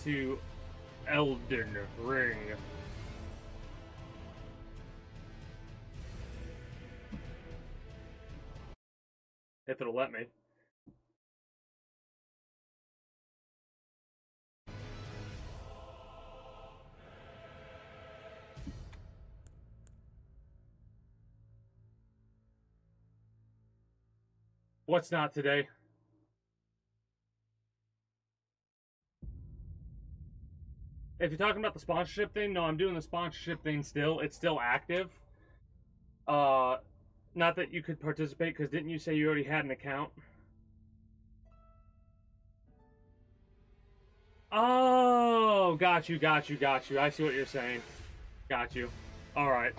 to Elden Ring. If it'll let me. What's not today? If you're talking about the sponsorship thing, no, I'm doing the sponsorship thing still. It's still active. Not that you could participate, because didn't you say you already had an account? Oh, got you. I see what you're saying. Got you. Alright.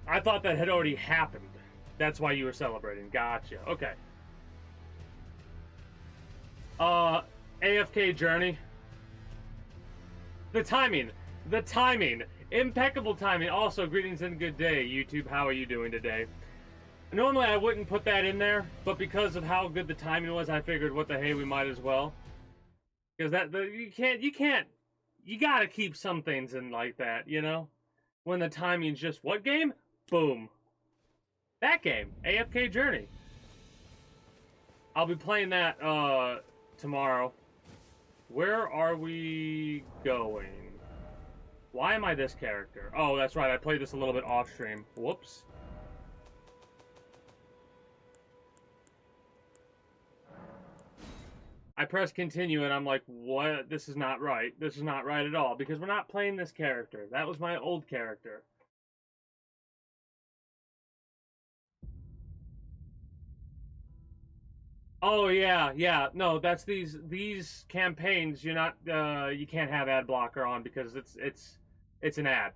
I thought that had already happened. That's why you were celebrating. Gotcha. Okay. AFK Journey. The timing. Impeccable timing. Also, greetings and good day, YouTube. How are you doing today? Normally, I wouldn't put that in there, but because of how good the timing was, I figured, what the hey, we might as well. Because you gotta keep some things in like that, you know? When the timing's just, what game? Boom. That game, AFK Journey. I'll be playing that, tomorrow. Where are we going? Why am I this character? Oh, that's right, I played this a little bit off stream. Whoops. I press continue and I'm like, what? This is not right. This is not right at all, because we're not playing this character. That was my old character. Oh yeah. No, that's these campaigns. You're not. You can't have ad blocker on because it's an ad.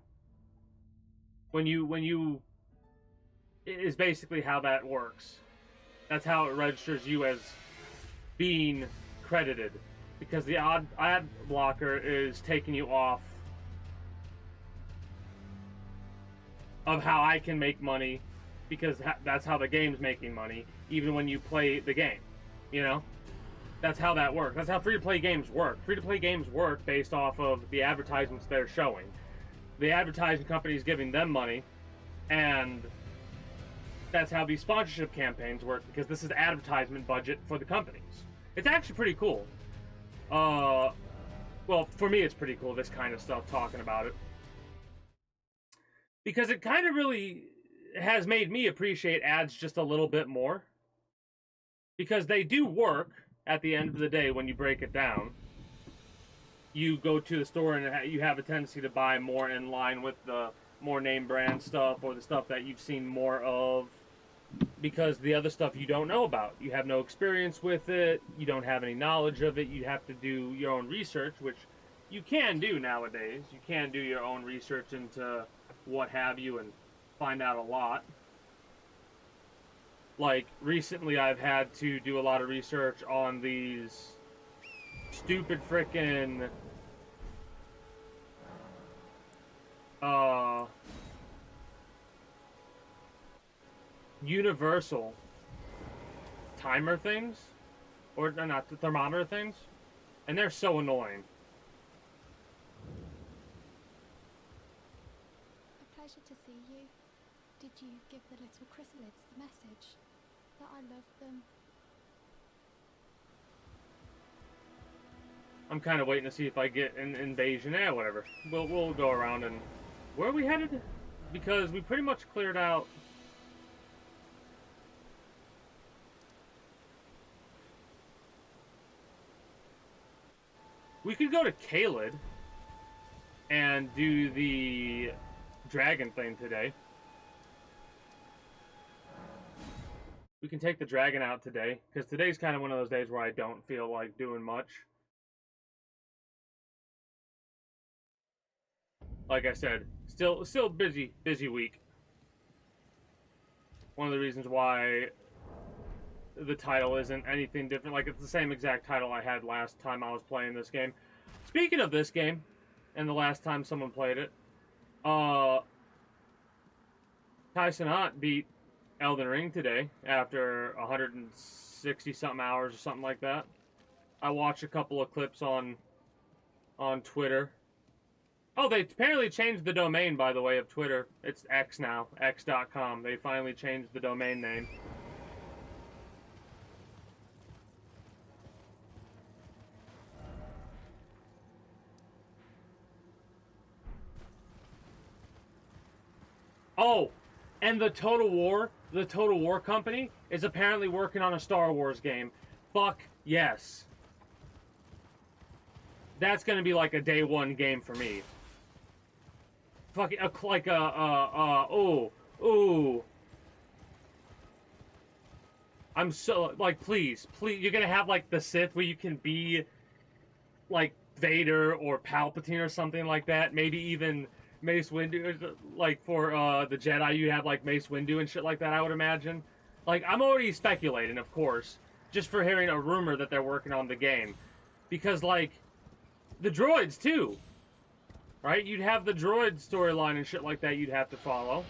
When you is basically how that works. That's how it registers you as being credited, because the ad blocker is taking you off of how I can make money, because that's how the game's making money, even when you play the game. You know? That's how that works. That's how free-to-play games work. Free-to-play games work based off of the advertisements they're showing. The advertising company is giving them money, and that's how these sponsorship campaigns work, because this is advertisement budget for the companies. It's actually pretty cool. Well, for me it's pretty cool, this kind of stuff, talking about it. Because it kind of really has made me appreciate ads just a little bit more. Because they do work at the end of the day when you break it down. You go to the store and you have a tendency to buy more in line with the more name brand stuff, or the stuff that you've seen more of, because the other stuff you don't know about. You have no experience with it, you don't have any knowledge of it, you have to do your own research, which you can do nowadays. You can do your own research into what have you and find out a lot. Like, recently I've had to do a lot of research on these stupid frickin' universal timer things, or not, the thermometer things, and they're so annoying. A pleasure to see you. Did you give the little chrysalids the message that I love them? I'm kind of waiting to see if I get an invasion. Whatever. We'll go around. And where are we headed? Because we pretty much cleared out. We could go to Caelid and do the dragon thing today. We can take the dragon out today, because today's kind of one of those days where I don't feel like doing much. Like I said, still busy week. One of the reasons why the title isn't anything different. Like, it's the same exact title I had last time I was playing this game. Speaking of this game, and the last time someone played it, Kai Cenat beat Elden Ring today after 160 something hours or something like that. I watched a couple of clips on Twitter. Oh, they apparently changed the domain, by the way, of Twitter. It's X now, x.com. They finally changed the domain name. Oh, and the Total War company is apparently working on a Star Wars game. Fuck yes. That's gonna be like a day one game for me. Fucking like ooh. I'm so like, please, you're gonna have like the Sith where you can be like Vader or Palpatine or something like that. Maybe even Mace Windu, like for the Jedi, you have like Mace Windu and shit like that. I would imagine. Like, I'm already speculating, of course, just for hearing a rumor that they're working on the game, because like the droids too, right? You'd have the droid storyline and shit like that. You'd have to follow.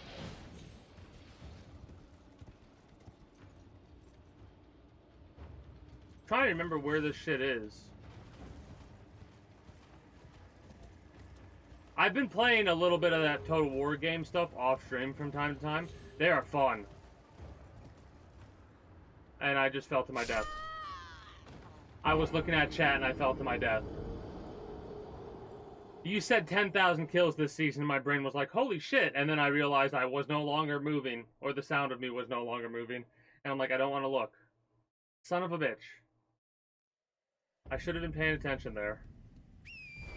Trying to remember where this shit is. I've been playing a little bit of that Total War game stuff off stream from time to time. They are fun. And I just fell to my death. I was looking at chat and I fell to my death. You said 10,000 kills this season, and my brain was like, holy shit. And then I realized I was no longer moving, or the sound of me was no longer moving. And I'm like, I don't want to look. Son of a bitch. I should have been paying attention there.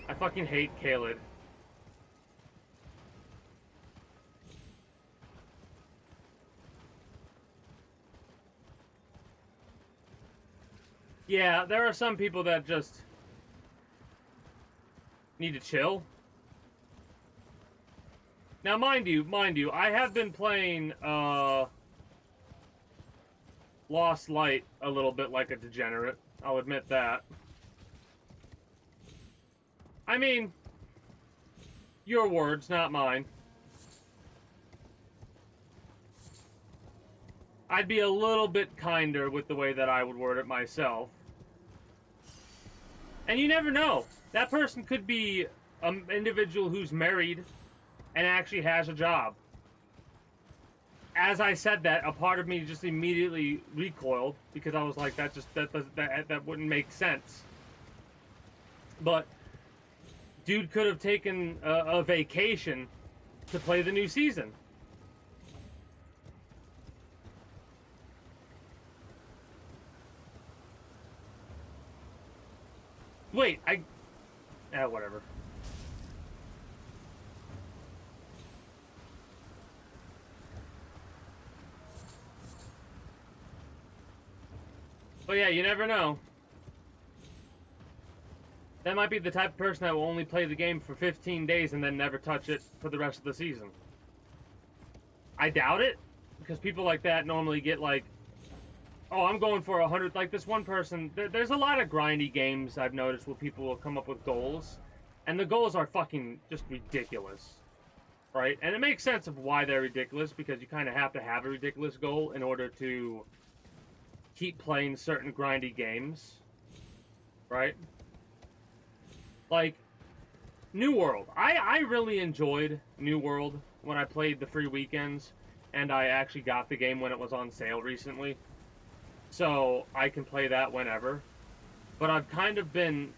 I fucking hate Kaled. Yeah, there are some people that just need to chill. Now, mind you, I have been playing Lost Light a little bit like a degenerate. I'll admit that. I mean, your words, not mine. I'd be a little bit kinder with the way that I would word it myself. And you never know. That person could be an individual who's married and actually has a job. As I said that, a part of me just immediately recoiled because I was like, that wouldn't make sense. But dude could have taken a vacation to play the new season. Wait, whatever. But yeah, you never know. That might be the type of person that will only play the game for 15 days and then never touch it for the rest of the season. I doubt it, because people like that normally get like, oh, I'm going for 100. Like this one person, there's a lot of grindy games I've noticed where people will come up with goals, and the goals are fucking just ridiculous, right? And it makes sense of why they're ridiculous, because you kind of have to have a ridiculous goal in order to keep playing certain grindy games, right? Like New World. I really enjoyed New World when I played the free weekends, and I actually got the game when it was on sale recently. So I can play that whenever. But I've kind of been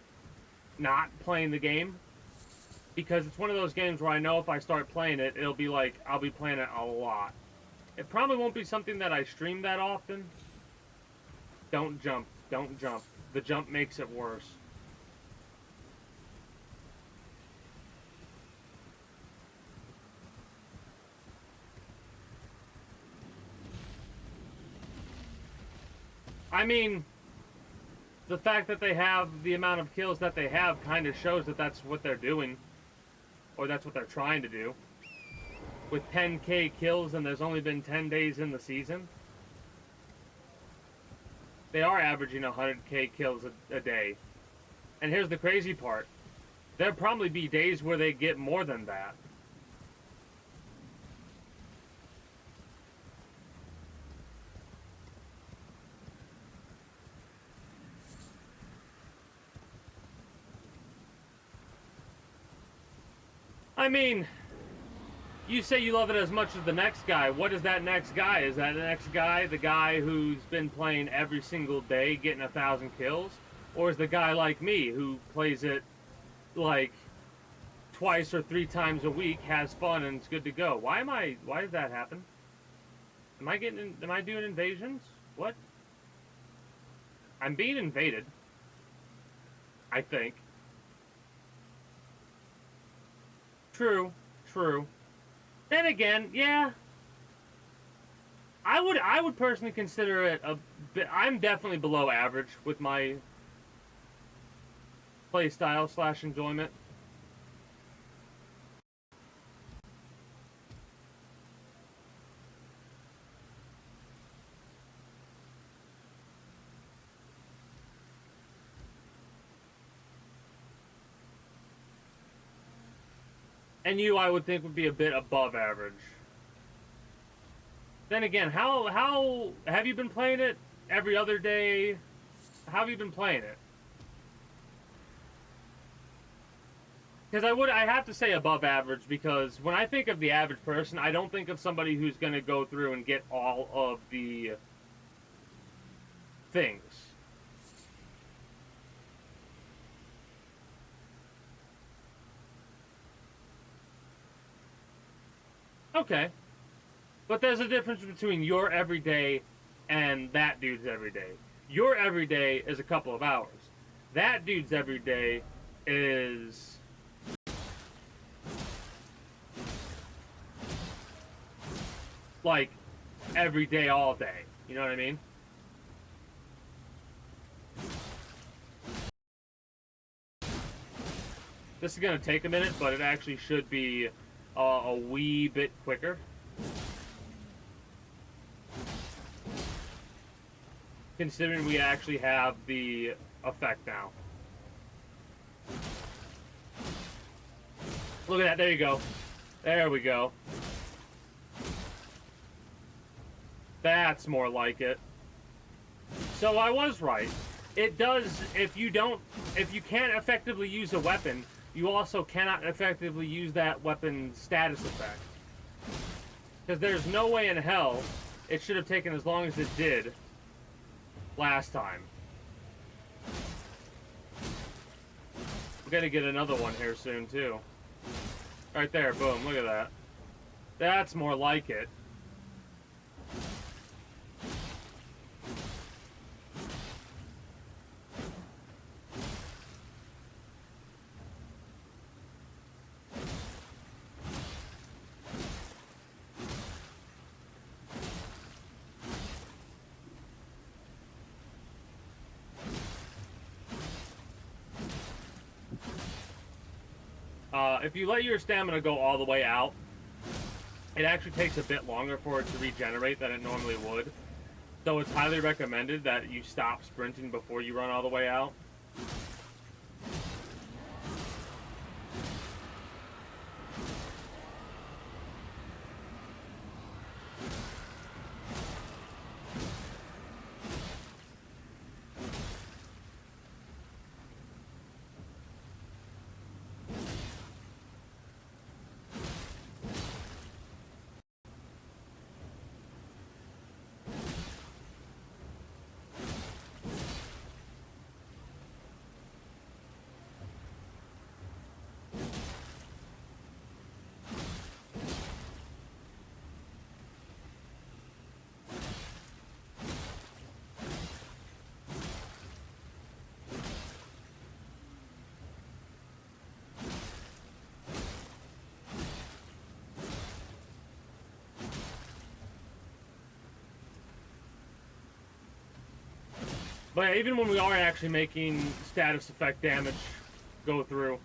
not playing the game because it's one of those games where I know if I start playing it, it'll be like I'll be playing it a lot. It probably won't be something that I stream that often. Don't jump. Don't jump. The jump makes it worse. I mean, the fact that they have the amount of kills that they have kind of shows that that's what they're doing. Or that's what they're trying to do. With 10k kills and there's only been 10 days in the season, they are averaging 100k kills a day. And here's the crazy part. There'll probably be days where they get more than that. I mean, you say you love it as much as the next guy. What is that next guy? Is that the next guy the guy who's been playing every single day, getting 1,000 kills? Or is the guy like me who plays it like twice or 3 times a week, has fun, and it's good to go? Why did that happen? Am I doing invasions? What? I'm being invaded. I think. True. Then again, yeah. I would personally consider it a bit. I'm definitely below average with my play style / enjoyment. And you, I would think, would be a bit above average. Then again, how have you been playing it every other day? How have you been playing it? Because I have to say above average, because when I think of the average person, I don't think of somebody who's going to go through and get all of the things. Okay. But there's a difference between your everyday and that dude's everyday. Your everyday is a couple of hours. That dude's everyday is like every day, all day. You know what I mean? This is going to take a minute, but it actually should be a wee bit quicker. Considering we actually have the effect now. Look at that, there you go. There we go. That's more like it. So I was right. It does, if you can't effectively use a weapon, you also cannot effectively use that weapon's status effect. Because there's no way in hell it should have taken as long as it did last time. We're gonna get another one here soon, too. Right there, boom, look at that. That's more like it. If you let your stamina go all the way out, it actually takes a bit longer for it to regenerate than it normally would. So it's highly recommended that you stop sprinting before you run all the way out. But yeah, even when we are actually making status effect damage go through,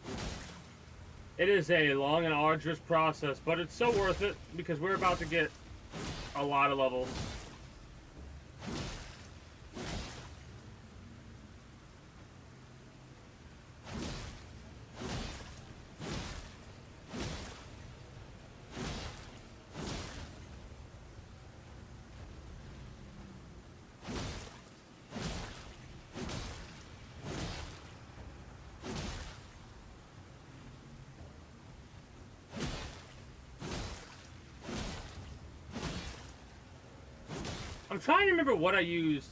it is a long and arduous process, but it's so worth it because we're about to get a lot of levels. I'm trying to remember what I used.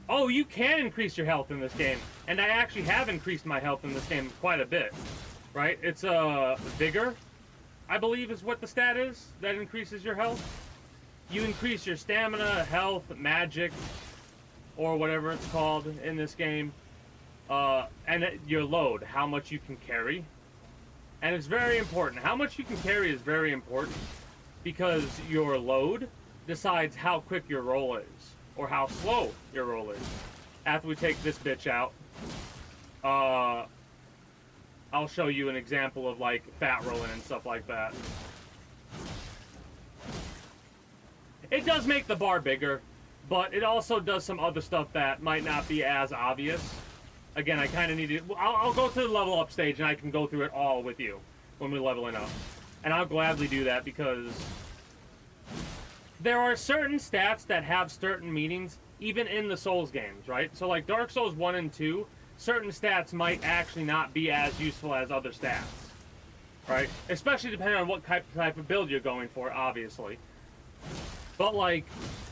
Oh, you can increase your health in this game. And I actually have increased my health in this game quite a bit. Right? It's Vigor, I believe is what the stat is that increases your health. You increase your stamina, health, magic, or whatever it's called in this game. And your load, how much you can carry. And it's very important. How much you can carry is very important because your load decides how quick your roll is or how slow your roll is. After we take this bitch out, I'll show you an example of like fat rolling and stuff like that. It does make the bar bigger, but it also does some other stuff that might not be as obvious. Again, I kind of need to... I'll go to the level up stage and I can go through it all with you when we're leveling up. And I'll gladly do that because there are certain stats that have certain meanings, even in the Souls games, right? So like Dark Souls 1 and 2, certain stats might actually not be as useful as other stats, right? Especially depending on what type of build you're going for, obviously. But like,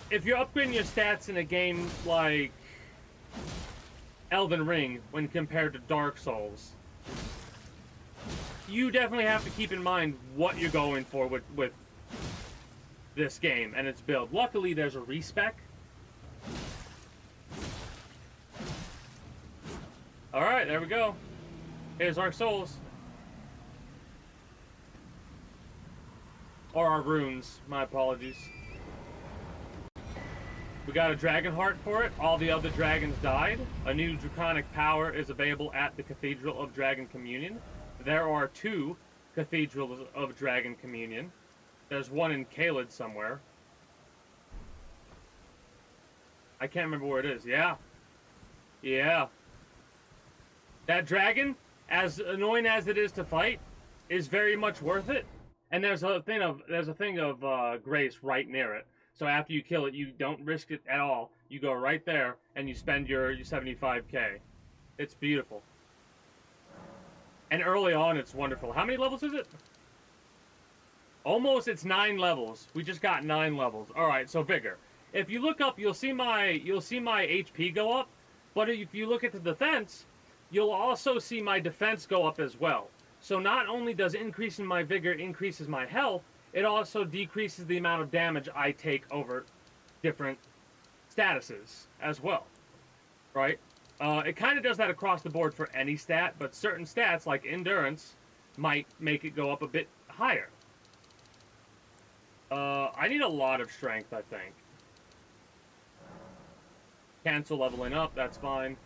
if you're upgrading your stats in a game like Elden Ring when compared to Dark Souls, you definitely have to keep in mind what you're going for with this game and its build. Luckily, there's a respec. Alright, there we go. Here's our souls. Or our runes, my apologies. We got a dragon heart for it. All the other dragons died. A new draconic power is available at the Cathedral of Dragon Communion. There are 2 Cathedrals of Dragon Communion. There's one in Caelid somewhere. I can't remember where it is. Yeah. Yeah. That dragon, as annoying as it is to fight, is very much worth it. And there's a thing of grace right near it. So after you kill it, you don't risk it at all. You go right there and you spend your 75k. It's beautiful. And early on, it's wonderful. How many levels is it? Almost, it's 9 levels. We just got 9 levels. All right, so Vigor. If you look up, you'll see my HP go up. But if you look at the defense, you'll also see my defense go up as well. So not only does increasing my Vigor increases my health, it also decreases the amount of damage I take over different statuses as well, right? It kind of does that across the board for any stat, but certain stats, like Endurance, might make it go up a bit higher. I need a lot of Strength, I think. Cancel leveling up, that's fine.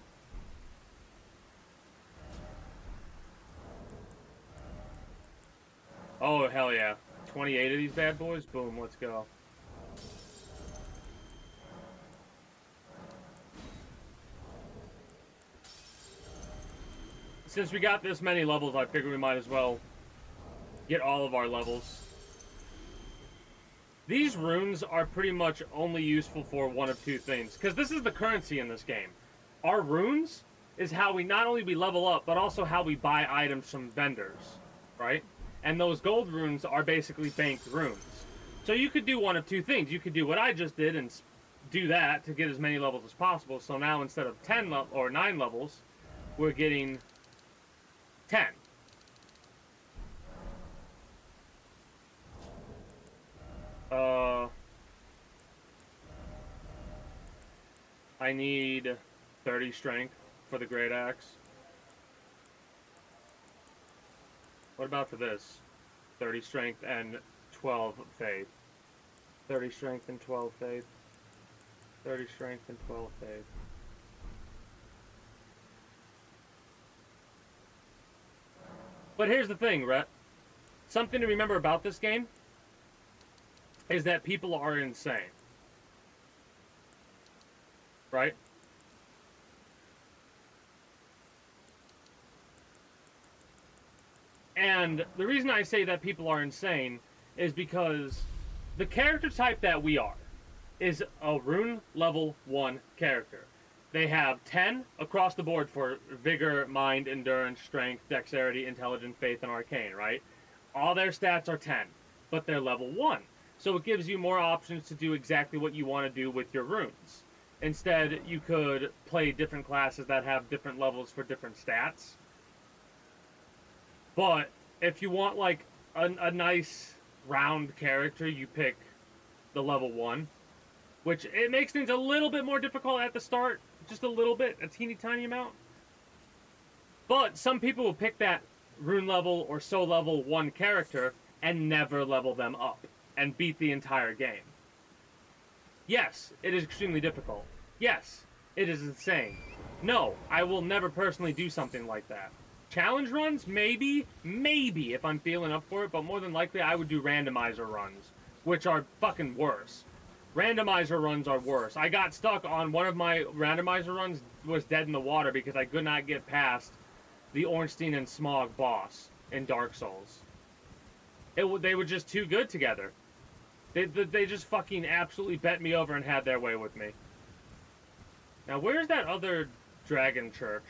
Oh, hell yeah. 28 of these bad boys? Boom, let's go. Since we got this many levels, I figured we might as well get all of our levels. These runes are pretty much only useful for one of 2 things, because this is the currency in this game. Our runes is how we not only we level up, but also how we buy items from vendors, right? And those gold runes are basically banked runes. So you could do one of 2 things. You could do what I just did and do that to get as many levels as possible. So now instead of 10 or 9 levels, we're getting 10. I need 30 strength for the Great Axe. What about for this? 30 strength and 12 faith. 30 strength and 12 faith. 30 strength and 12 faith. But here's the thing, Rhett. Something to remember about this game is that people are insane. Right? And the reason I say that people are insane is because the character type that we are is a rune level 1 character. They have 10 across the board for Vigor, Mind, Endurance, Strength, Dexterity, Intelligence, Faith, and Arcane, right? All their stats are 10, but they're level 1. So it gives you more options to do exactly what you want to do with your runes. Instead, you could play different classes that have different levels for different stats. But if you want like a nice round character, you pick the level 1, which it makes things a little bit more difficult at the start, just a little bit, a teeny tiny amount. But some people will pick that rune level or soul level 1 character and never level them up and beat the entire game. Yes, it is extremely difficult. Yes, it is insane. No, I will never personally do something like that. Challenge runs, maybe, if I'm feeling up for it, but more than likely I would do randomizer runs, which are fucking worse. Randomizer runs are worse. I got stuck on one of my randomizer runs, was dead in the water because I could not get past the Ornstein and Smog boss in Dark Souls. They were just too good together. They just fucking absolutely bet me over and had their way with me. Now, where's that other dragon church?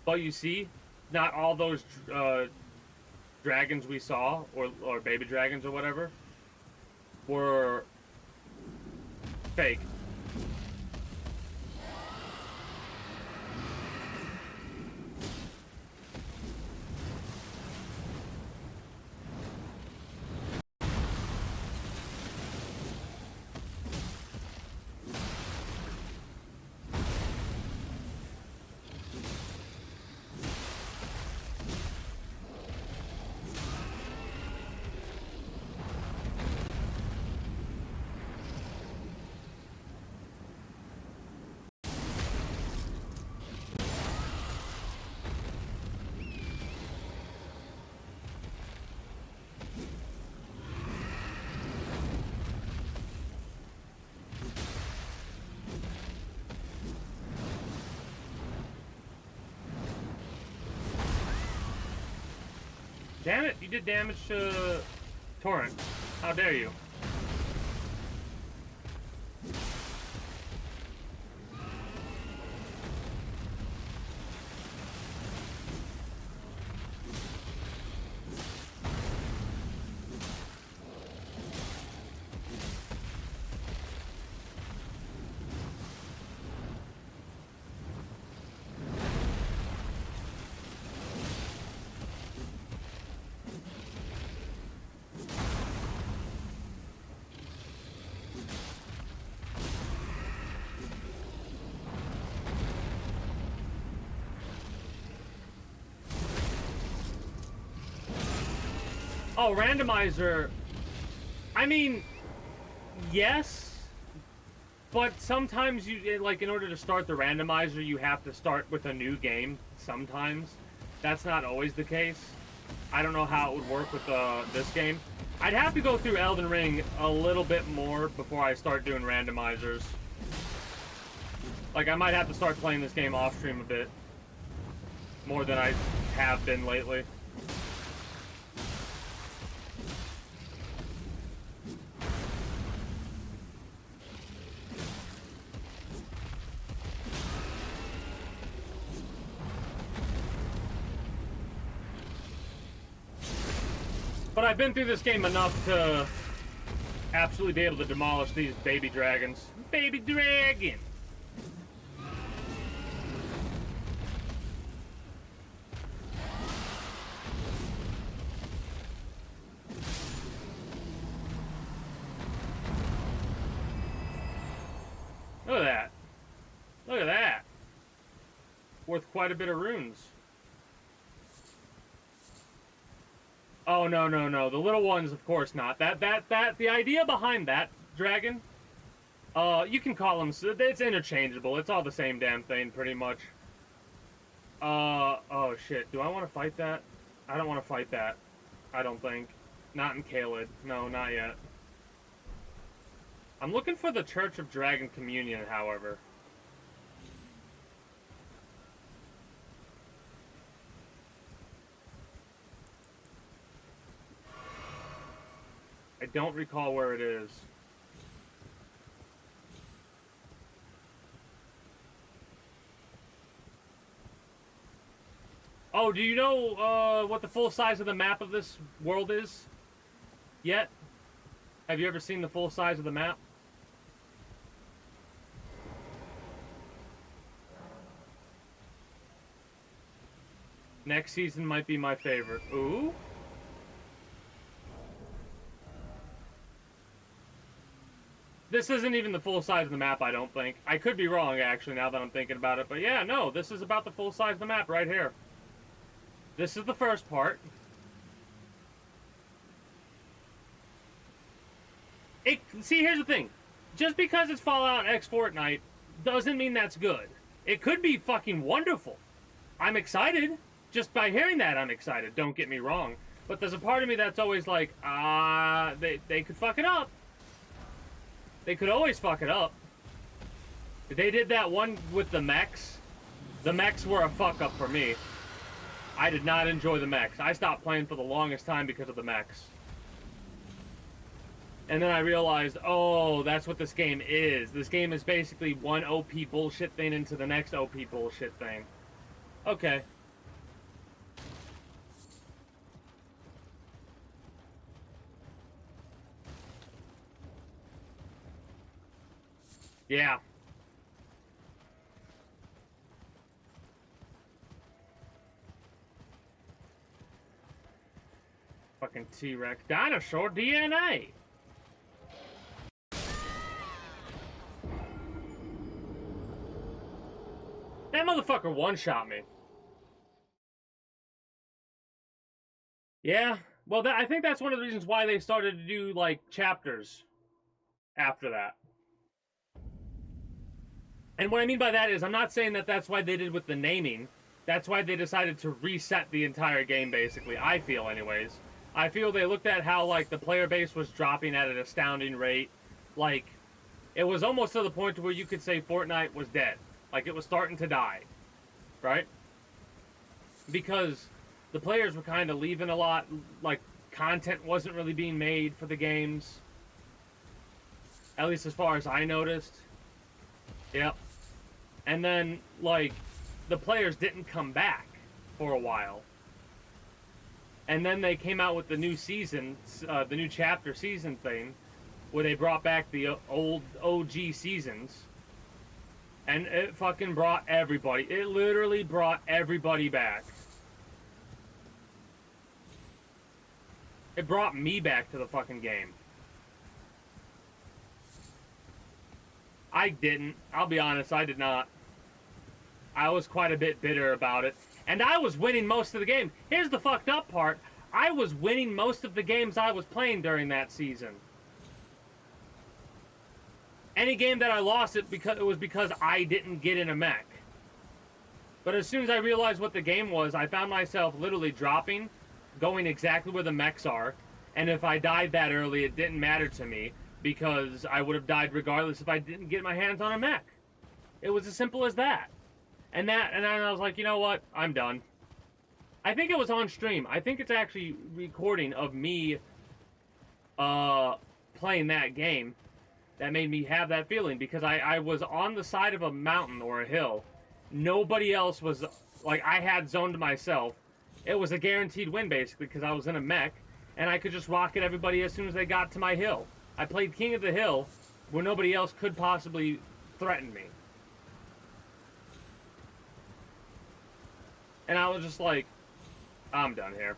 But you see, not all those dragons we saw, or baby dragons or whatever, were fake. Damn it, you did damage to Torrent. How dare you? Oh, randomizer. I mean, yes, but sometimes you, like, in order to start the randomizer, you have to start with a new game. Sometimes. That's not always the case. I don't know how it would work with this game. I'd have to go through Elden Ring a little bit more before I start doing randomizers. Like, I might have to start playing this game off-stream a bit. More than I have been lately. But I've been through this game enough to absolutely be able to demolish these baby dragons. Baby dragon! Look at that. Look at that. Worth quite a bit of runes. Oh, no, no, no. The little ones, of course not. The idea behind that dragon, you can call them, it's interchangeable. It's all the same damn thing, pretty much. Oh, shit. Do I want to fight that? I don't want to fight that. I don't think. Not in Caelid. No, not yet. I'm looking for the Church of Dragon Communion, however. I don't recall where it is. Oh, do you know what the full size of the map of this world is? Yet? Have you ever seen the full size of the map? Next season might be my favorite. Ooh? This isn't even the full size of the map, I don't think. I could be wrong, actually, now that I'm thinking about it. But yeah, no, this is about the full size of the map right here. This is the first part. See, here's the thing. Just because it's Fallout X Fortnite doesn't mean that's good. It could be fucking wonderful. I'm excited. Just by hearing that, I'm excited. Don't get me wrong. But there's a part of me that's always like, they could fuck it up. They could always fuck it up. They did that one with the mechs. The mechs were a fuck up for me. I did not enjoy the mechs. I stopped playing for the longest time because of the mechs. And then I realized, oh, that's what this game is. This game is basically one OP bullshit thing into the next OP bullshit thing. Okay. Yeah. Fucking T-Rex. Dinosaur DNA! That motherfucker one-shot me. Yeah. Well, I think that's one of the reasons why they started to do, like, chapters after that. And what I mean by that is, I'm not saying that that's why they did with the naming. That's why they decided to reset the entire game, basically. I feel, anyways. I feel they looked at how, like, the player base was dropping at an astounding rate. Like, it was almost to the point where you could say Fortnite was dead. Like, it was starting to die. Right? Because the players were kind of leaving a lot. Like, content wasn't really being made for the games. At least as far as I noticed. Yep. And then, like, the players didn't come back for a while. And then they came out with the new season, the new chapter season thing, where they brought back the old OG seasons. And it fucking brought everybody. It literally brought everybody back. It brought me back to the fucking game. I didn't. I'll be honest, I did not. I was quite a bit bitter about it. And I was winning most of the game. Here's the fucked up part. I was winning most of the games I was playing during that season. Any game that I lost, it was because I didn't get in a mech. But as soon as I realized what the game was, I found myself literally dropping, going exactly where the mechs are. And if I died that early, it didn't matter to me, because I would have died regardless if I didn't get my hands on a mech. It was as simple as that. And I was like, you know what? I'm done. I think it was on stream. I think it's actually recording of me playing that game that made me have that feeling, because I was on the side of a mountain or a hill. Nobody else was, like, I had zoned myself. It was a guaranteed win, basically, because I was in a mech, and I could just rocket everybody as soon as they got to my hill. I played King of the Hill, where nobody else could possibly threaten me. And I was just like, I'm done here.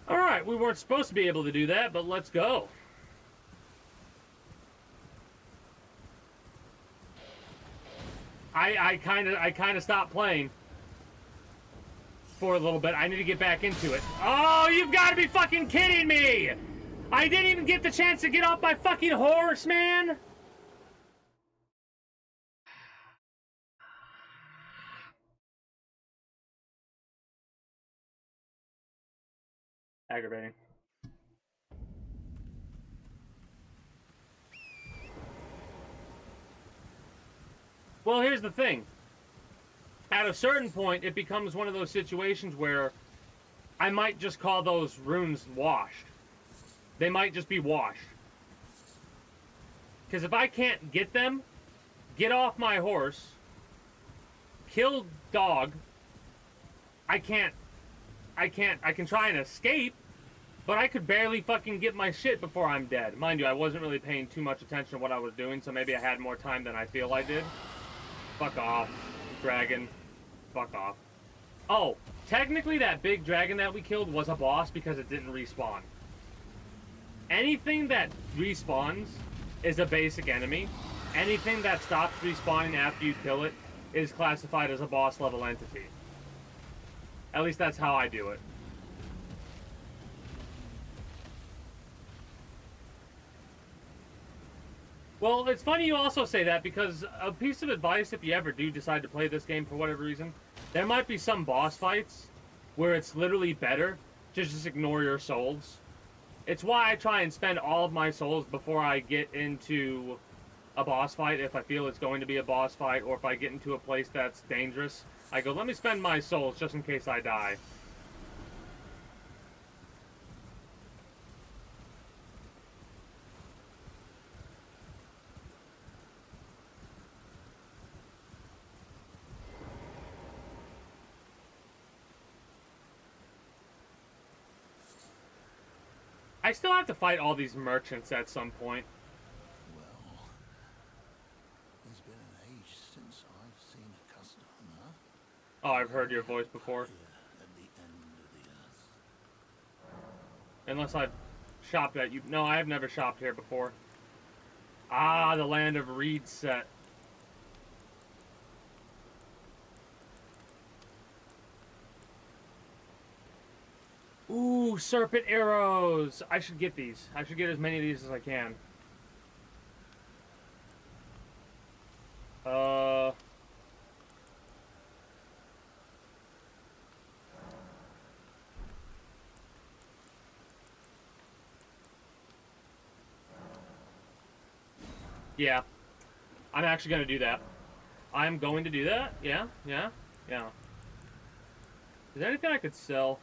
Alright, we weren't supposed to be able to do that, but let's go. I kind of stopped playing for a little bit. I need to get back into it. Oh, you've got to be fucking kidding me! I didn't even get the chance to get off my fucking horse, man! Aggravating. Well, here's the thing. At a certain point, it becomes one of those situations where I might just call those runes washed. They might just be washed. Because if I can't get them, get off my horse, kill dog, I can try and escape, but I could barely fucking get my shit before I'm dead. Mind you, I wasn't really paying too much attention to what I was doing, so maybe I had more time than I feel I did. Fuck off, dragon. Fuck off. Oh, technically that big dragon that we killed was a boss because it didn't respawn. Anything that respawns is a basic enemy. Anything that stops respawning after you kill it is classified as a boss level entity. At least that's how I do it. Well, it's funny you also say that, because a piece of advice, if you ever do decide to play this game for whatever reason, there might be some boss fights where it's literally better to just ignore your souls. It's why I try and spend all of my souls before I get into a boss fight, if I feel it's going to be a boss fight, or if I get into a place that's dangerous. I go, let me spend my souls just in case I die. I still have to fight all these merchants at some point. Well, it's been an age since I've seen a customer. Oh, I've heard your voice before. Here at the end of the earth. Unless I've shopped at you. No, I have never shopped here before. Ah, the land of Reed set. Ooh, serpent arrows. I should get these. I should get as many of these as I can. Yeah. I'm actually going to do that. I'm going to do that. Yeah, yeah, yeah. Is there anything I could sell?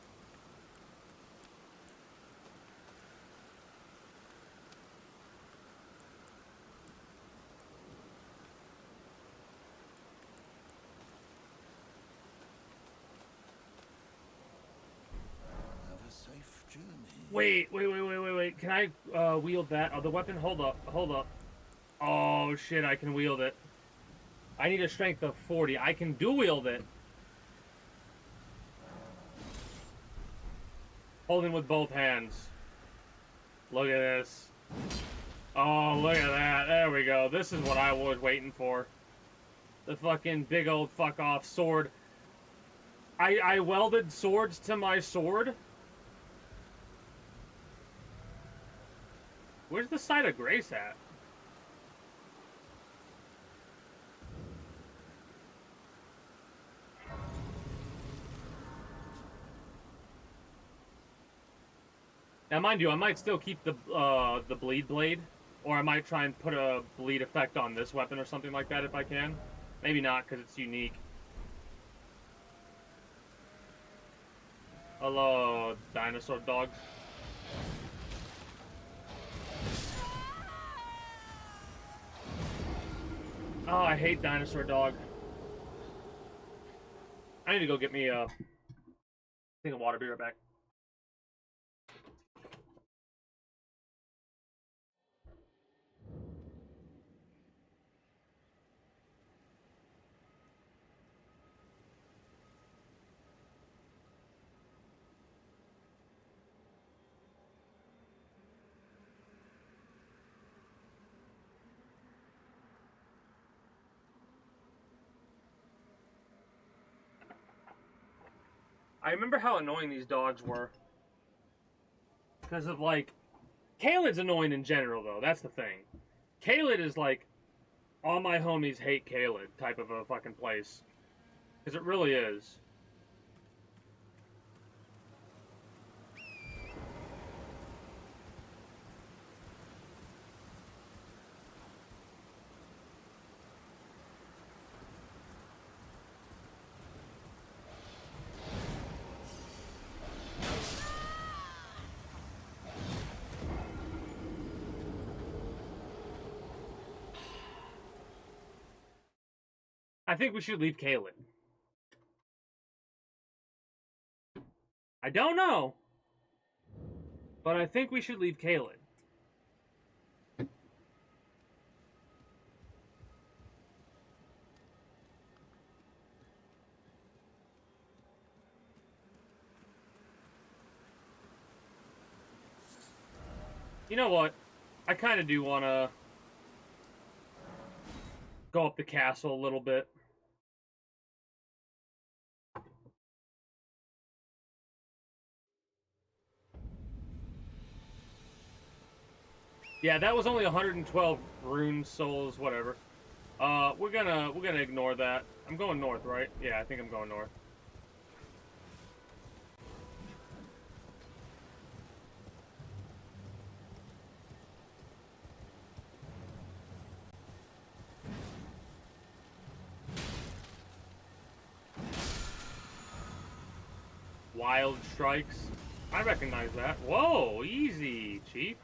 Have a safe journey. Wait. Can I wield that? Oh, the weapon? Hold up. Oh, shit, I can wield it. I need a strength of 40. I can dual-wield it. Holding with both hands. Look at this. Oh, look at that. There we go. This is what I was waiting for. The fucking big old fuck-off sword. I welded swords to my sword. Where's the side of grace at? Now, mind you, I might still keep the bleed blade, or I might try and put a bleed effect on this weapon or something like that if I can. Maybe not, because it's unique. Hello, dinosaur dog. Oh, I hate dinosaur dog. I need to go get me a thing of water. Be right back. I remember how annoying these dogs were. Because of, like... Caelid's annoying in general, though. That's the thing. Caelid is, like, all my homies hate Caelid type of a fucking place. Because it really is. I think we should leave Kaylin. I don't know, but I think we should leave Kaylin. You know what? I kind of do want to go up the castle a little bit. Yeah, that was only 112 rune souls, whatever. We're gonna ignore that. I'm going north, right? Yeah, I think I'm going north. Wild strikes. I recognize that. Whoa, easy, Chief.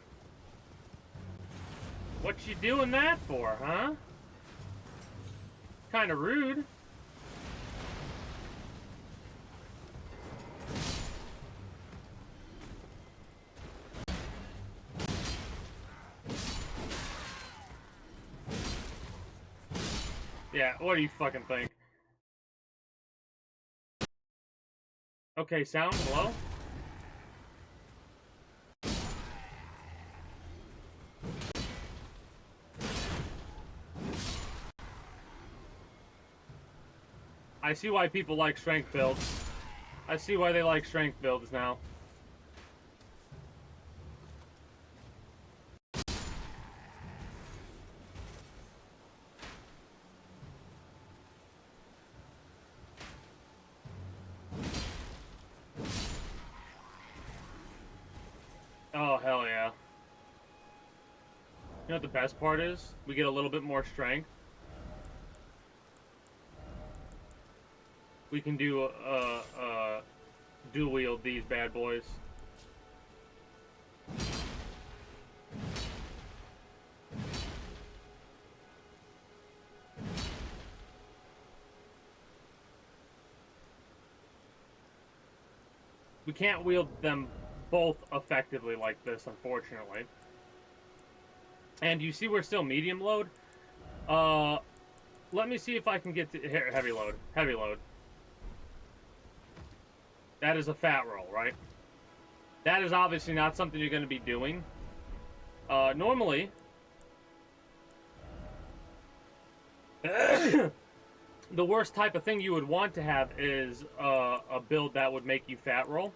What you doing that for, huh? Kind of rude. Yeah, what do you fucking think? Okay, sound, hello? I see why people like strength builds. I see why they like strength builds now. Oh, hell yeah. You know what the best part is? We get a little bit more strength. We can do, dual wield these bad boys. We can't wield them both effectively like this, unfortunately. And you see we're still medium load? Let me see if I can get to here, heavy load. Heavy load. That is a fat roll, right? That is obviously not something you're going to be doing. Normally... the worst type of thing you would want to have is a build that would make you fat roll.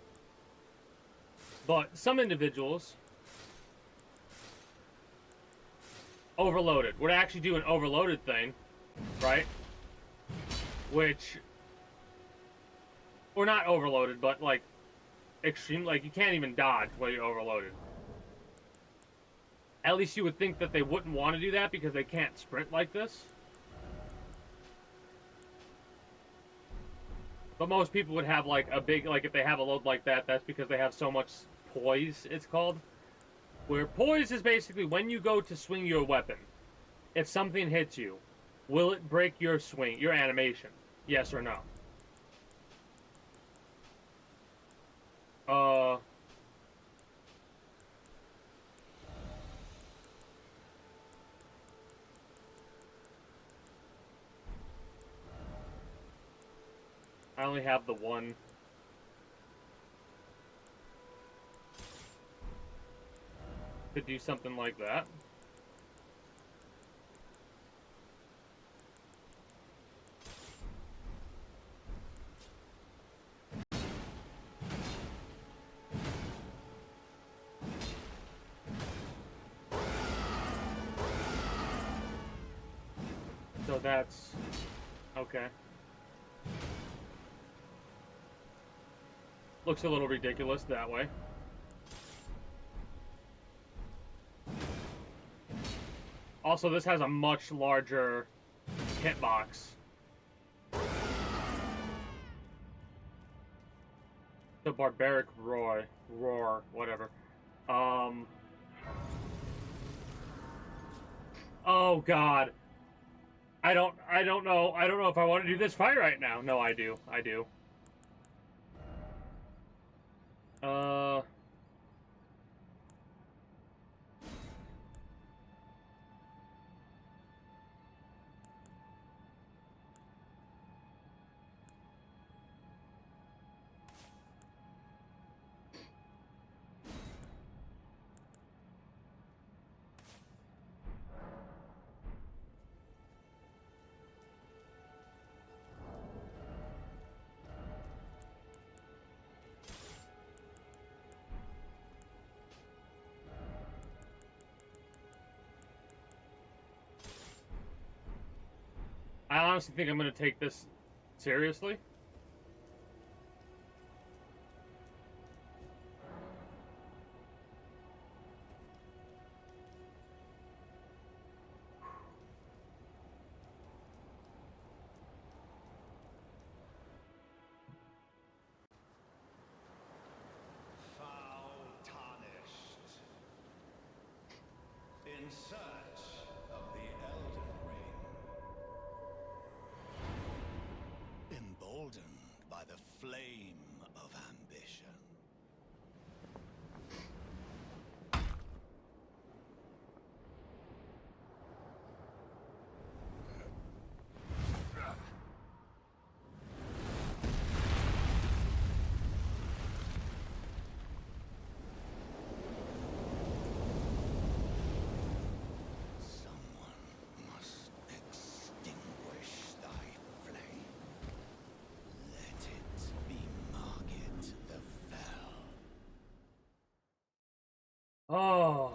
But some individuals... overloaded. Would actually do an overloaded thing, right? Which... or not overloaded, but like... extreme, like you can't even dodge while you're overloaded. At least you would think that they wouldn't want to do that because they can't sprint like this. But most people would have like a big, like if they have a load like that, that's because they have so much poise, it's called. Where poise is basically when you go to swing your weapon, if something hits you, will it break your swing, your animation? Yes or no? I only have the one. Could do something like that. So that's... okay. Looks a little ridiculous that way. Also, this has a much larger hitbox. The barbaric roar, whatever. Oh god. I don't know. I don't know if I want to do this fight right now. No, I do. I do. I honestly think I'm going to take this seriously. Foul tarnished. In search of the Elden Ring. Emboldened by the flame of ambition. Someone must extinguish thy flame. Let it be Margit the Fell. Oh.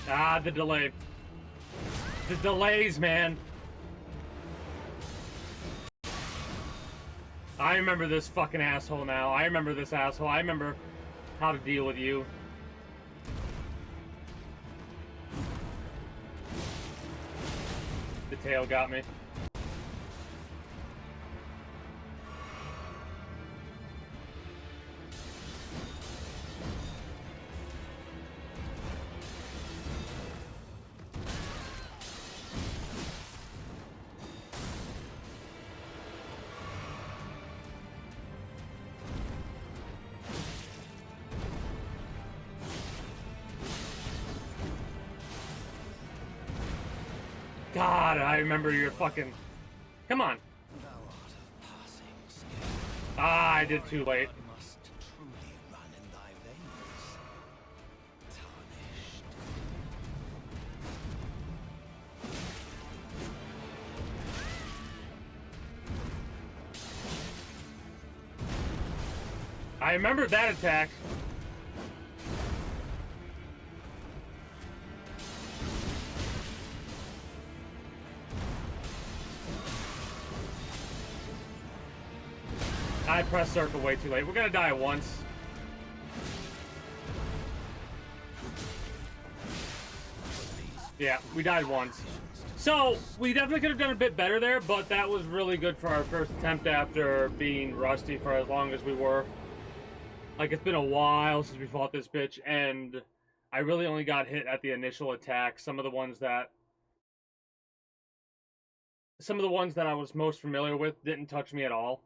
Ah, the delay. The delays, man. I remember this fucking asshole now. I remember this asshole. I remember how to deal with you. The tail got me. God, I remember your fucking... Come on. Thou art of passing skill. Ah, I did too late. Blood must truly run in thy veins. Tarnished. I remember that attack. I pressed circle way too late. We're gonna die once. Yeah, we died once. So, we definitely could have done a bit better there, but that was really good for our first attempt after being rusty for as long as we were. Like, it's been a while since we fought this bitch, and I really only got hit at the initial attack. Some of the ones that I was most familiar with didn't touch me at all.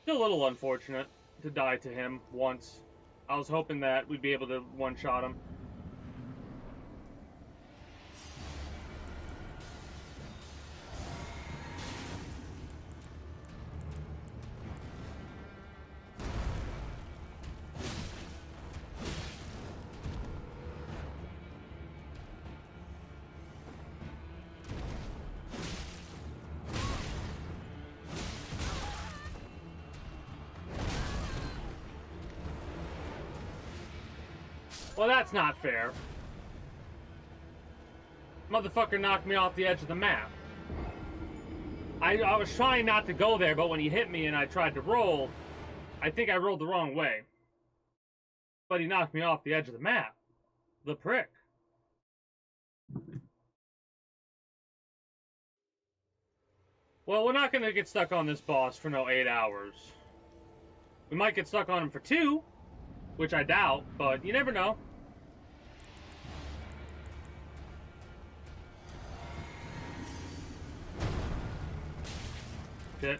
Still a little unfortunate to die to him once. I was hoping that we'd be able to one-shot him. Well, that's not fair. Motherfucker knocked me off the edge of the map. I was trying not to go there, but when he hit me and I tried to roll, I think I rolled the wrong way. But he knocked me off the edge of the map. the prick. Well, we're not gonna get stuck on this boss for no 8 hours. We might get stuck on him for 2, which I doubt, but you never know. Shit.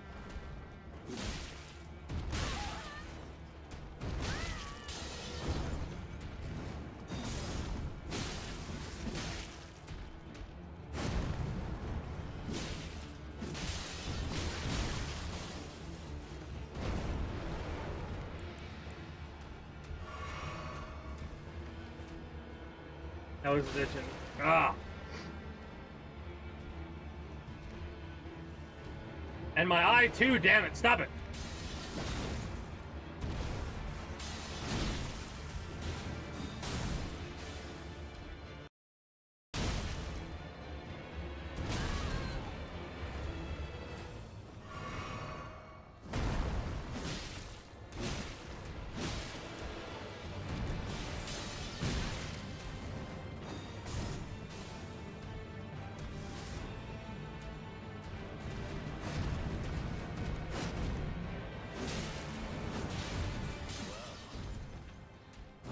That was itching. Ah. And my eye too, damn it, stop it.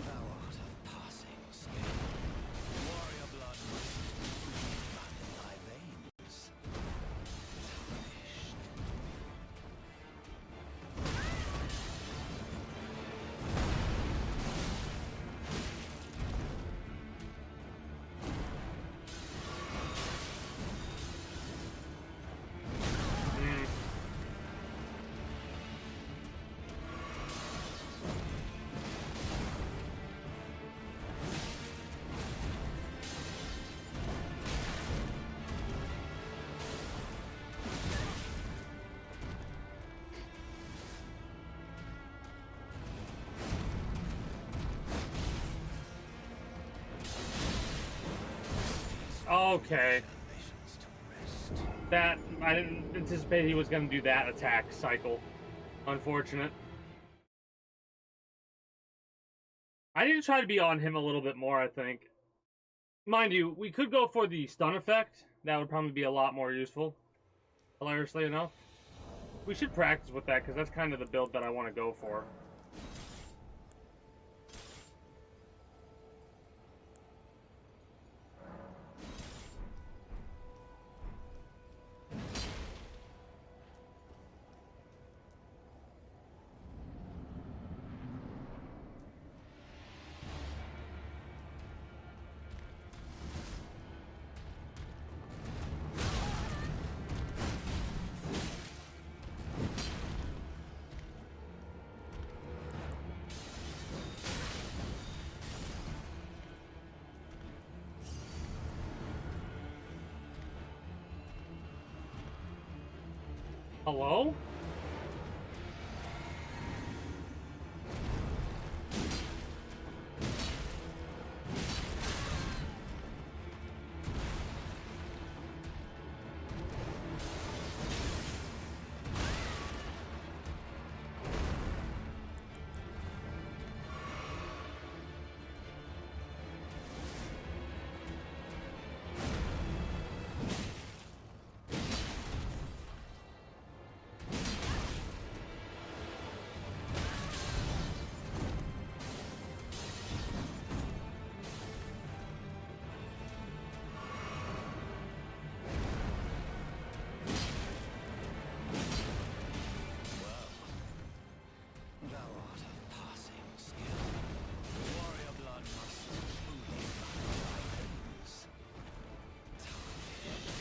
Thou art of passing skill. Warrior blood must run in thy veins. Tarnished. Okay. Nations to rest. That, I didn't anticipate he was going to do that attack cycle. Unfortunate. I need to try to be on him a little bit more, I think. Mind you, we could go for the stun effect. That would probably be a lot more useful. Hilariously enough. We should practice with that, because that's kind of the build that I want to go for. Hello? Thou art of passing skill. Warrior blood must truly run in thy veins. Tarnished.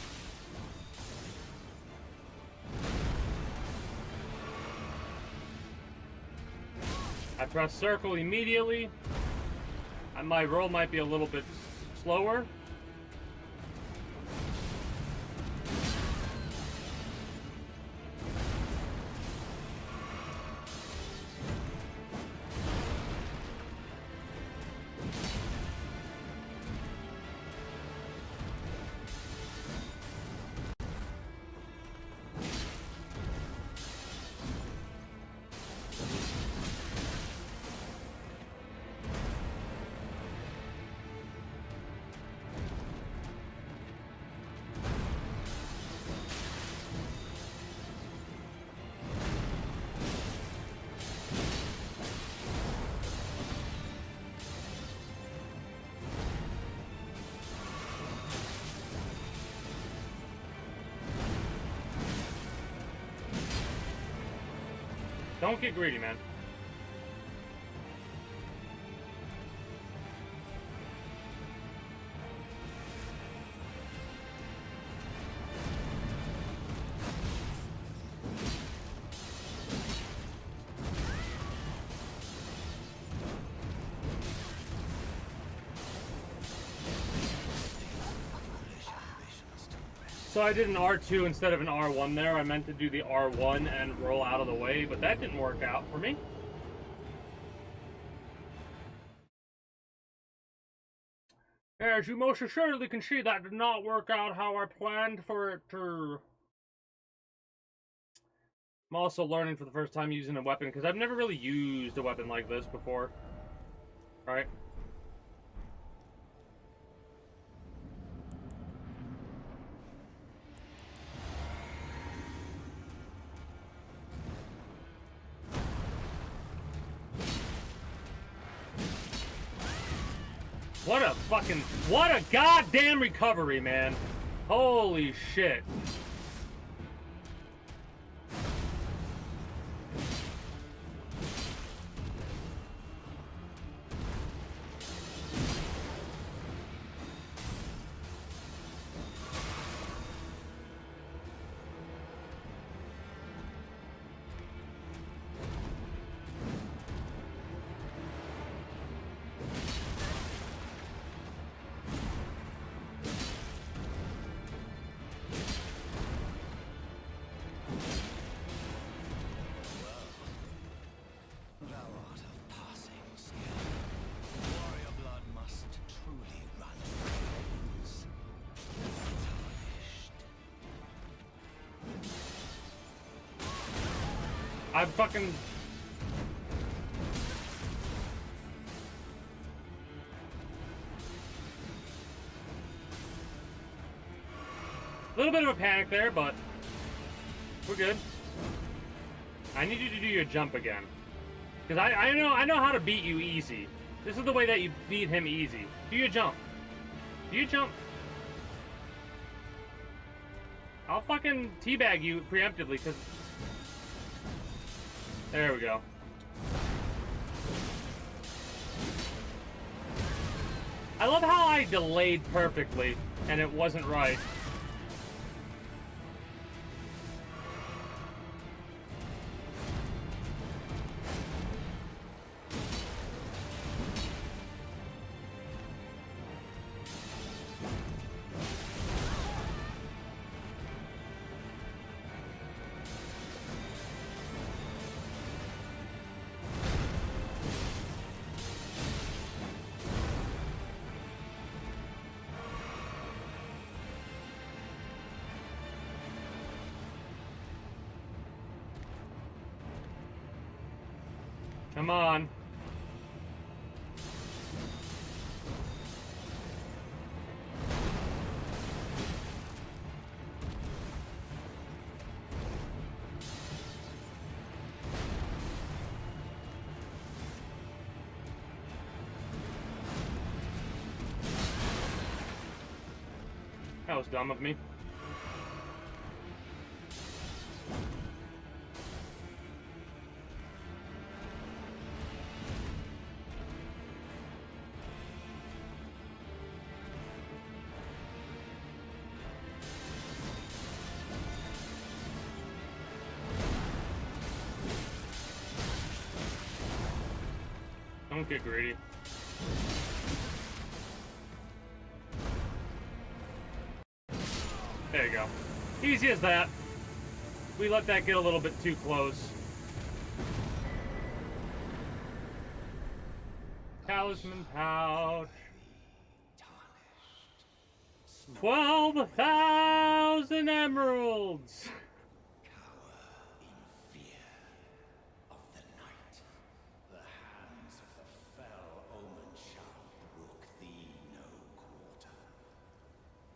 I press circle immediately. My roll might be a little bit slower. Don't get greedy, man. So I did an R2 instead of an R1 there. I meant to do the R1 and roll out of the way, but that didn't work out for me. As you most assuredly can see, that did not work out how I planned for it to. I'm also learning for the first time using a weapon, because I've never really used a weapon like this before. Right? What a goddamn recovery, man. Holy shit. Thou art of passing skill. Warrior blood must truly run in veins. Tarnished. I'm fucking. A little bit of a panic there, but we're good. I need you to do your jump again. Because I know how to beat you easy. This is the way that you beat him easy. Do your jump. Do your jump. I'll fucking teabag you preemptively, because... There we go. I love how I delayed perfectly, and it wasn't right. Come on. That was dumb of me. Don't get greedy. There you go. Easy as that. We let that get a little bit too close. Talisman pouch. 12,000 emeralds!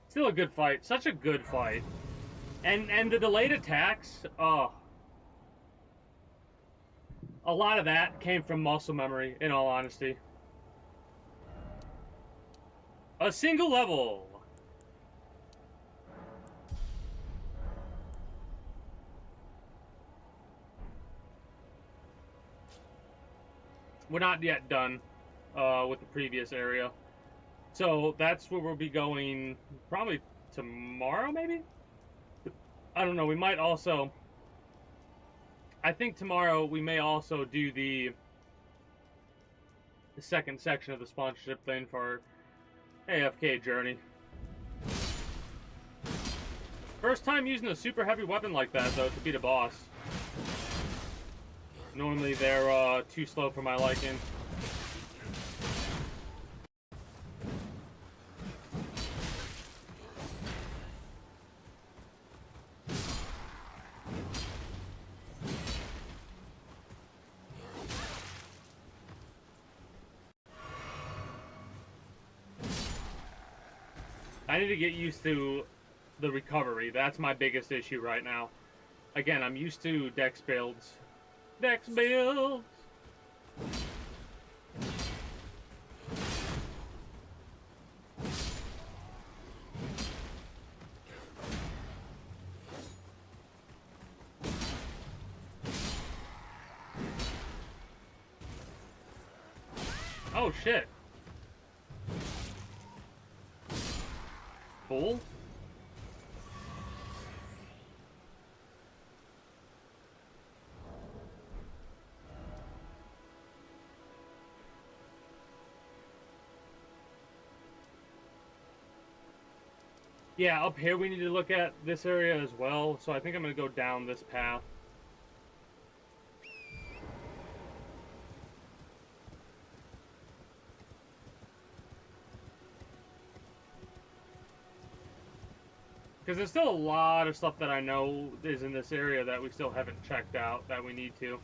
Still a good fight. Such a good fight. And the delayed attacks, oh. A lot of that came from muscle memory, in all honesty. A single level. we're not yet done with the previous area. So that's where we'll be going probably tomorrow, maybe? I don't know. We might also... I think tomorrow we may also do the second section of the sponsorship thing for AFK journey. First time using a super heavy weapon like that, though, to beat a boss. Normally they're too slow for my liking. I need to get used to the recovery. That's my biggest issue right now. Again, I'm used to dex builds. Dex builds! Oh shit. Fool? Yeah, up here we need to look at this area as well, so I think I'm going to go down this path. Because there's still a lot of stuff that I know is in this area that we still haven't checked out that we need to.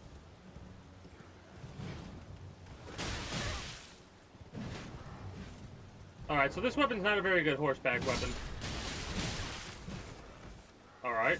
Alright, so this weapon's not a very good horseback weapon. Alright.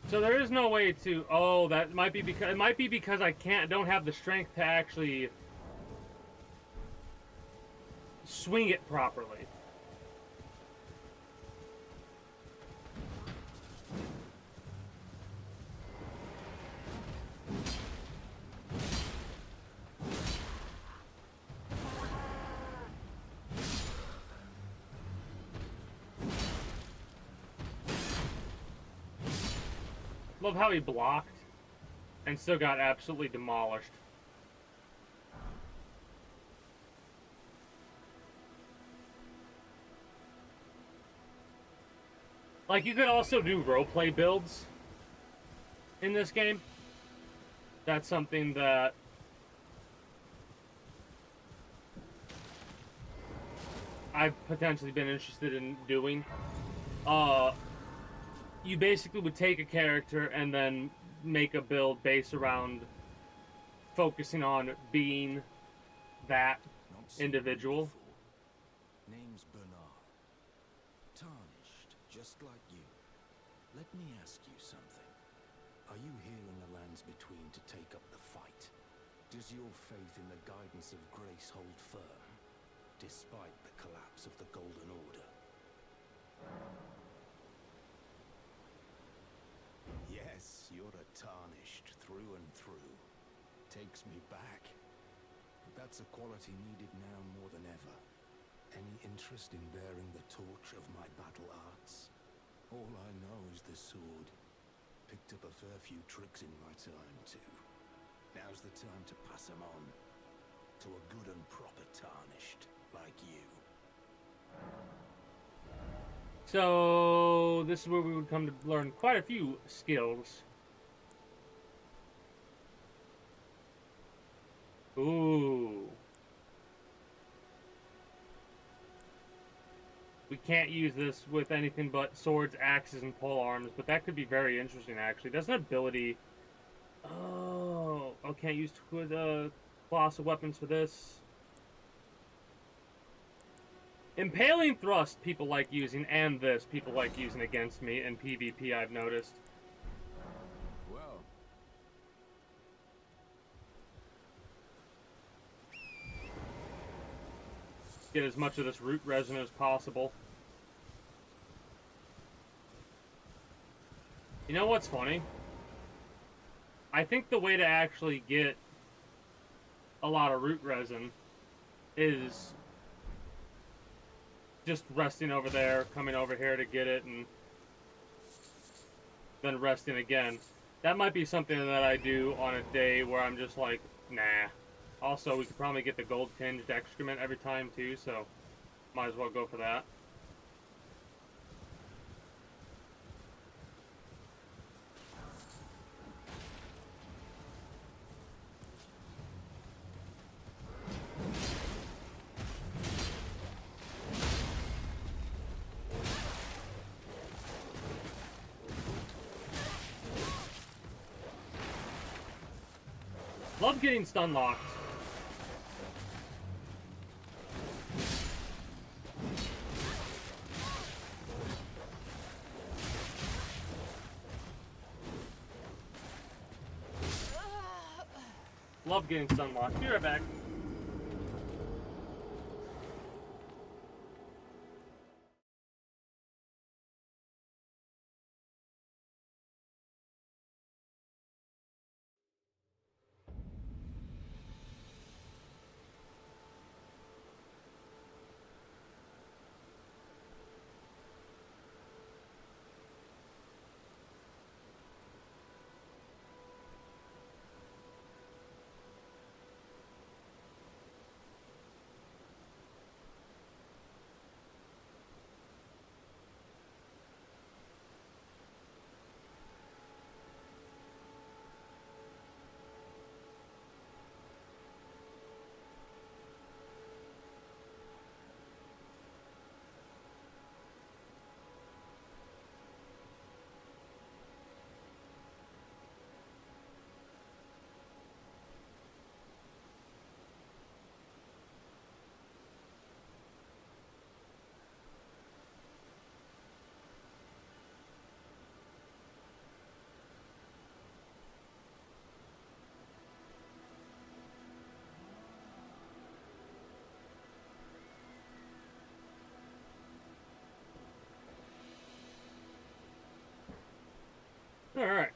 So there is no way to... Oh, that might be because... It might be because I don't have the strength to actually swing it properly. Love how he blocked and still got absolutely demolished. Like, you could also do roleplay builds in this game. That's something that I've potentially been interested in doing. You basically would take a character and then make a build based around focusing on being that individual. Name's Bernard. Tarnished, just like you. Let me ask you something. Are you here in the lands between to take up the fight? Does your faith in the guidance of grace hold firm, despite the collapse of the Golden Order? Yes, you're a Tarnished through and through. Takes me back. But that's a quality needed now more than ever. Any interest in bearing the torch of my battle arts? All I know is the sword. Picked up a fair few tricks in my time, too. Now's the time to pass them on. To a good and proper Tarnished, like you. So this is where we would come to learn quite a few skills. Ooh. can't use this with anything but swords, axes, and pole arms, but that could be very interesting, actually. There's an ability... Oh, can't use colossal weapons for this. Impaling thrust people like using, and this people like using against me in PvP, I've noticed. Well, Get as much of this root resin as possible. You know what's funny? I think the way to actually get a lot of root resin is just resting over there, coming over here to get it, and then resting again. That might be something that I do on a day where I'm just like, nah. Also, we could probably get the gold-tinged excrement every time, too, so might as well go for that. Love getting stun locked. Love getting stun locked. Be right back. Alright.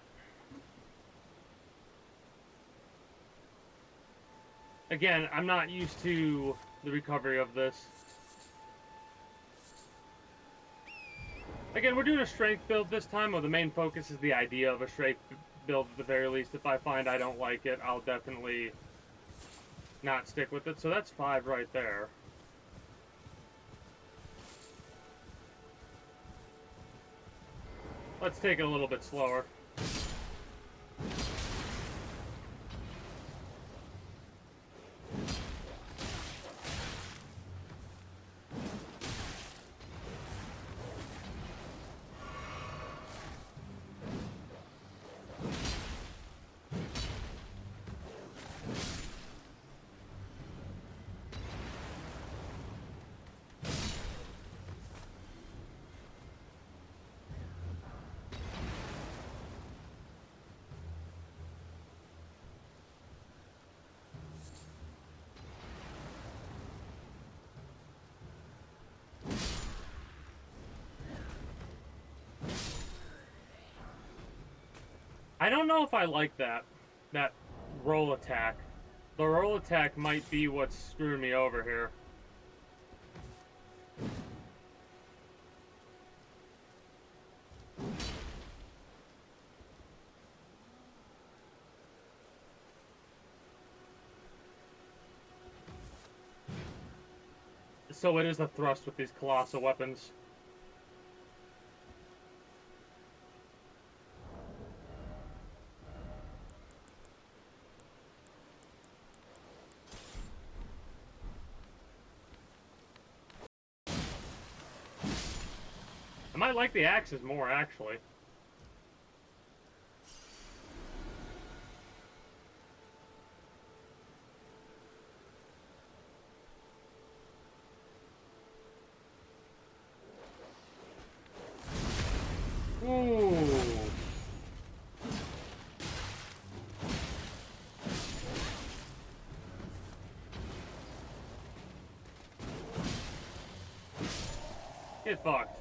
Again, I'm not used to the recovery of this. Again, we're doing a strength build this time, or the main focus is the idea of a strength build at the very least. If I find I don't like it, I'll definitely not stick with it. So that's 5 right there. Let's take it a little bit slower. I don't know if I like that roll attack. The roll attack might be what's screwing me over here. So it is a thrust with these colossal weapons. like the axes more, actually. Ooh. Get fucked.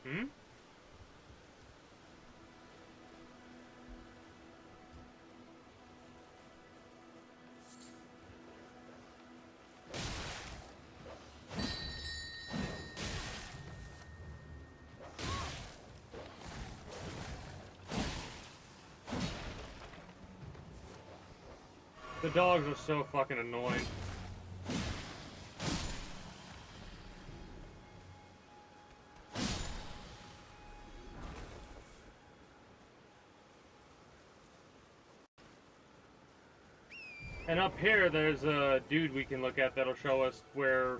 Hmm? The dogs are so fucking annoying. And up here, there's a dude we can look at that'll show us where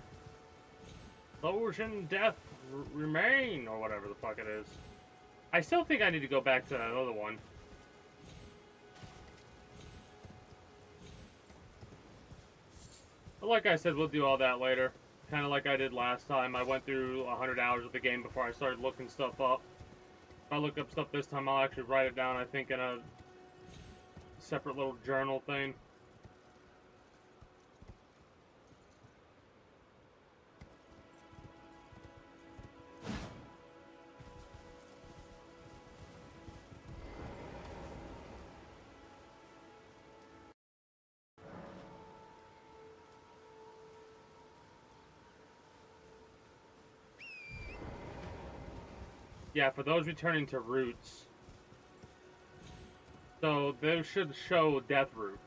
Ocean Death remain, or whatever the fuck it is. I still think I need to go back to that other one. But like I said, we'll do all that later. Kind of like I did last time. I went through 100 hours of the game before I started looking stuff up. If I look up stuff this time, I'll actually write it down, I think, in a separate little journal thing. Yeah, for those returning to roots. So, those should show Death Root.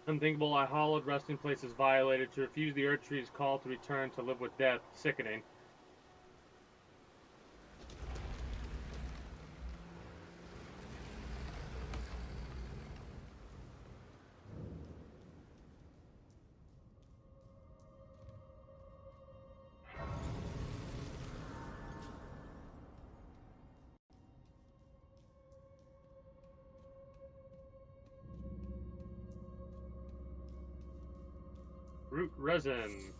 Unthinkable, I hollowed, resting places violated, to refuse the Earth Tree's call to return to live with death. Sickening. Root resin.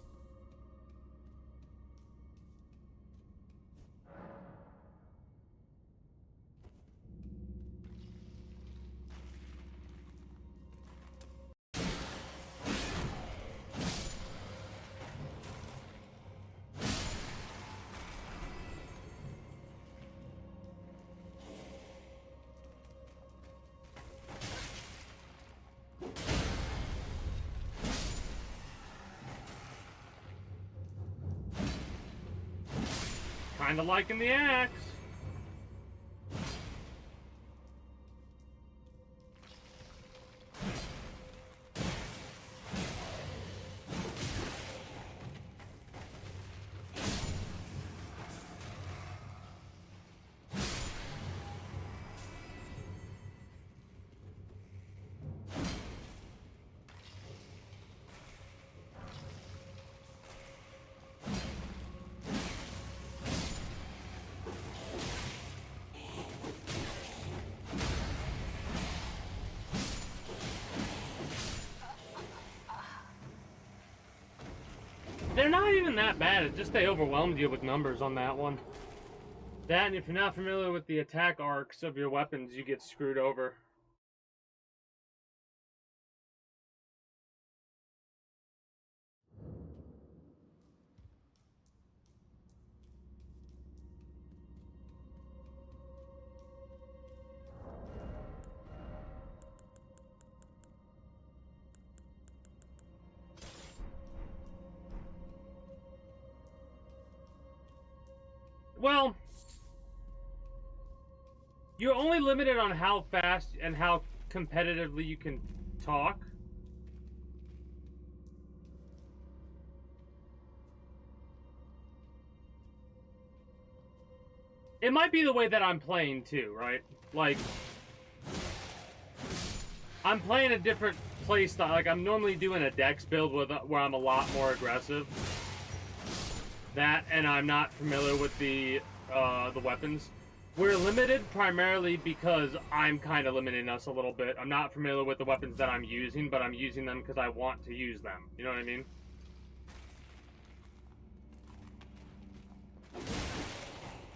Kinda liking the axe. They're not even that bad, it's just they overwhelmed you with numbers on that one. That, and if you're not familiar with the attack arcs of your weapons, you get screwed over. well, you're only limited on how fast and how competitively you can talk. It might be the way that I'm playing too, right? Like, I'm playing a different play style. Like, I'm normally doing a dex build where I'm a lot more aggressive. That, and I'm not familiar with the weapons. We're limited primarily because I'm kind of limiting us a little bit. I'm not familiar with the weapons that I'm using, but I'm using them because I want to use them. You know what I mean?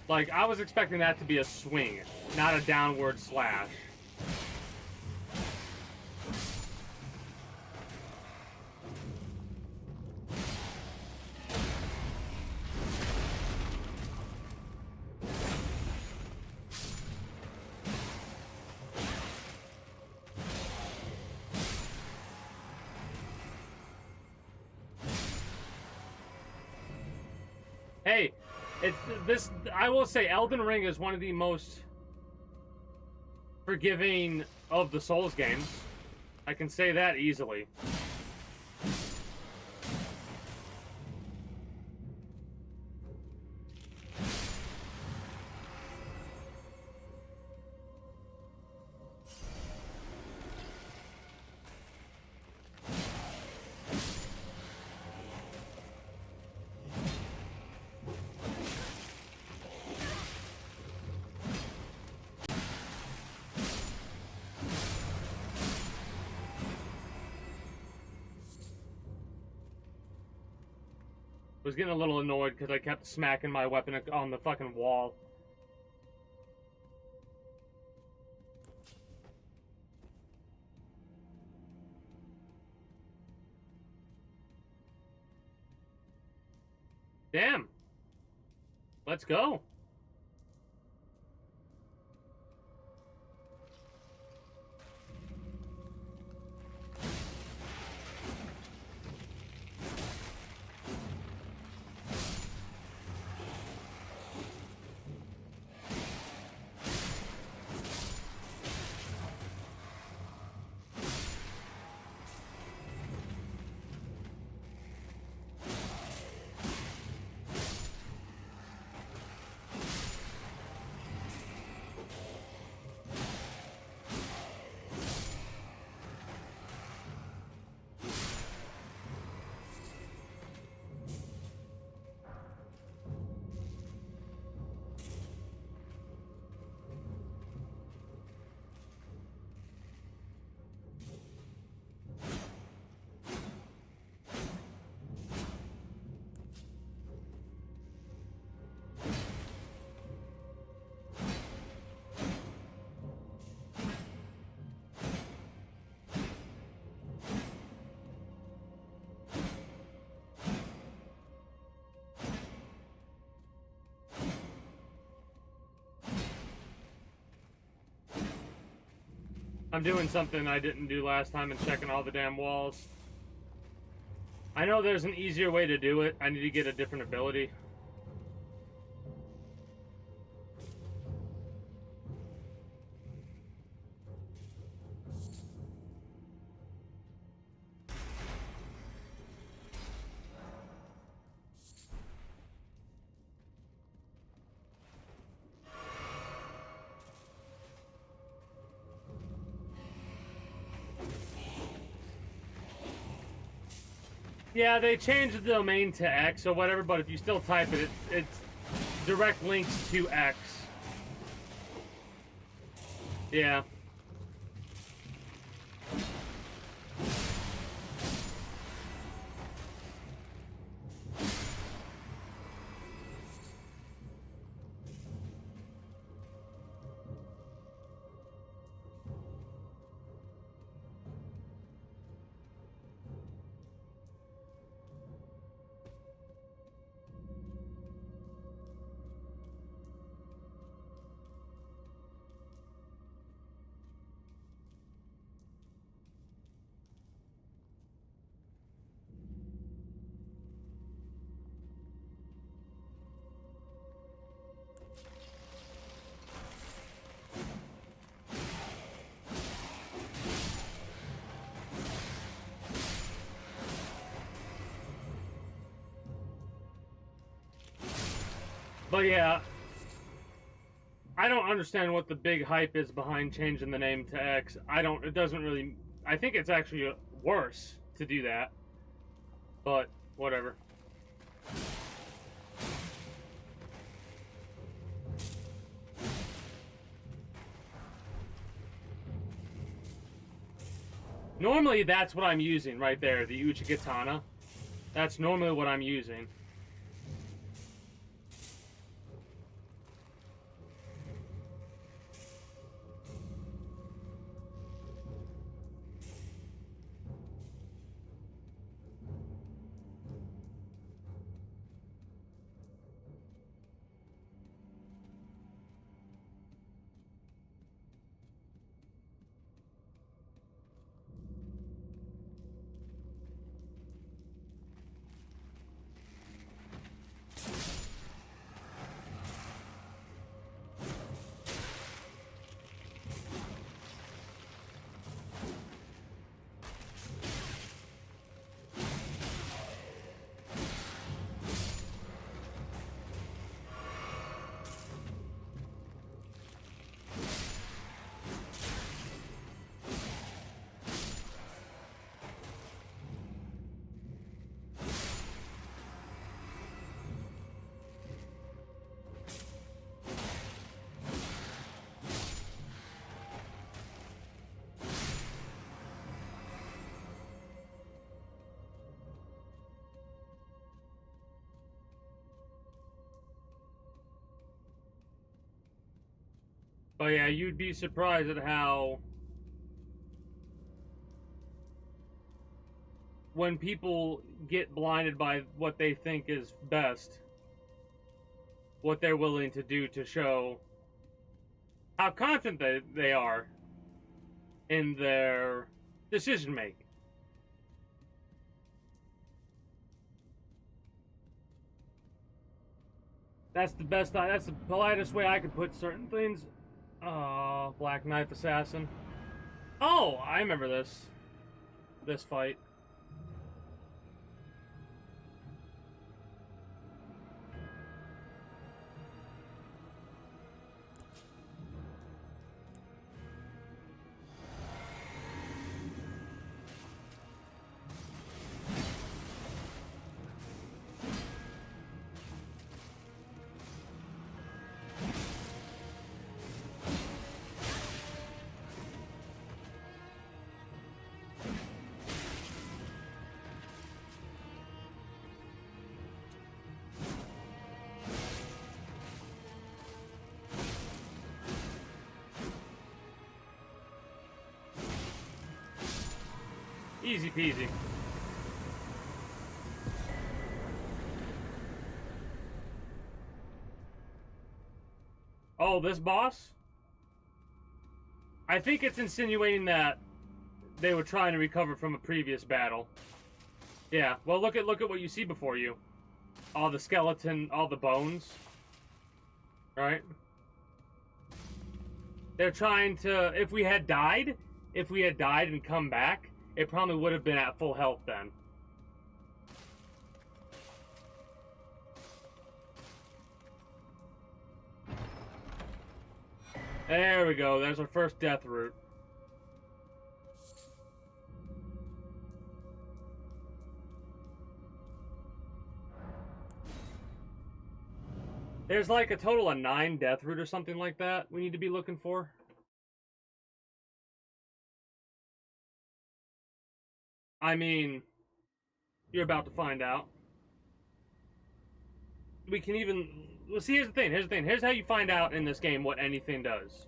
Like, I was expecting that to be a swing, not a downward slash. Hey, it's this. I will say, Elden Ring is one of the most forgiving of the Souls games. I can say that easily. Was getting a little annoyed because I kept smacking my weapon on the fucking wall. Damn. Let's go. I'm doing something I didn't do last time and checking all the damn walls. I know there's an easier way to do it. I need to get a different ability. Yeah, they changed the domain to X or whatever, but if you still type it, it's direct links to X. Yeah. But yeah, I don't understand what the big hype is behind changing the name to X. It doesn't really, I think it's actually worse to do that. But, whatever. Normally, that's what I'm using right there, the Uchigatana. That's normally what I'm using. But yeah, you'd be surprised at how when people get blinded by what they think is best, what they're willing to do to show how confident they are in their decision making. That's the politest way I could put certain things. Oh, Black Knife Assassin. Oh, I remember this fight. Easy peasy. Oh, this boss? I think it's insinuating that they were trying to recover from a previous battle. Yeah, well look at what you see before you. All the skeleton, all the bones. Right? They're trying to, if we had died and come back, it probably would have been at full health then. There we go, there's our first death route. There's like a total of 9 death route or something like that we need to be looking for. I mean, you're about to find out. We can even... Well, see, here's the thing. Here's how you find out in this game what anything does.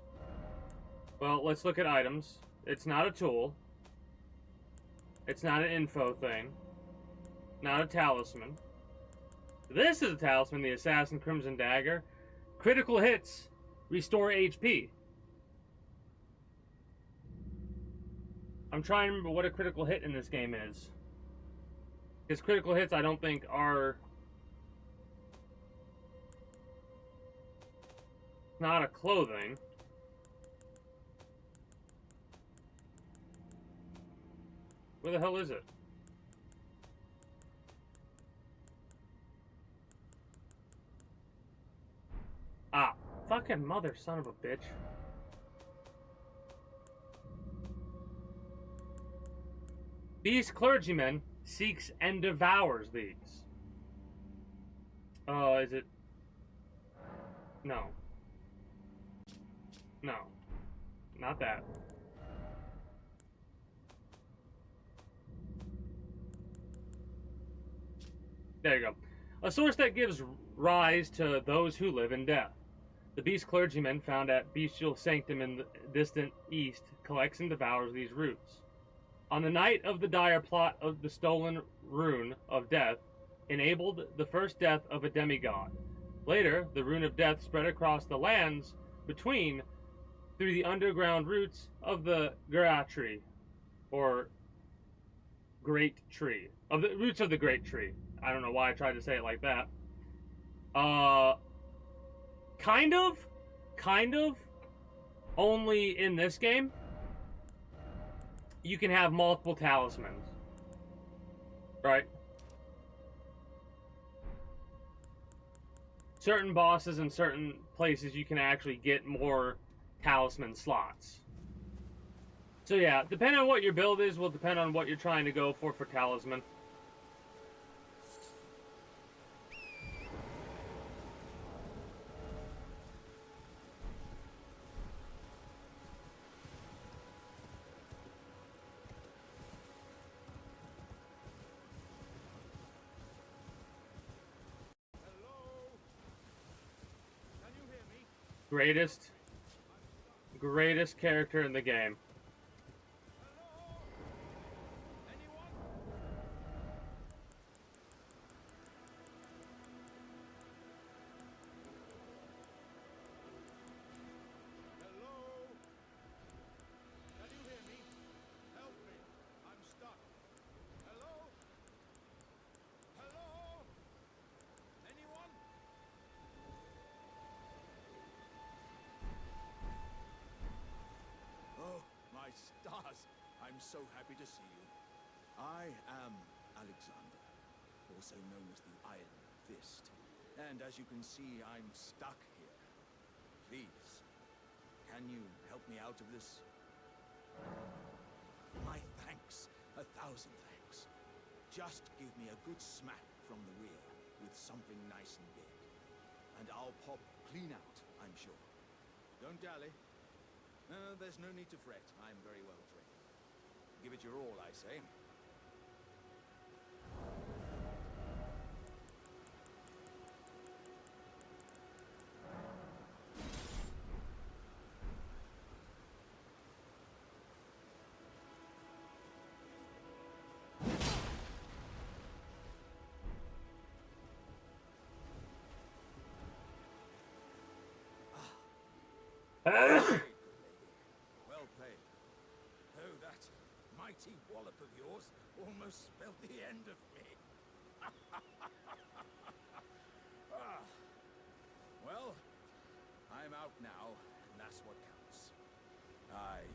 Well, let's look at items. It's not a tool. It's not an info thing. Not a talisman. This is a talisman, the Assassin Crimson Dagger. Critical hits restore HP. I'm trying to remember what a critical hit in this game is. Because critical hits, I don't think, are... not a clothing. Where the hell is it? Fucking mother, son of a bitch. Beast clergyman seeks and devours these. Is it? No. No. Not that. There you go. A source that gives rise to those who live in death. The beast clergyman found at bestial sanctum in the distant east collects and devours these roots. On the night of the dire plot of the stolen rune of death, enabled the first death of a demigod. Later, the rune of death spread across the lands between through the underground roots of the Gra tree, or great tree. Of the roots of the great tree. I don't know why I tried to say it like that. Kind of. Only in this game, you can have multiple talismans. Right? Certain bosses in certain places, you can actually get more talisman slots. So yeah, depending on what your build is, will depend on what you're trying to go for talisman. Greatest character in the game. Stars! I'm so happy to see you. I am Alexander, also known as the Iron Fist. And as you can see, I'm stuck here. Please, can you help me out of this? My thanks. 1,000 thanks. Just give me a good smack from the rear with something nice and big. And I'll pop clean out, I'm sure. Don't dally. There's no need to fret. I'm very well trained. Give it your all, I say. Well played. Oh, that mighty wallop of yours almost spelled the end of me. Well, I'm out now, and that's what counts. I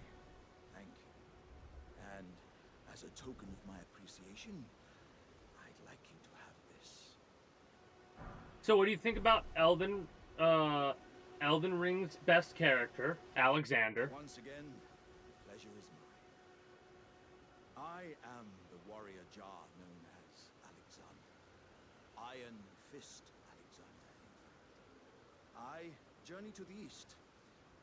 thank you. And as a token of my appreciation, I'd like you to have this. So what do you think about Elden Ring's best character, Alexander? Once again, the pleasure is mine. I am the warrior Jar known as Alexander. Iron Fist Alexander, in fact. I journey to the east,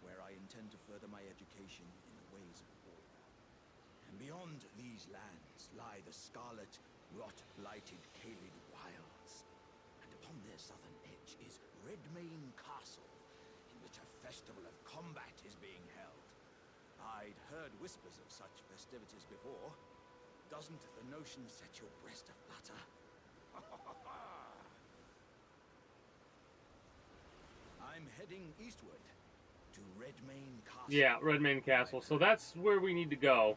where I intend to further my education in the ways of warrior. And beyond these lands lie the scarlet, rot-blighted Caelid wilds. And upon their southern edge is Redmane Castle, in which a festival of combat is being held. I'd heard whispers of such festivities before. Doesn't the notion set your breast aflutter? I'm heading eastward to Redmane Castle. Yeah, Redmane Castle. So that's where we need to go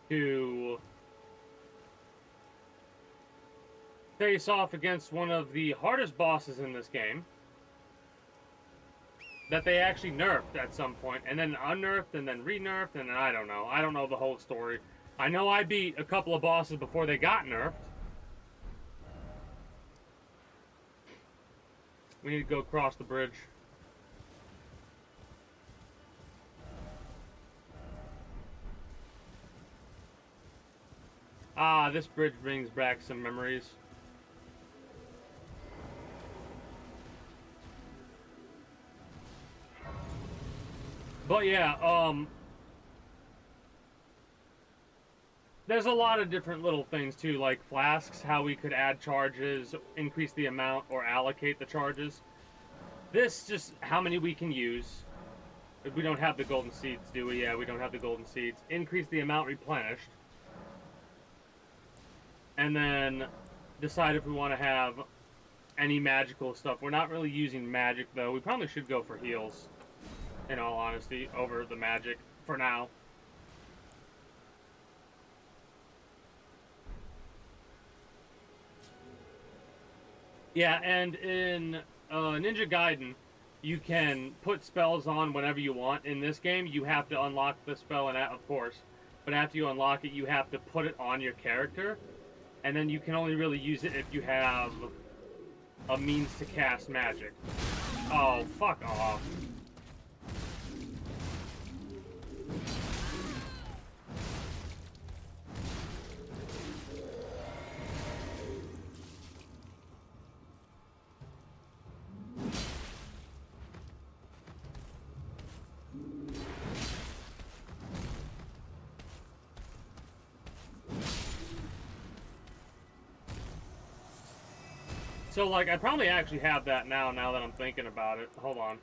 to face off against one of the hardest bosses in this game that they actually nerfed at some point, and then unnerfed, and then re-nerfed, and then I don't know. I don't know the whole story. I know I beat a couple of bosses before they got nerfed. We need to go across the bridge. Ah, this bridge brings back some memories. But yeah, there's a lot of different little things too, like flasks, how we could add charges, increase the amount, or allocate the charges. This just how many we can use. If we don't have the golden seeds, do we? Yeah, we don't have the golden seeds. Increase the amount replenished. And then decide if we want to have any magical stuff. We're not really using magic, though. We probably should go for heals, in all honesty, over the magic for now. Yeah, and in Ninja Gaiden, you can put spells on whenever you want. In this game, you have to unlock the spell, and of course, but after you unlock it, you have to put it on your character, and then you can only really use it if you have a means to cast magic. Oh, fuck off. So, like, I probably actually have that now that I'm thinking about it. Hold on.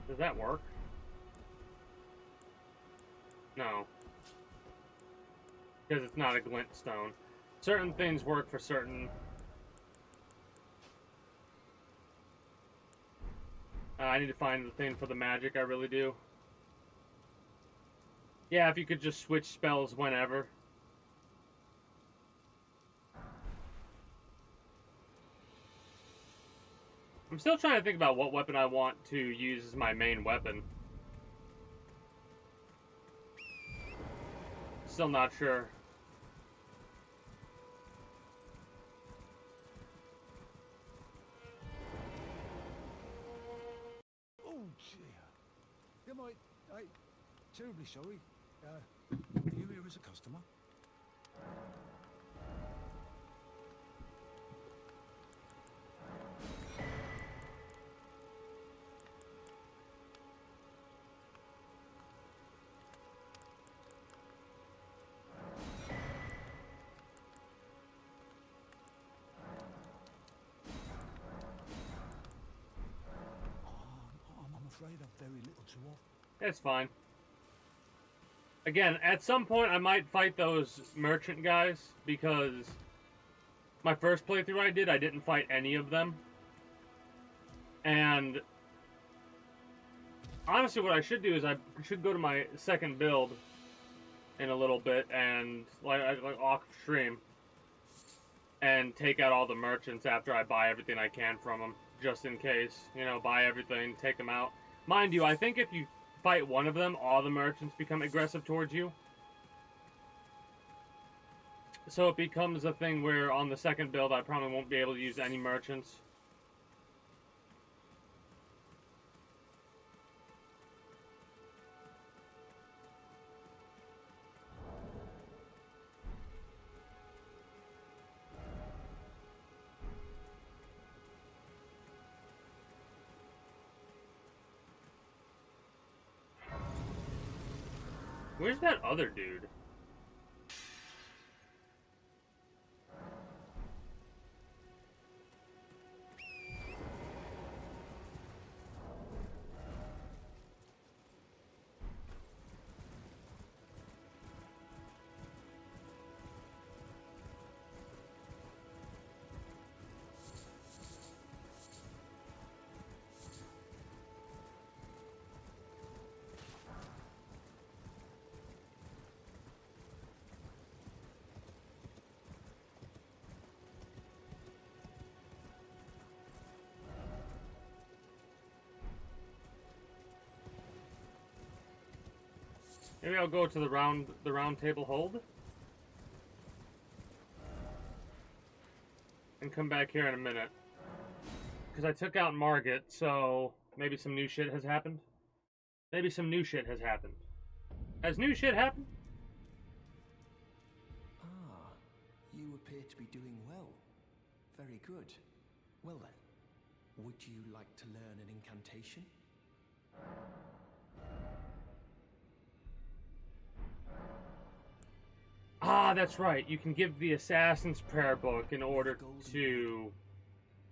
Does that work? No. Because it's not a glint stone. Certain things work for certain... I need to find the thing for the magic, I really do. Yeah, if you could just switch spells whenever. I'm still trying to think about what weapon I want to use as my main weapon. Still not sure. Oh, dear. Am I terribly sorry. Are you here as a customer? I'm afraid I'm very little too often. It's fine. Again, at some point I might fight those merchant guys, because my first playthrough I didn't fight any of them. And honestly, what I should do is I should go to my second build in a little bit and like off stream and take out all the merchants after I buy everything I can from them, just in case. You know, buy everything, take them out. Mind you, I think if you fight one of them, all the merchants become aggressive towards you. So it becomes a thing where on the second build I probably won't be able to use any merchants. Where's that other dude? Maybe I'll go to the round table hold and come back here in a minute. because I took out Margit, so maybe some new shit has happened. Maybe some new shit has happened. Has new shit happened? Ah, you appear to be doing well. Very good. Well then, would you like to learn an incantation? Ah, that's right. You can give the Assassin's Prayer book in order to...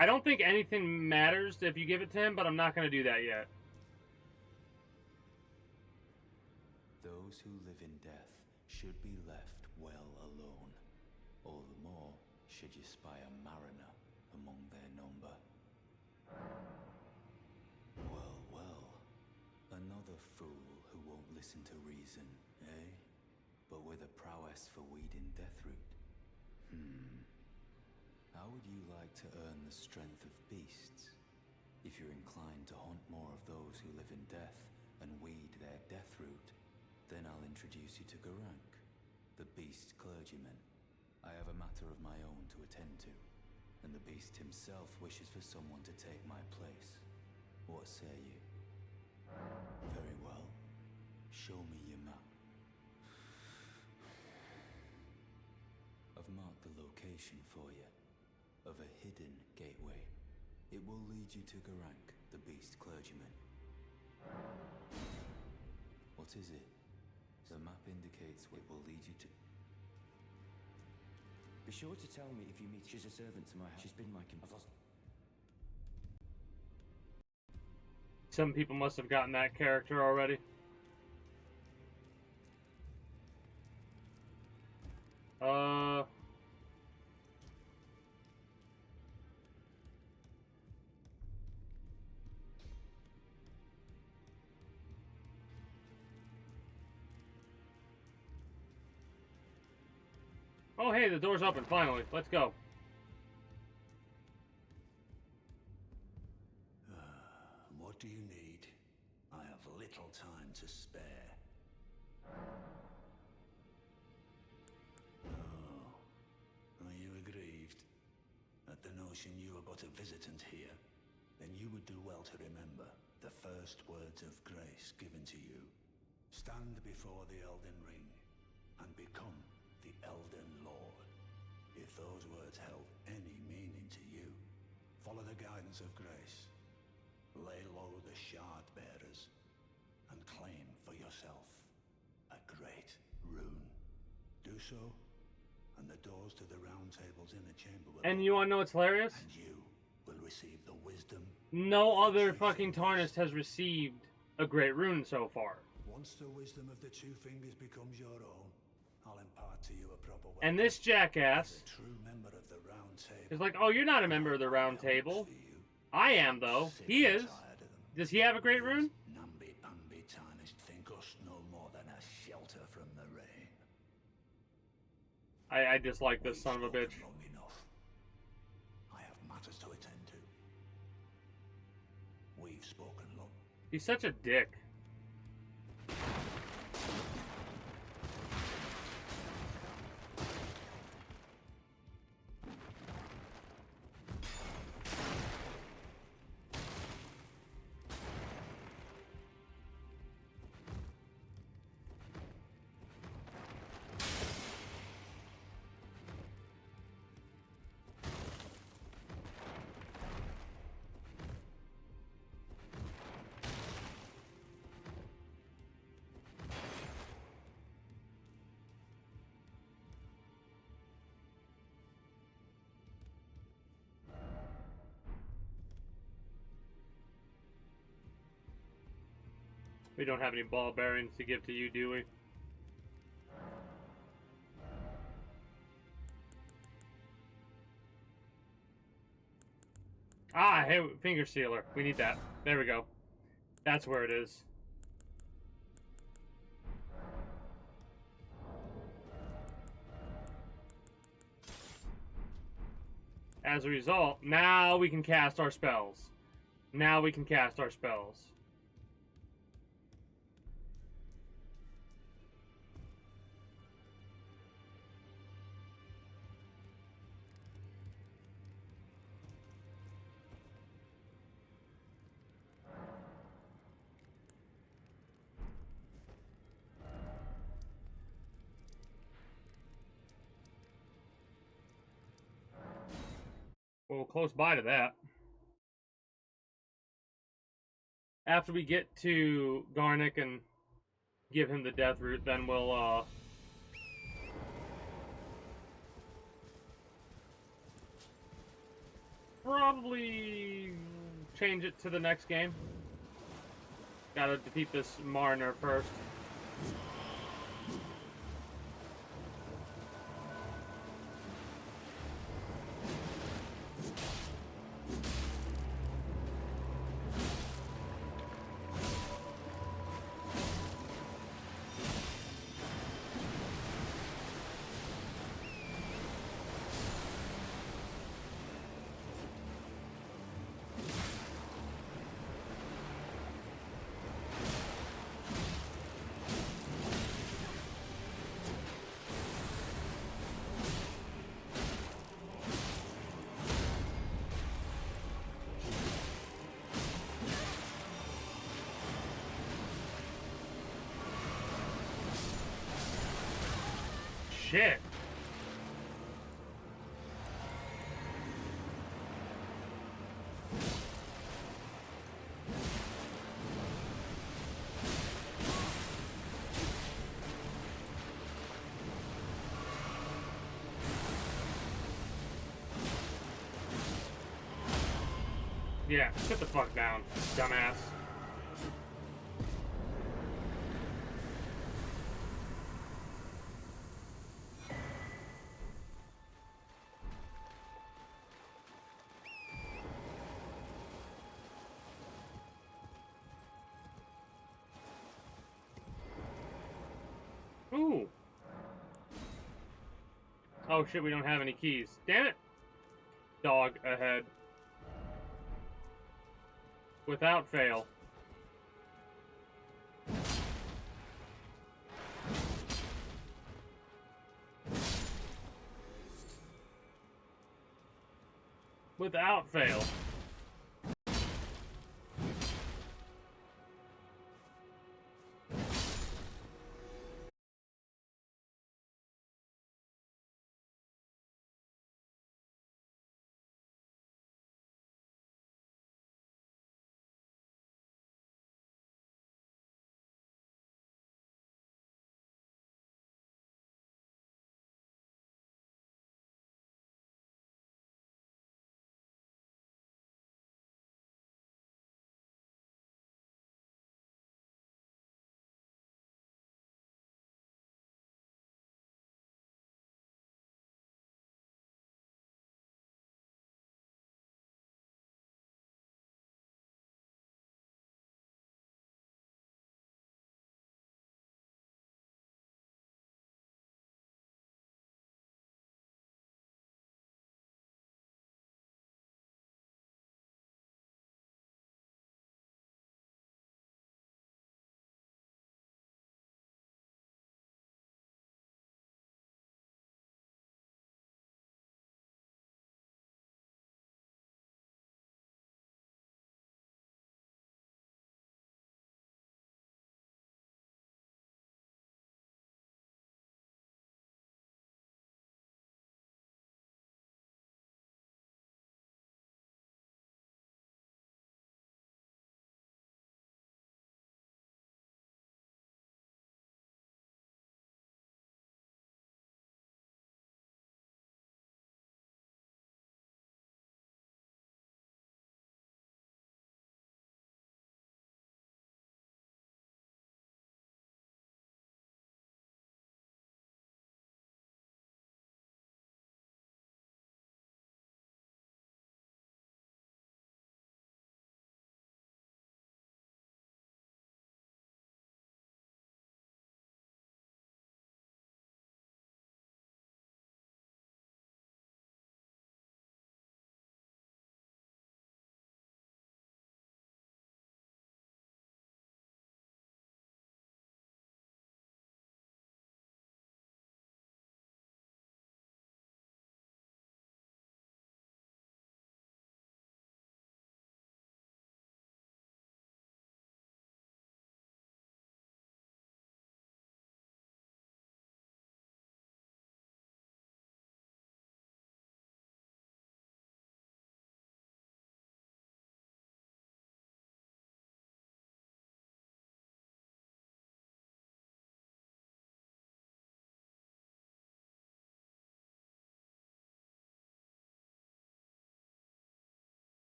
I don't think anything matters if you give it to him, but I'm not going to do that yet. Those who live in death should be left well alone. All the more should you spy a mariner among their number. Well, well. Another fool who won't listen to reason, eh? But with a prowess for weeding Deathroot. How would you like to earn the strength of beasts? If you're inclined to hunt more of those who live in death and weed their Deathroot, then I'll introduce you to Garank, the beast clergyman. I have a matter of my own to attend to, and the beast himself wishes for someone to take my place. What say you? Very well. Show me your map. I've marked the location for you, of a hidden gateway. It will lead you to Garank, the beast clergyman. What is it? The map indicates it will lead you to... Be sure to tell me if you meet. She's a servant to my house. She's been my companion. Some people must have gotten that character already. Oh, hey, the door's open, finally. Let's go. What do you need? I have little time to spare. Oh, are you aggrieved at the notion you are but a visitant here? Then you would do well to remember the first words of grace given to you. Stand before the Elden Ring and become the Elden Lord. If those words held any meaning to you, follow the guidance of grace. Lay low the shard bearers and claim for yourself a great rune. Do so, and the doors to the round tables in the chamber will And you wanna know what's hilarious? and you will receive the wisdom. No other fucking Tarnished has received a great rune so far. Once the wisdom of the two fingers becomes your own, I'll impart to you a proper weapon. And this jackass As a true member of the round table. is like, oh, you're not a member of the round table. I am, though. He is. Does he have a great rune? Namby-pamby Tarnished think us no more than a shelter from the rain. I dislike this son of a bitch. Long enough. I have matters to attend to. We've spoken long. He's such a dick. We don't have any ball bearings to give to you, do we? Ah, hey, finger sealer. We need that. There we go. That's where it is. As a result, now we can cast our spells. Now we can cast our spells. Well, close by to that. After we get to Garnick and give him the death root, then we'll probably change it to the next game. Gotta defeat this Mariner first. Shit. Yeah, sit the fuck down, dumbass. Ooh. Oh shit, we don't have any keys. Damn it. Dog ahead. Without fail. Without fail.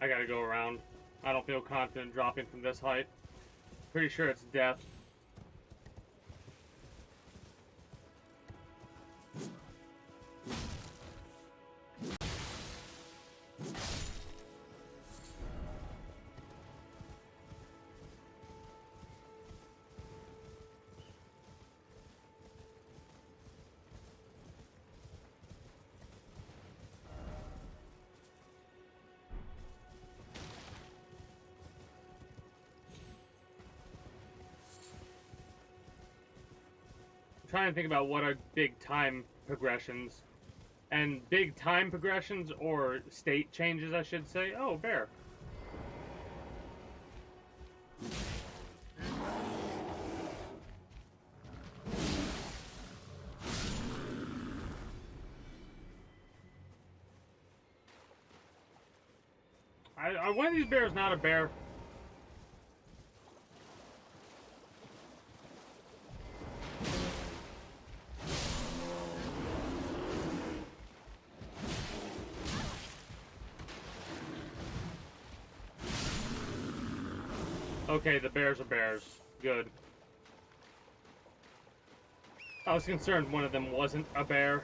I gotta go around. I don't feel confident dropping from this height. Pretty sure it's death. Trying to think about what are big time progressions. And big time progressions, or state changes, I should say. Oh, bear. One of these bears not a bear. Okay, the bears are bears. Good. I was concerned one of them wasn't a bear.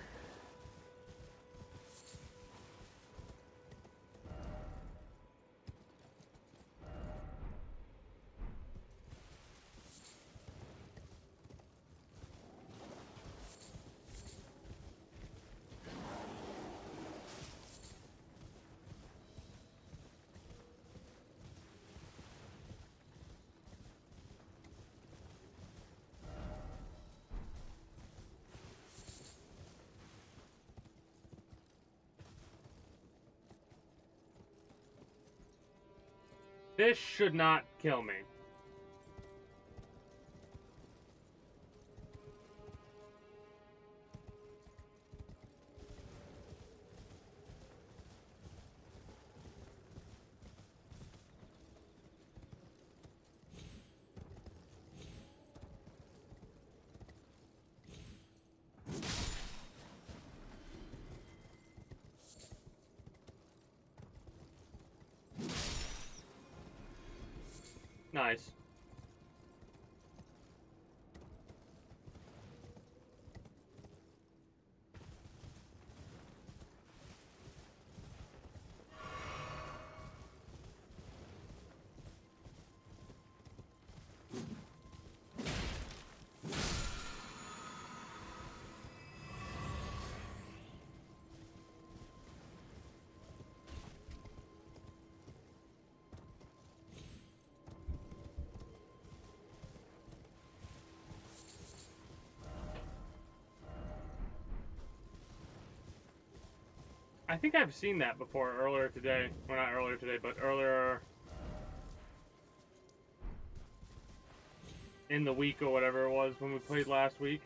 This should not kill me. Nice. I think I've seen that before earlier today. Well, not earlier today, but earlier in the week or whatever it was when we played last week.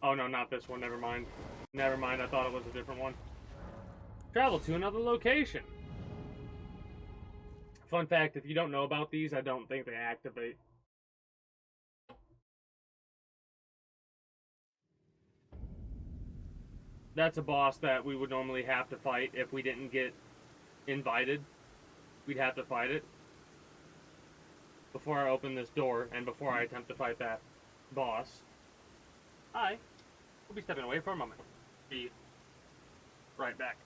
Oh no, not this one. Never mind. Never mind. I thought it was a different one. Travel to another location. Fun fact, if you don't know about these, I don't think they activate. That's a boss that we would normally have to fight if we didn't get invited. We'd have to fight it before I open this door and before I attempt to fight that boss. I will be stepping away for a moment. Be right back.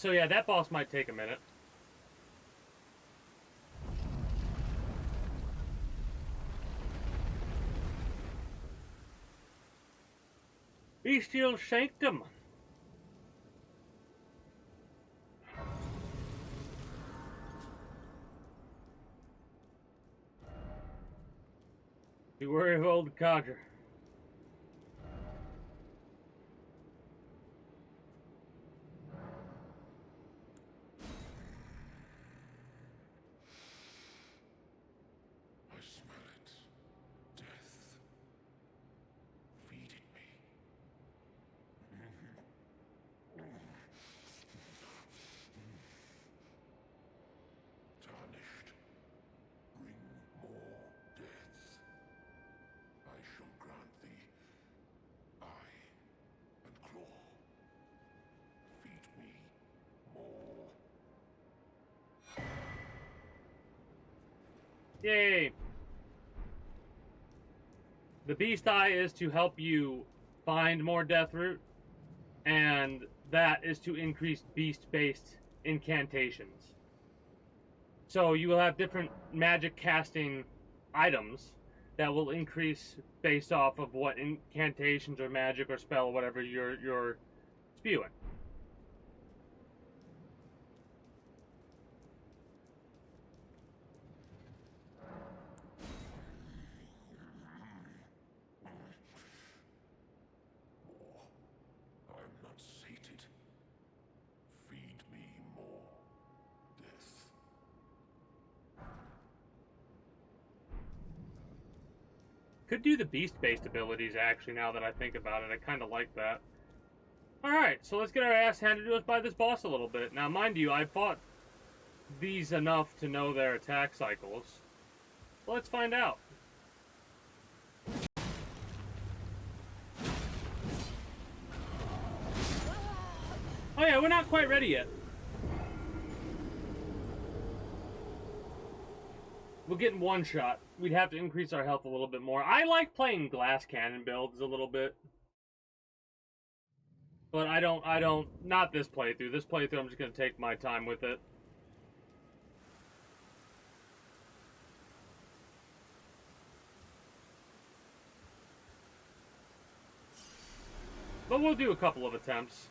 So yeah, that boss might take a minute. Bestial Sanctum. Be wary of old codger. I smell it. Death. Feeding me. Tarnished. Bring more death. I shall grant thee eye and claw. Feed me more. Yay! The Beast Eye is to help you find more Death Root, and that is to increase beast-based incantations. So you will have different magic casting items that will increase based off of what incantations or magic or spell or whatever you're spewing. I'm not sated. Feed me more death. Could do the beast-based abilities, actually, now that I think about it. I kind of like that. Alright, so let's get our ass handed to us by this boss a little bit. Now, mind you, I fought these enough to know their attack cycles. Let's find out. Oh yeah, we're not quite ready yet. We're getting one shot. We'd have to increase our health a little bit more. I like playing glass cannon builds a little bit. But I don't, not this playthrough. This playthrough, I'm just going to take my time with it. But we'll do a couple of attempts.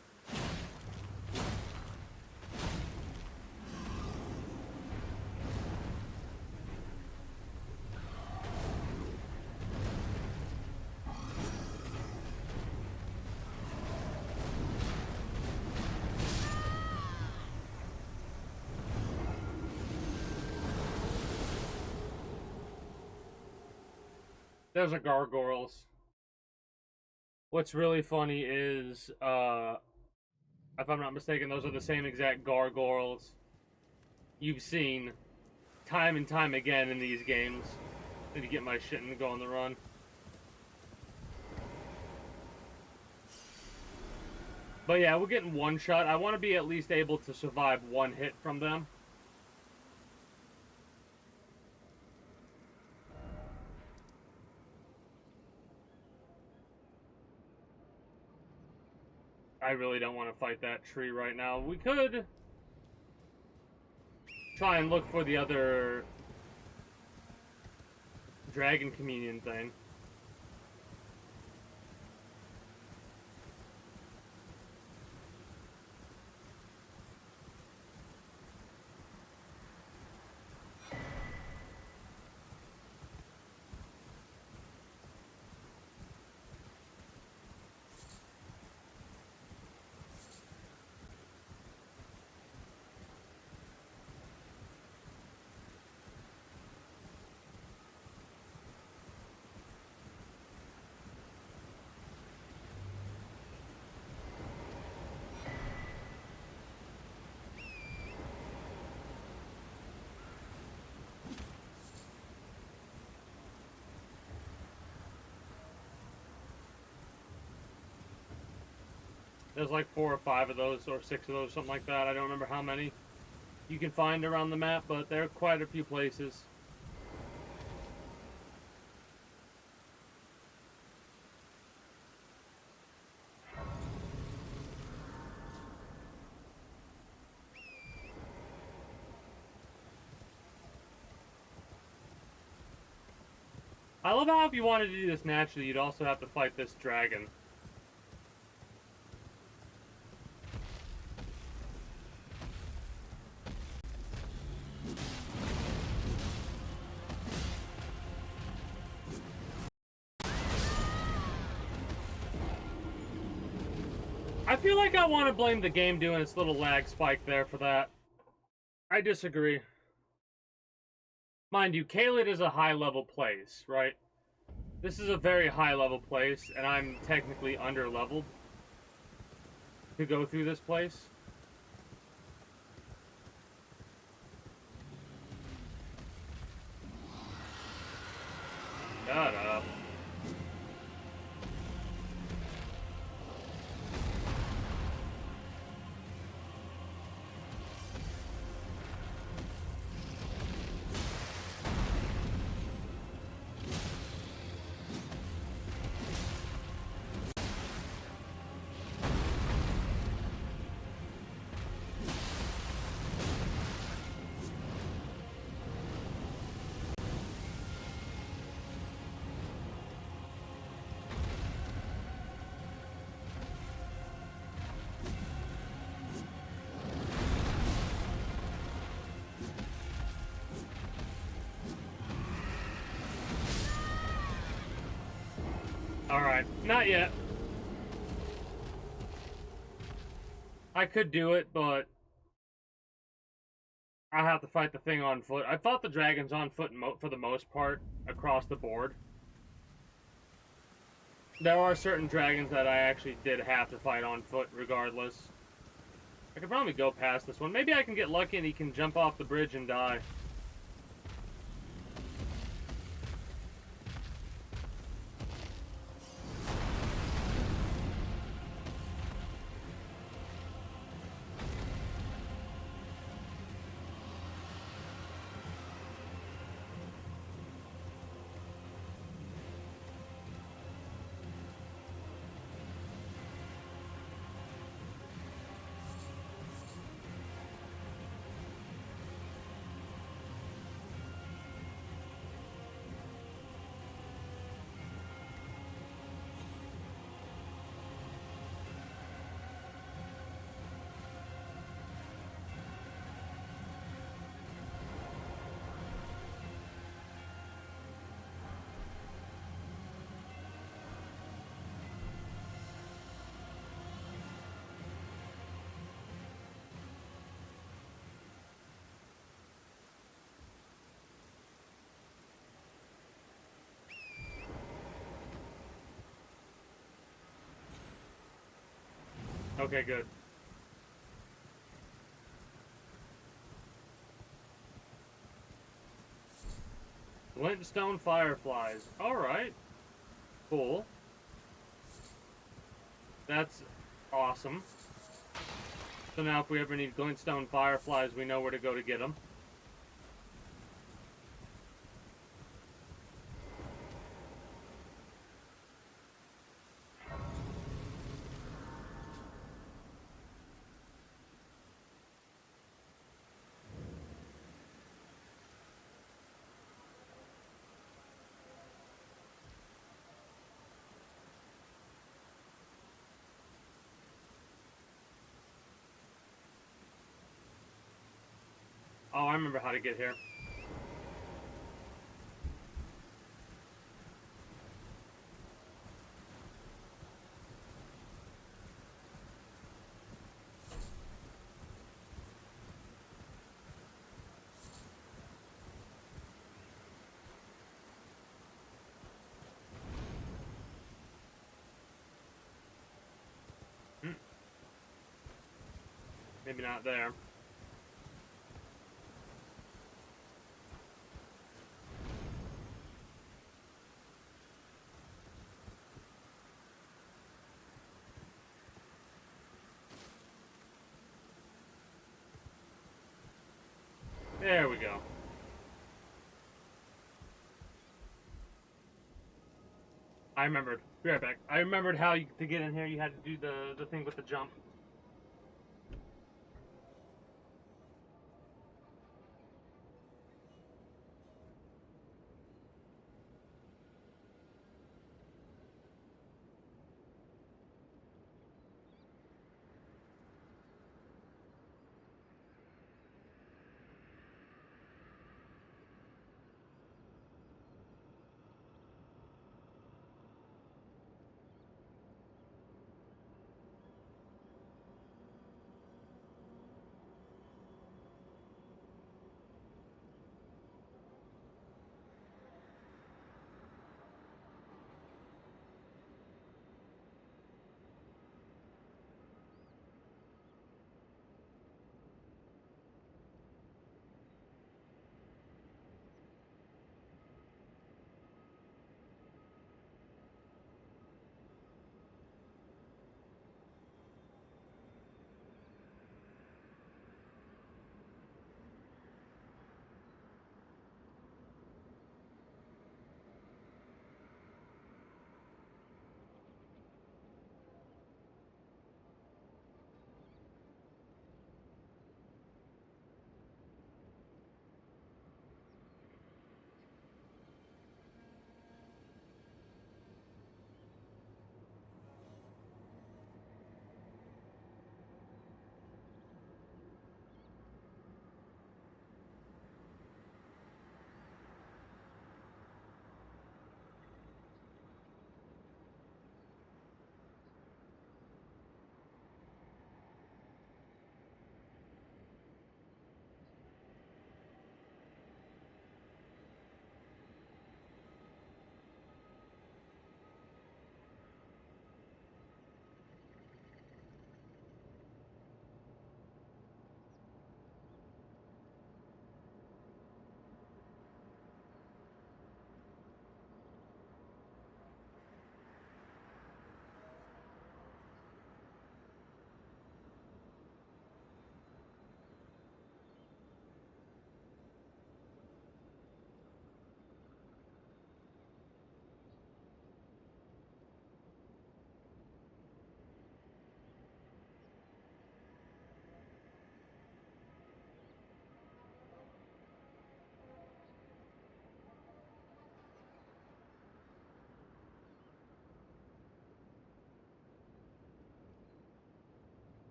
Those are gargoyles. What's really funny is, if I'm not mistaken, those are the same exact gargoyles you've seen time and time again in these games. Need to get my shit and go on the run. But yeah, we're getting one shot. I want to be at least able to survive one hit from them. I really don't want to fight that tree right now. We could try and look for the other dragon communion thing. There's like 4 or 5 of those, or 6 of those, something like that. I don't remember how many you can find around the map, but there are quite a few places. I love how if you wanted to do this naturally, you'd also have to fight this dragon. I feel like I want to blame the game doing its little lag spike there for that. I disagree. Mind you, Caelid is a high-level place, right? This is a very high-level place, and I'm technically under-leveled to go through this place. Shut up. Alright, not yet. I could do it, but I have to fight the thing on foot. I fought the dragons on foot for the most part, across the board. There are certain dragons that I actually did have to fight on foot regardless. I could probably go past this one. Maybe I can get lucky and he can jump off the bridge and die. Okay, good. Glintstone fireflies. Alright. Cool. That's awesome. So now if we ever need glintstone fireflies, we know where to go to get them. Oh, I remember how to get here. Maybe not there. There we go. I remembered. Be right back. I remembered how to get in here. You had to do the thing with the jump.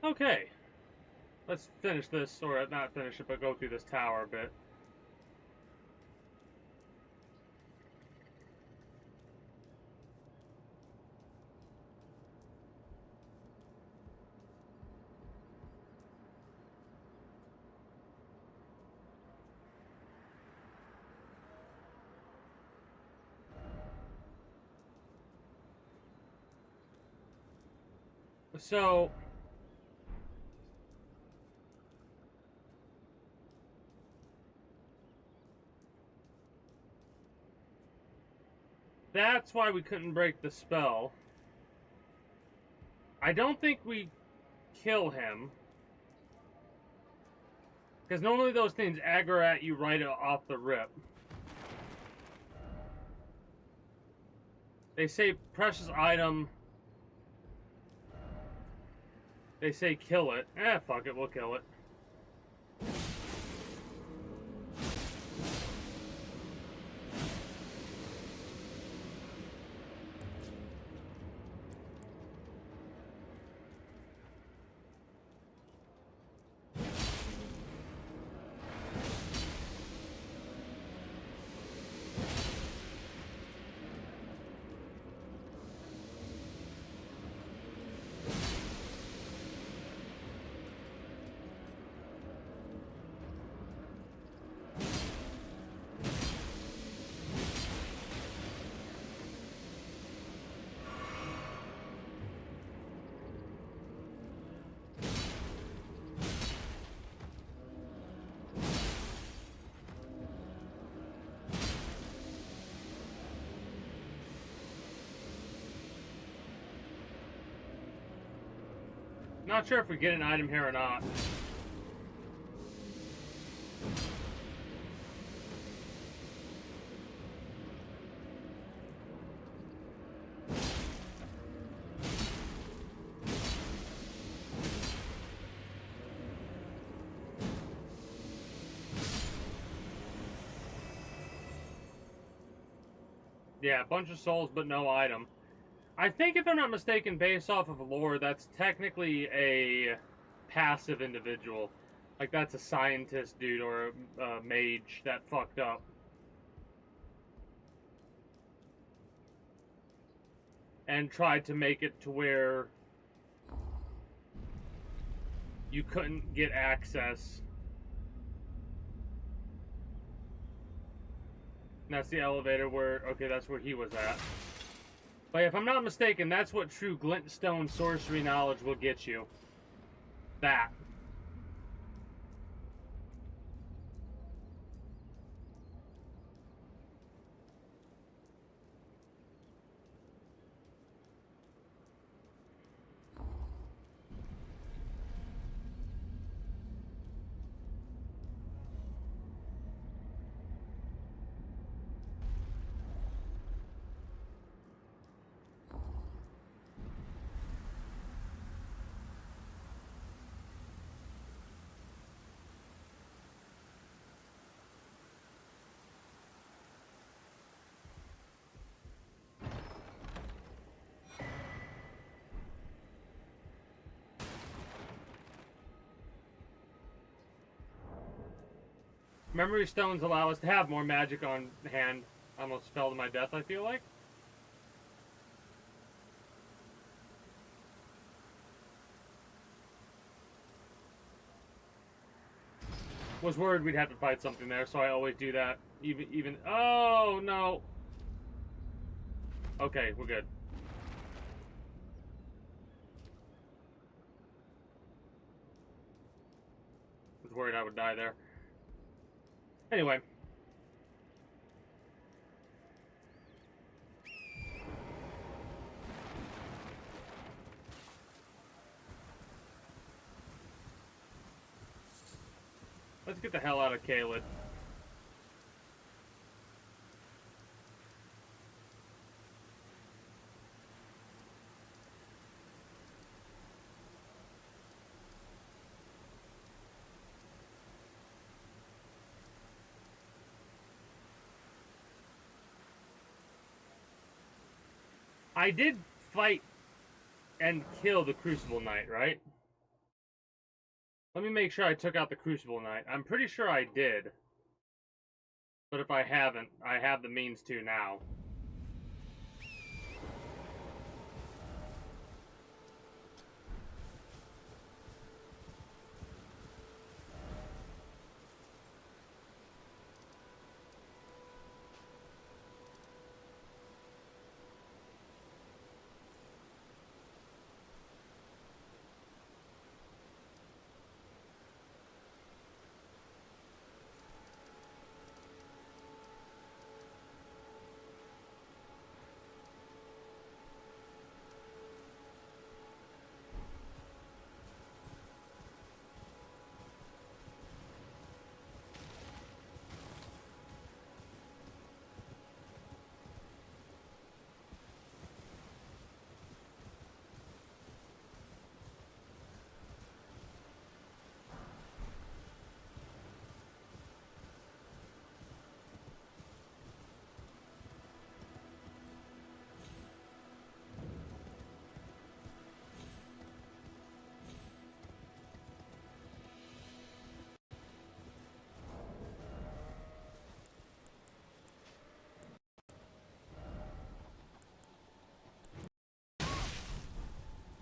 Okay. Let's finish this, or not finish it, but go through this tower a bit. So, that's why we couldn't break the spell. I don't think we kill him. Because normally those things aggro at you right off the rip. They say precious item. They say kill it. Fuck it, we'll kill it. Not sure if we get an item here or not. Yeah, a bunch of souls, but no item. I think, if I'm not mistaken, based off of lore, that's technically a passive individual. Like, that's a scientist dude or a mage that fucked up. And tried to make it to where you couldn't get access. And that's the elevator where, okay, that's where he was at. But if I'm not mistaken, that's what true glintstone sorcery knowledge will get you. That. Memory stones allow us to have more magic on hand. I almost fell to my death, I feel like. Was worried we'd have to fight something there, so I always do that. Even oh no. Okay, we're good. Was worried I would die there. Anyway. Let's get the hell out of Caelid. I did fight and kill the Crucible Knight, right? Let me make sure I took out the Crucible Knight. I'm pretty sure I did. But if I haven't, I have the means to now.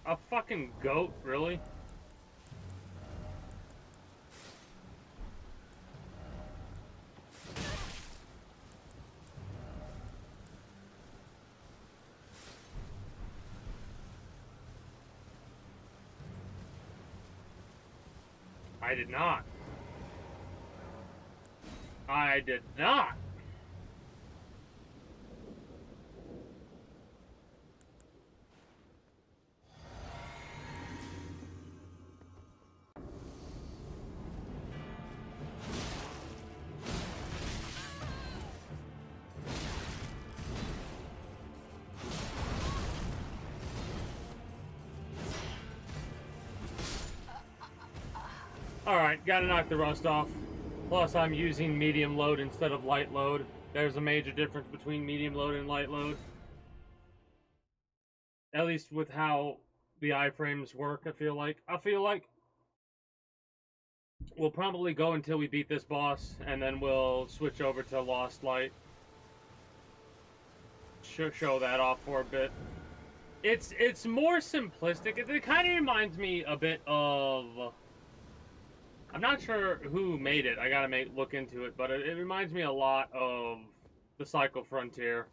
A fucking goat, really? I did not. I did not. Alright, gotta knock the rust off. Plus, I'm using medium load instead of light load. There's a major difference between medium load and light load. At least with how the iframes work, I feel like. We'll probably go until we beat this boss, and then we'll switch over to Lost Light. Show that off for a bit. It's more simplistic. It kind of reminds me a bit of... I'm not sure who made it. I gotta look into it, but it reminds me a lot of the Cycle Frontier.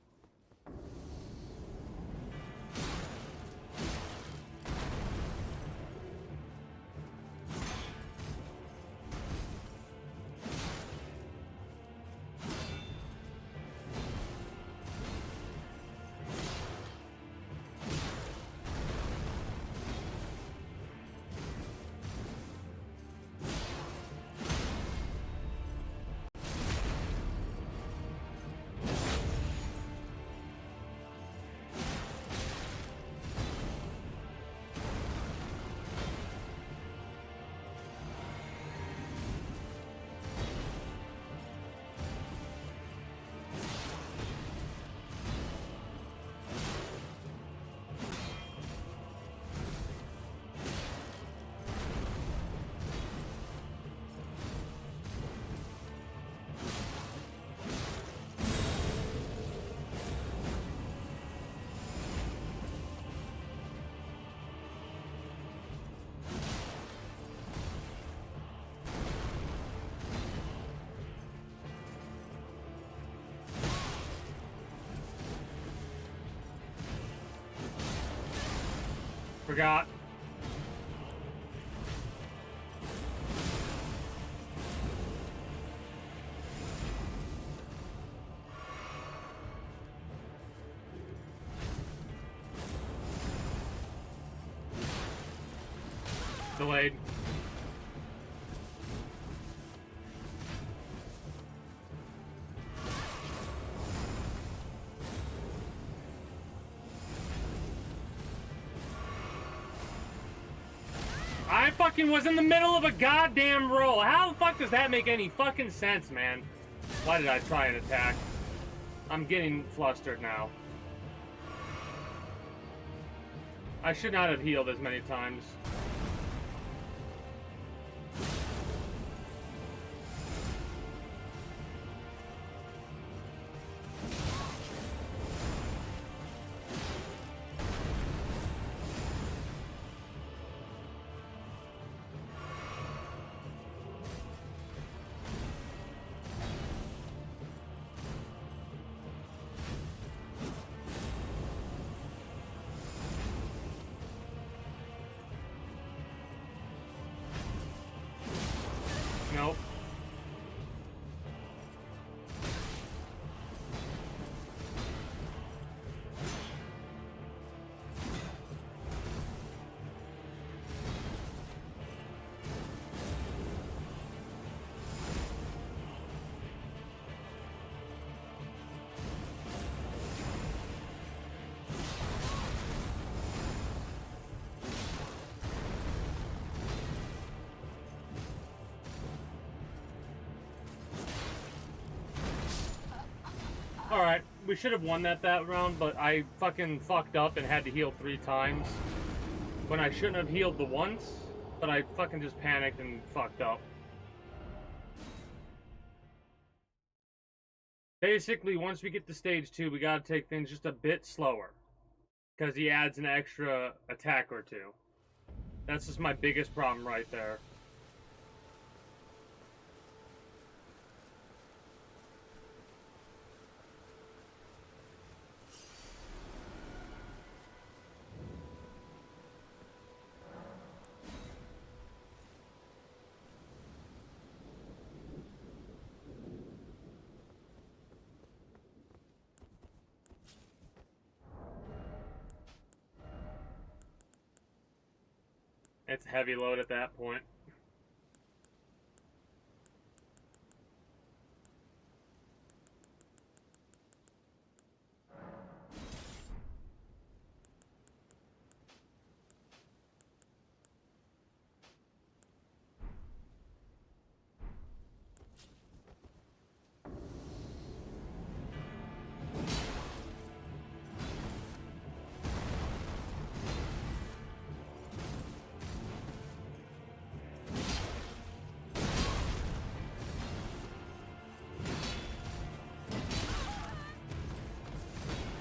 Forgot. Delayed. I fucking was in the middle of a goddamn roll. How the fuck does that make any fucking sense, man? Why did I try an attack? I'm getting flustered now. I should not have healed as many times. we should have won that round, but I fucking fucked up and had to heal 3 times when I shouldn't have healed the once, but I fucking just panicked and fucked up. Basically, once we get to stage 2, we gotta take things just a bit slower, because he adds an extra attack or 2. That's just my biggest problem right there. It's heavy load at that point.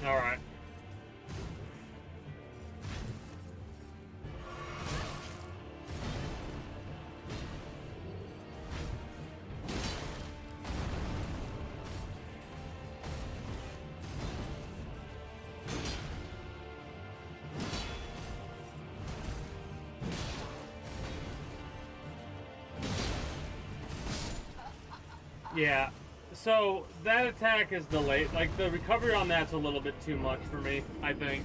Alright. Yeah. So, that attack is delayed. Like, the recovery on that's a little bit too much for me, I think.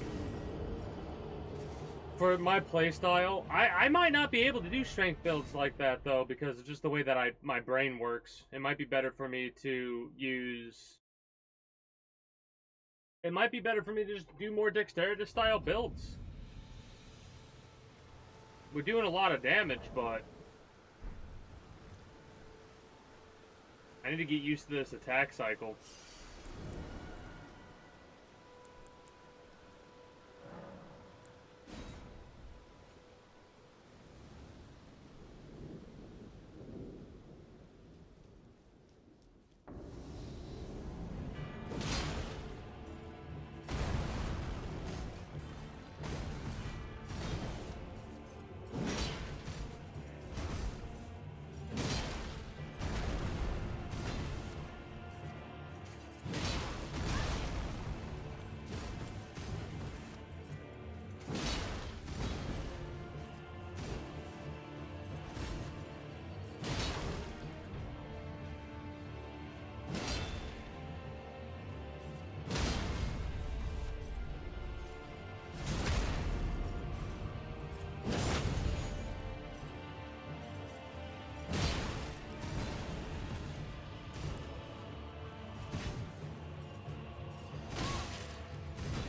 For my playstyle, I might not be able to do strength builds like that, though, because of just the way that my brain works. It might be better for me to use... It might be better for me to just do more dexterity-style builds. We're doing a lot of damage, but... I need to get used to this attack cycle.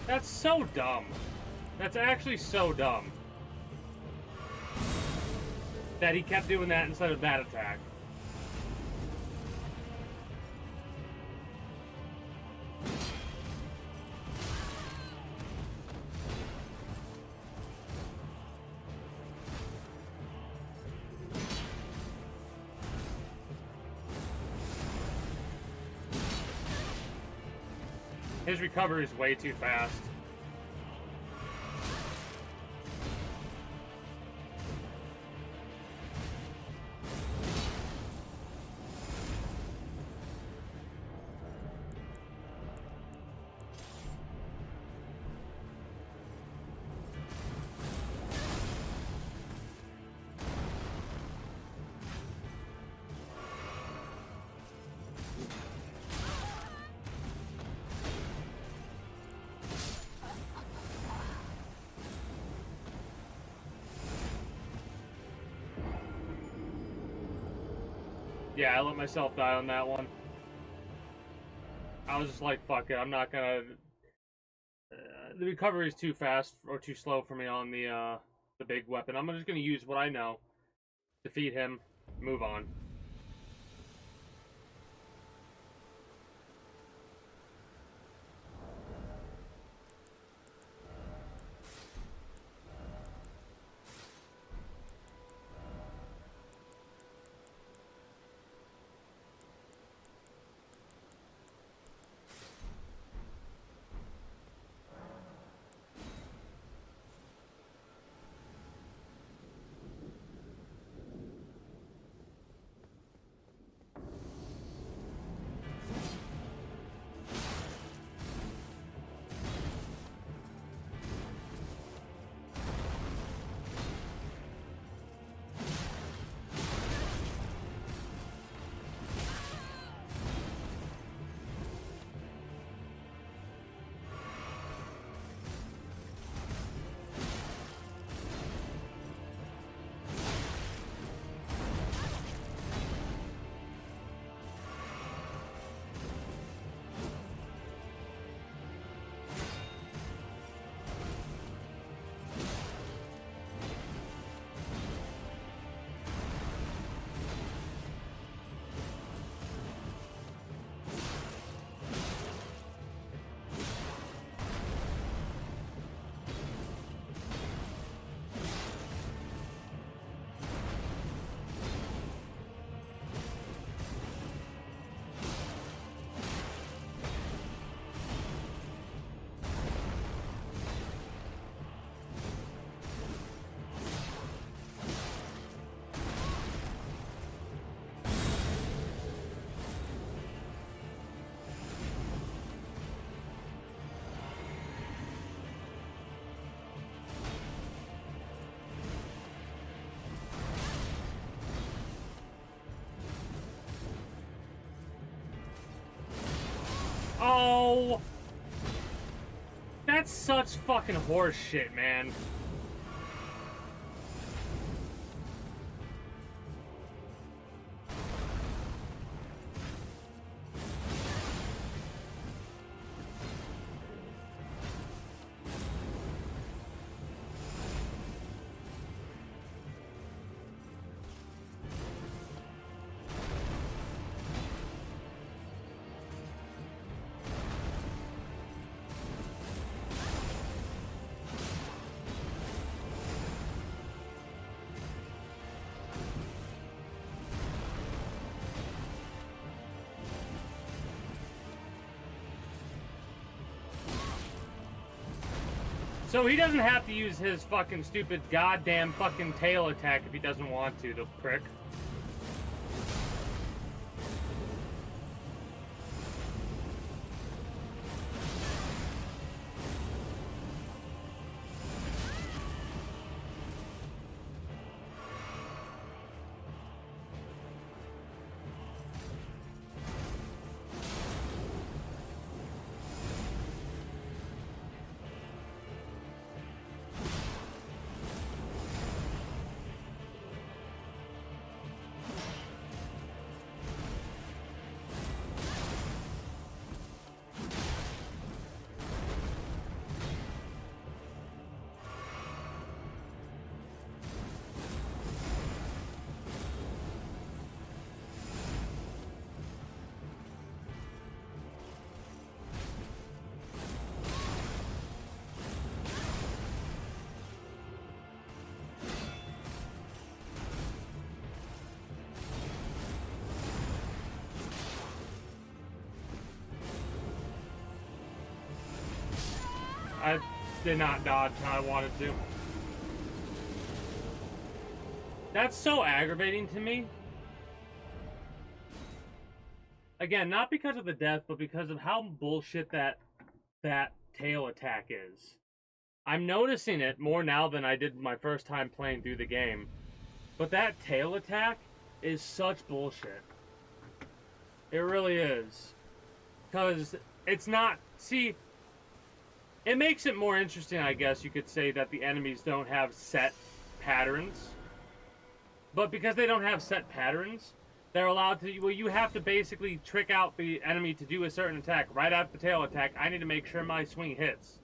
That's so dumb. That's actually so dumb. That he kept doing that instead of that attack. His recovery is way too fast. Yeah, I let myself die on that one. I was just like, fuck it, I'm not gonna... the recovery is too fast or too slow for me on the big weapon. I'm just gonna use what I know. Defeat him, move on. No! That's such fucking horse shit, man. So he doesn't have to use his fucking stupid goddamn fucking tail attack if he doesn't want to, the prick. I did not dodge how I wanted to. That's so aggravating to me. Again, not because of the death, but because of how bullshit that tail attack is. I'm noticing it more now than I did my first time playing through the game. But that tail attack is such bullshit. It really is. Because it's not... See... It makes it more interesting, I guess you could say, that the enemies don't have set patterns. But because they don't have set patterns, they're allowed to... Well, you have to basically trick out the enemy to do a certain attack. Right after the tail attack, I need to make sure my swing hits.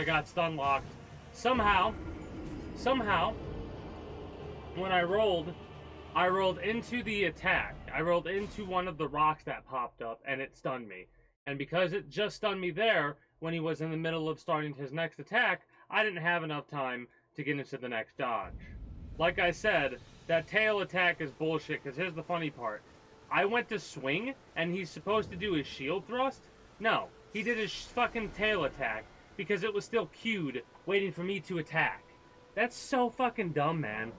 I got stun locked. Somehow, when I rolled into the attack. I rolled into one of the rocks that popped up, and it stunned me. And because it just stunned me there, when he was in the middle of starting his next attack, I didn't have enough time to get into the next dodge. Like I said, that tail attack is bullshit, because here's the funny part. I went to swing, and he's supposed to do his shield thrust? No, he did his fucking tail attack, because it was still queued, waiting for me to attack. That's so fucking dumb, man.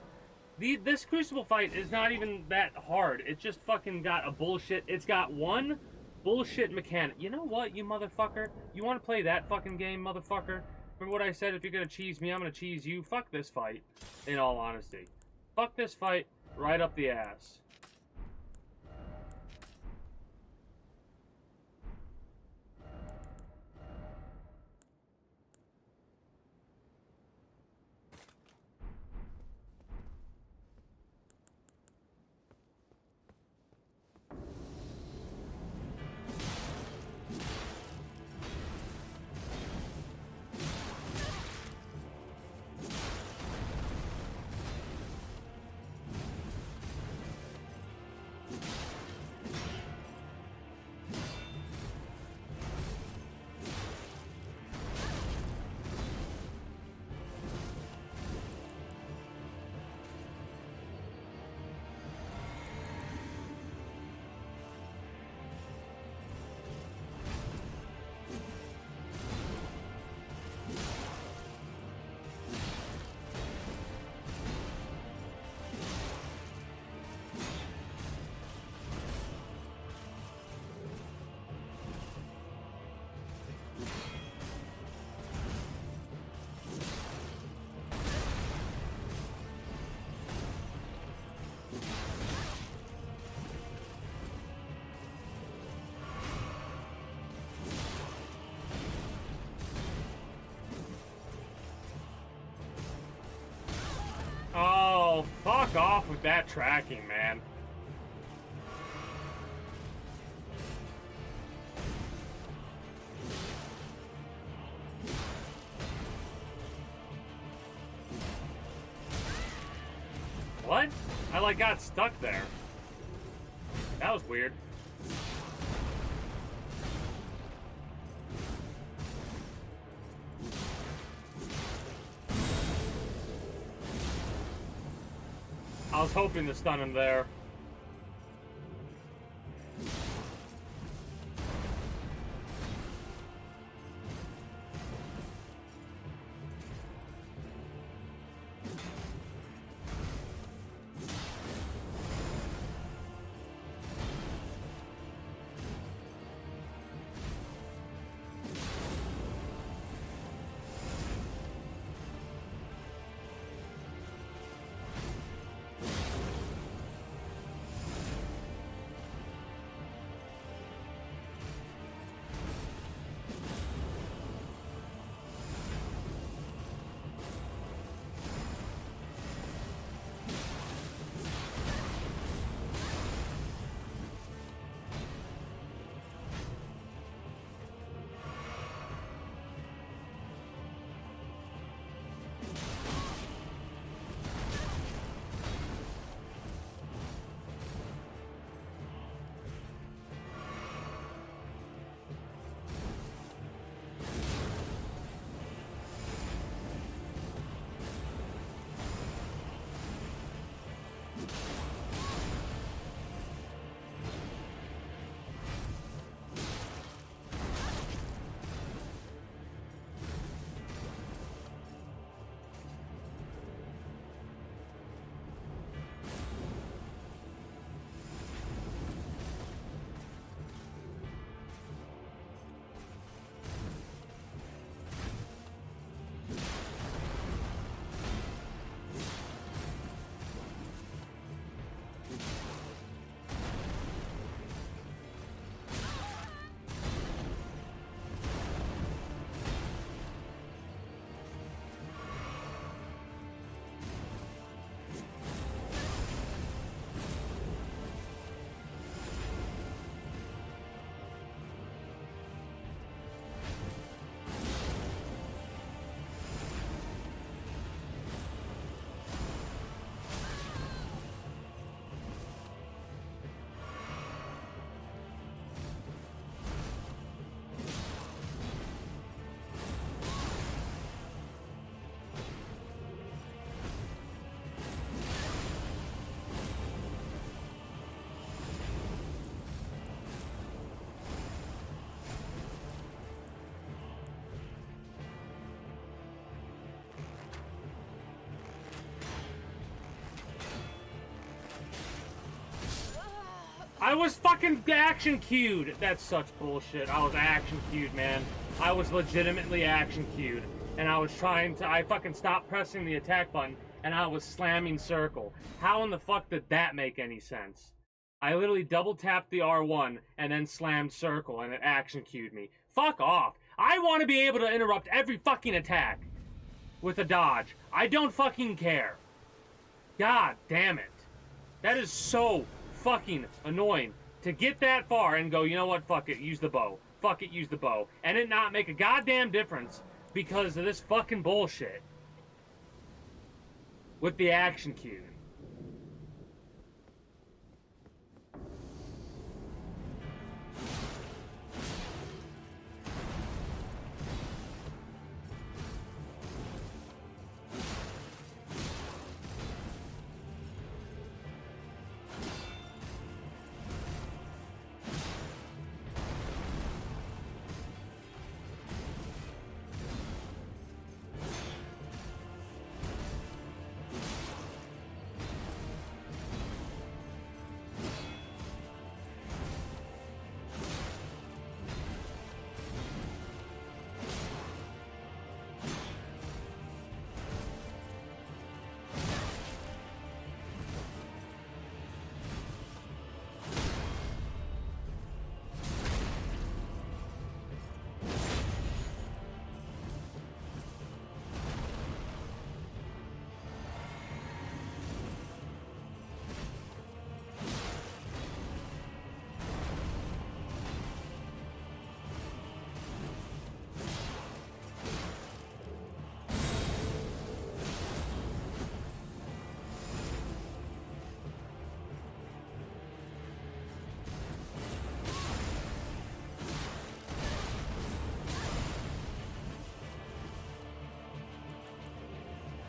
This Crucible fight is not even that hard. It just fucking got a bullshit. It's got one bullshit mechanic. You know what, you motherfucker? You want to play that fucking game, motherfucker? Remember what I said? If you're gonna cheese me, I'm gonna cheese you. Fuck this fight, in all honesty. Fuck this fight right up the ass. Oh, fuck off with that tracking, man. What? I like got stuck there. That was weird. I was hoping to stun him there. I was fucking action queued. That's such bullshit. I was action queued, man. I was legitimately action queued. And I was trying to... I fucking stopped pressing the attack button, and I was slamming circle. How in the fuck did that make any sense? I literally double tapped the R1 and then slammed circle, and it action queued me. Fuck off. I want to be able to interrupt every fucking attack with a dodge. I don't fucking care. God damn it. That is so fucking annoying. To get that far and go, you know what, fuck it, use the bow. Fuck it, use the bow. And it not make a goddamn difference because of this fucking bullshit. With the action cue.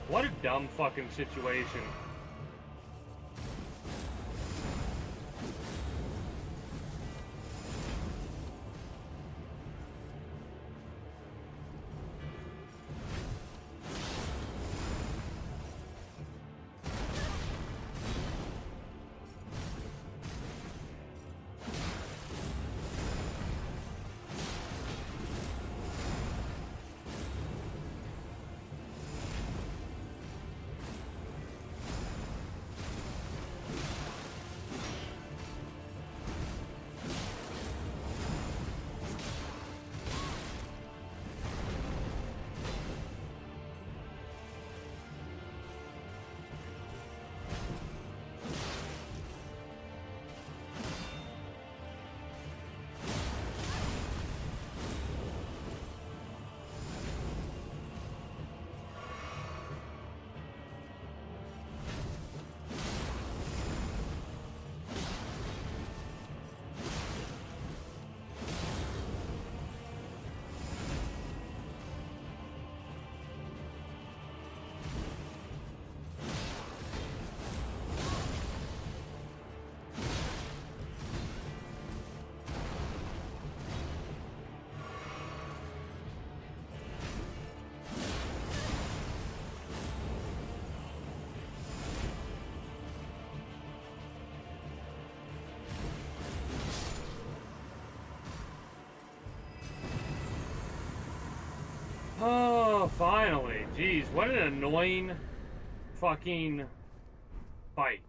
What a dumb fucking situation. Oh, finally. Jeez, what an annoying fucking fight.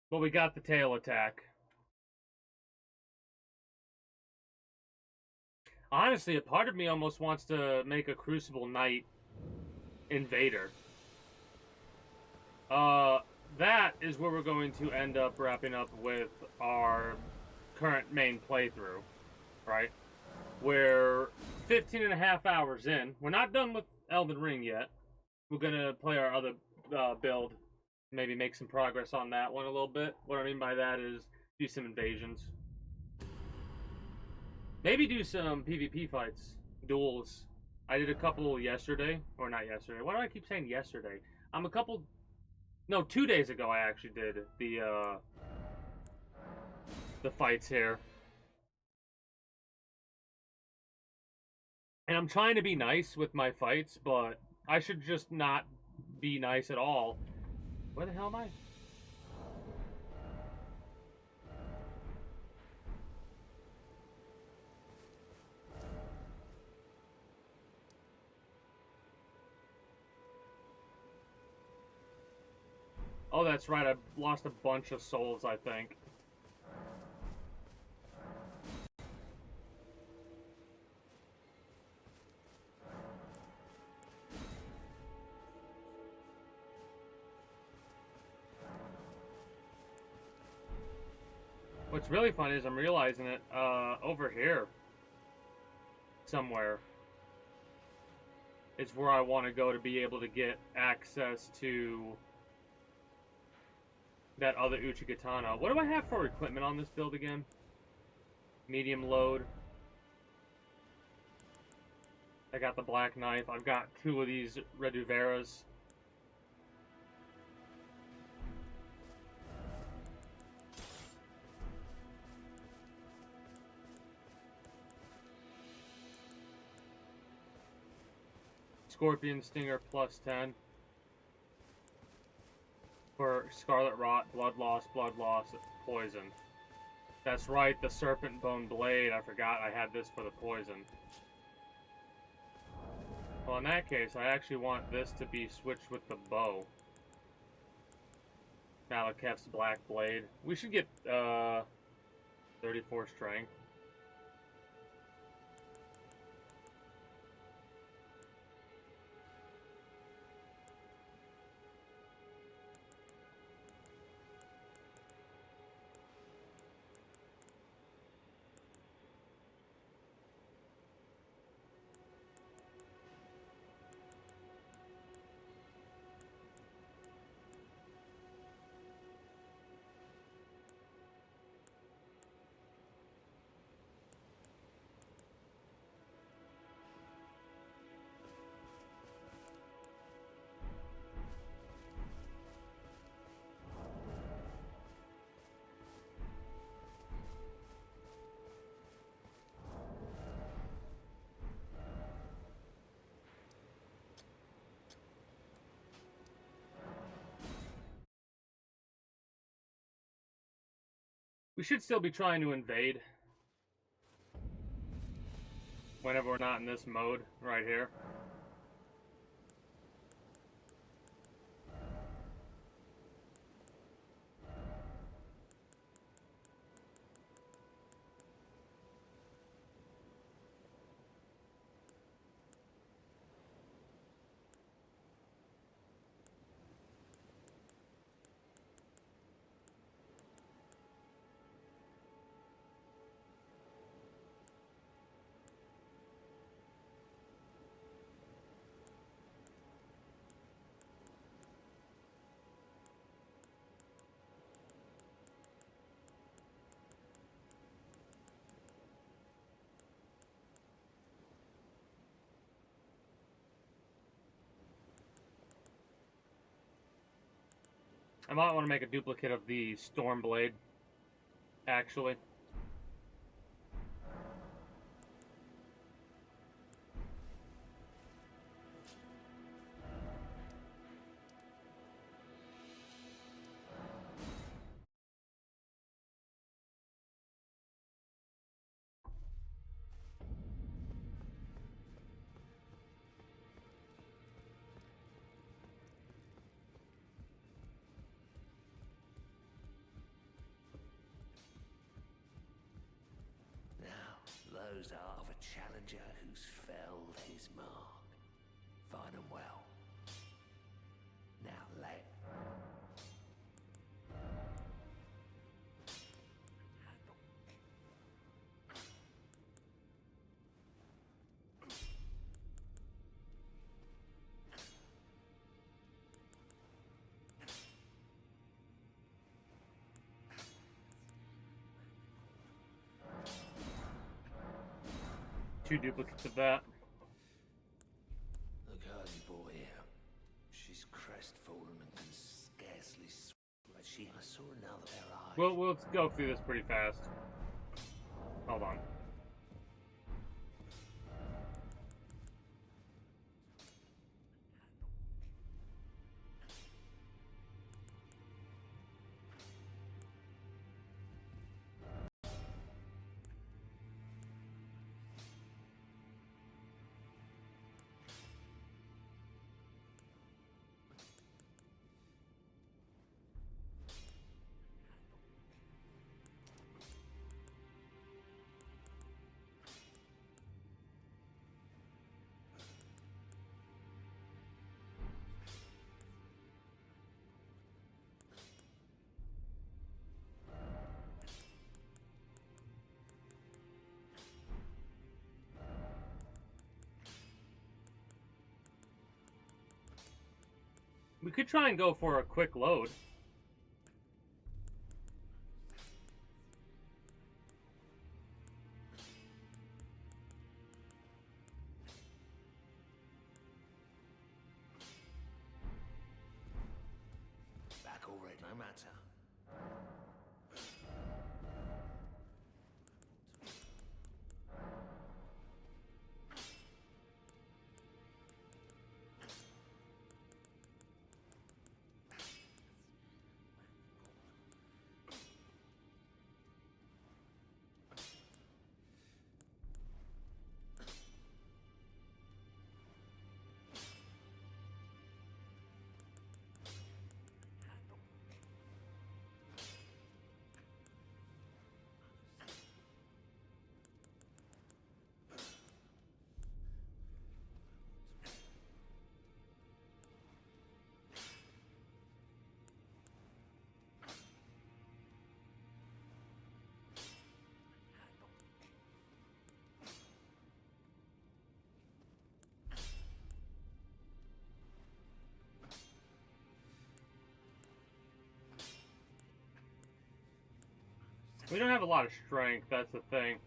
But we got the tail attack. Honestly, a part of me almost wants to make a Crucible Knight Invader. That is where we're going to end up wrapping up with our current main playthrough, right? We're 15 and a half hours in. We're not done with Elden Ring yet. We're gonna play our other build, maybe make some progress on that one a little bit. What I mean by that is do some invasions. Maybe do some PvP fights, duels. I did a couple yesterday, or not yesterday. Why do I keep saying yesterday? No, 2 days ago I actually did the fights here. And I'm trying to be nice with my fights, but I should just not be nice at all. Where the hell am I? Oh, that's right. I lost a bunch of souls, I think. What's really funny is I'm realizing it over here somewhere is where I want to go to be able to get access to that other Uchigatana. What do I have for equipment on this build again? Medium load. I got the black knife. I've got 2 of these Reduveras. Scorpion Stinger plus 10. For Scarlet Rot, blood loss, poison. That's right, the Serpent Bone Blade. I forgot I had this for the poison. Well, in that case, I actually want this to be switched with the bow. Malekith's Black Blade. We should get 34 strength. We should still be trying to invade whenever we're not in this mode right here. I might want to make a duplicate of the Stormblade, actually. Those are of a challenger who's felled his mark. Fine and well. Now let... Two duplicates of that. The girl you brought here, she's crestfallen and can scarcely swim. I saw her now that her eyes... We'll go through this pretty fast. Hold on. We could try and go for a quick load. Back already, no matter. We don't have a lot of strength, that's the thing.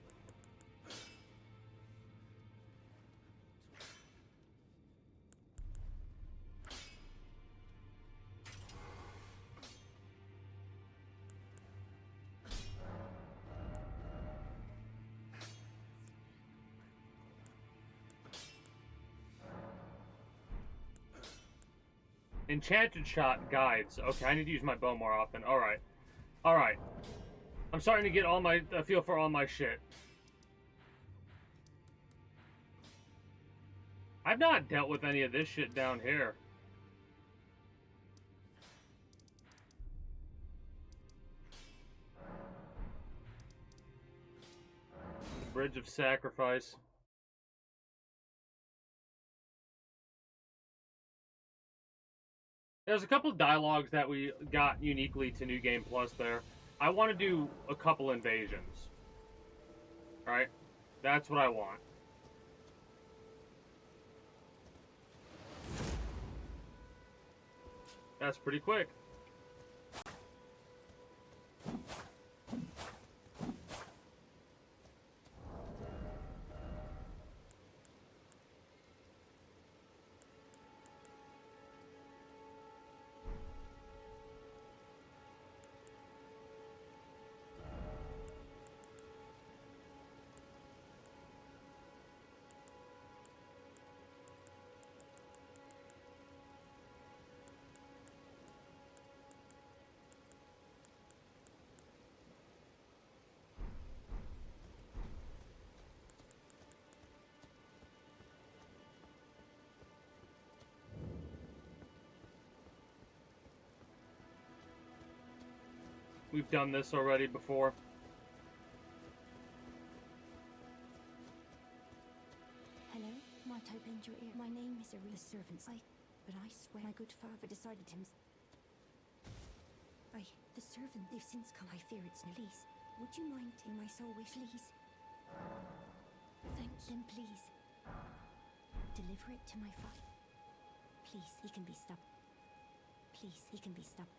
Enchanted shot guides. Okay, I need to use my bow more often. Alright. Alright. I'm starting to get all my feel for all my shit. I've not dealt with any of this shit down here. The Bridge of Sacrifice. There's a couple of dialogues that we got uniquely to New Game Plus there. I want to do a couple invasions. Alright? That's what I want. That's pretty quick. We've done this already before. Hello? Might I bend your ear? My name is the servants. But I swear my good father decided him. The servant, they've since come. I fear it's Nelise. Would you mind taking my soul wish, please? Thank you. Then please, deliver it to my father. Please, he can be stopped. Please, he can be stopped.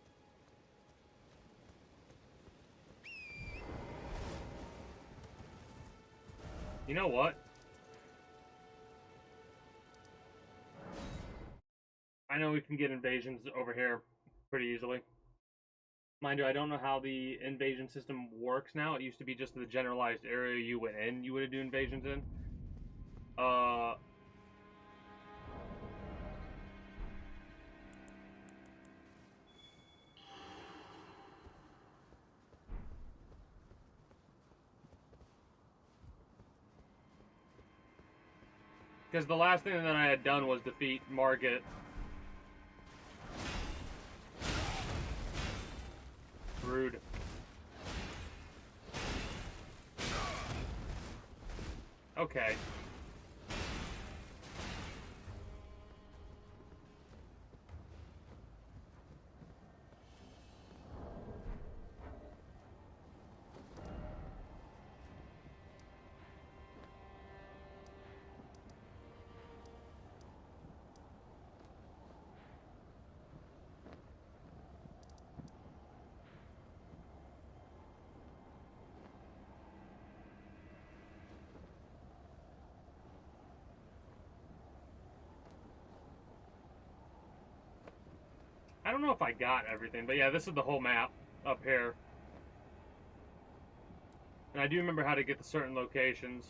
You know what? I know we can get invasions over here pretty easily. Mind you, I don't know how the invasion system works now. It used to be just the generalized area you went in, you would do invasions in. Because the last thing that I had done was defeat Margit. Rude. Okay. I don't know if I got everything, but yeah, this is the whole map up here. And I do remember how to get to certain locations.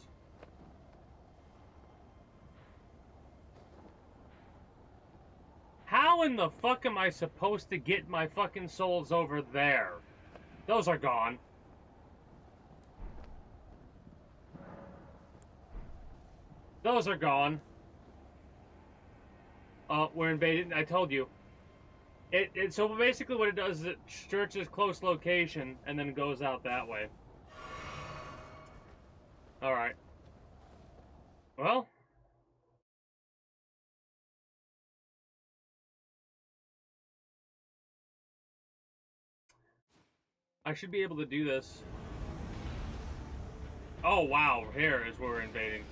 How in the fuck am I supposed to get my fucking souls over there? Those are gone. Those are gone. Oh, we're invaded. I told you. So basically what it does is it searches close location and then goes out that way. Alright. Well. I should be able to do this. Oh wow, here is where we're invading.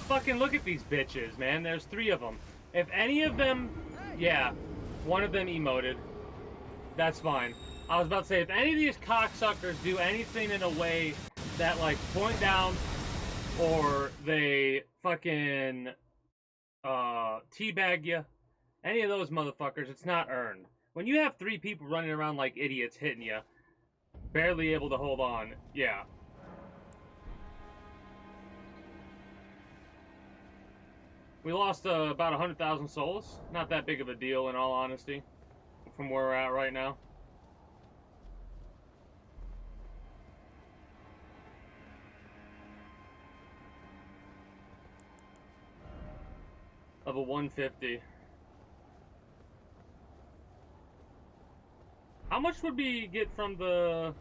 Fucking look at these bitches, man. There's 3 of them. If any of them... Yeah, one of them emoted. That's fine. I was about to say, if any of these cocksuckers do anything in a way that, like, point down or they fucking teabag you, any of those motherfuckers, it's not earned. When you have 3 people running around like idiots hitting you, barely able to hold on, yeah. We lost about 100,000 souls. Not that big of a deal, in all honesty, from where we're at right now. Of a 150. How much would we get from the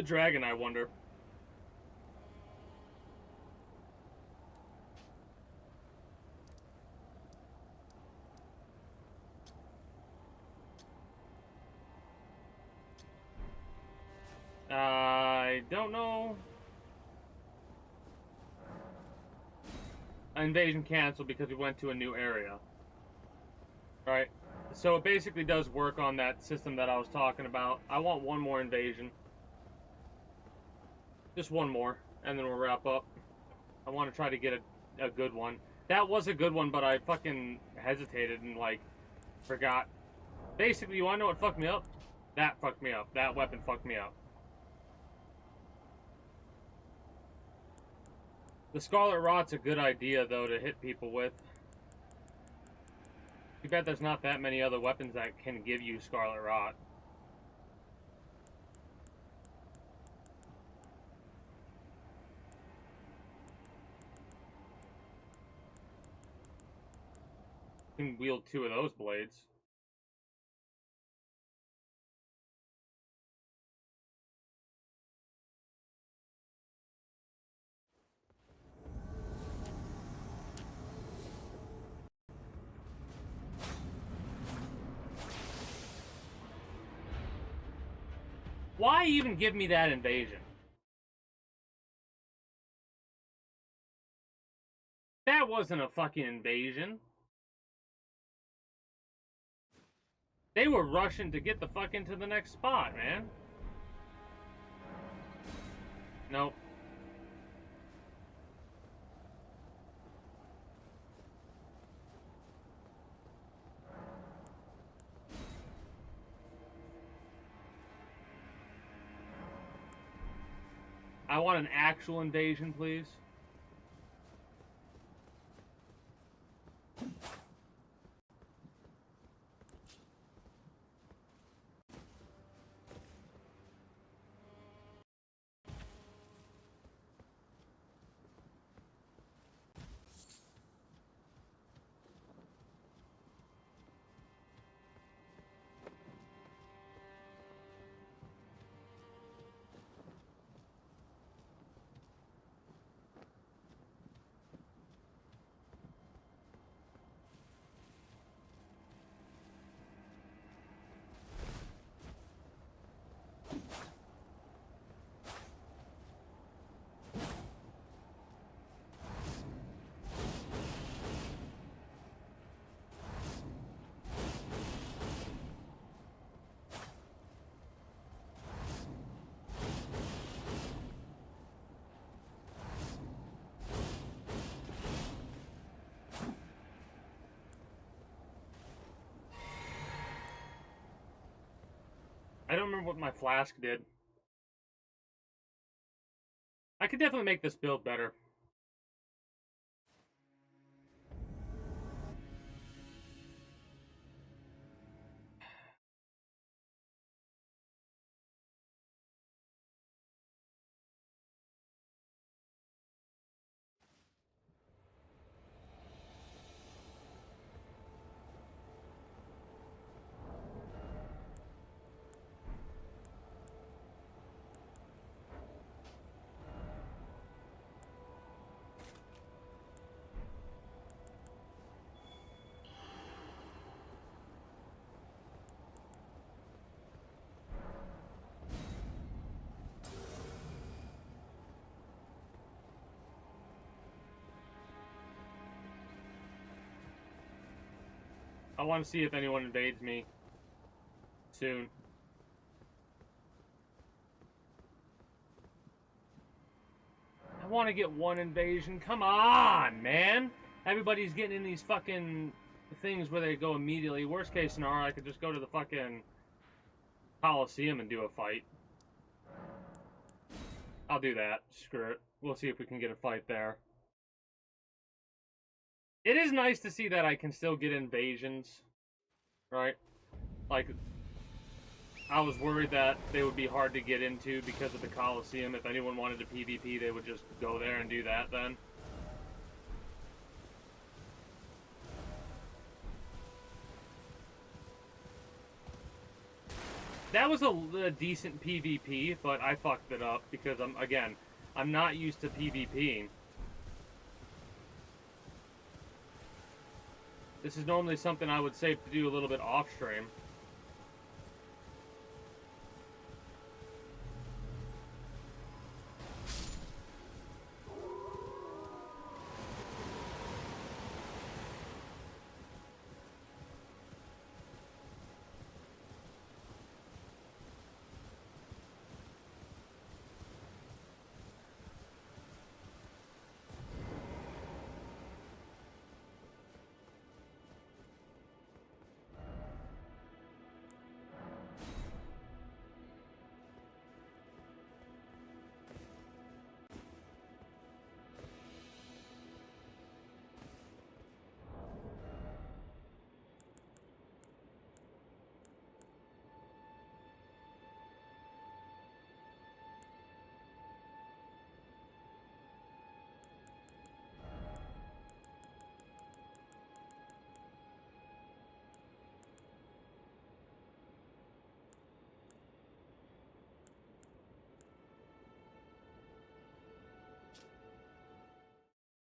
dragon, I wonder? I don't know. Invasion canceled because we went to a new area. Alright, so it basically does work on that system that I was talking about. I want one more invasion. Just one more, and then we'll wrap up. I want to try to get a good one. That was a good one, but I fucking hesitated and, like, forgot. Basically, you want to know what fucked me up? That fucked me up. That weapon fucked me up. The Scarlet Rot's a good idea, though, to hit people with. Too bad there's not that many other weapons that can give you Scarlet Rot. You can wield 2 of those blades. Why even give me that invasion? That wasn't a fucking invasion. They were rushing to get the fuck into the next spot, man. Nope. I want an actual invasion, please. I don't remember what my flask did. I could definitely make this build better. I want to see if anyone invades me soon. I want to get one invasion. Come on, man. Everybody's getting in these fucking things where they go immediately. Worst case scenario, I could just go to the fucking Coliseum and do a fight. I'll do that. Screw it. We'll see if we can get a fight there. It is nice to see that I can still get invasions. Right? Like, I was worried that they would be hard to get into because of the Coliseum. If anyone wanted to PvP, they would just go there and do that then. That was a decent PvP, but I fucked it up because I'm not used to PvPing. This is normally something I would save to do a little bit off stream.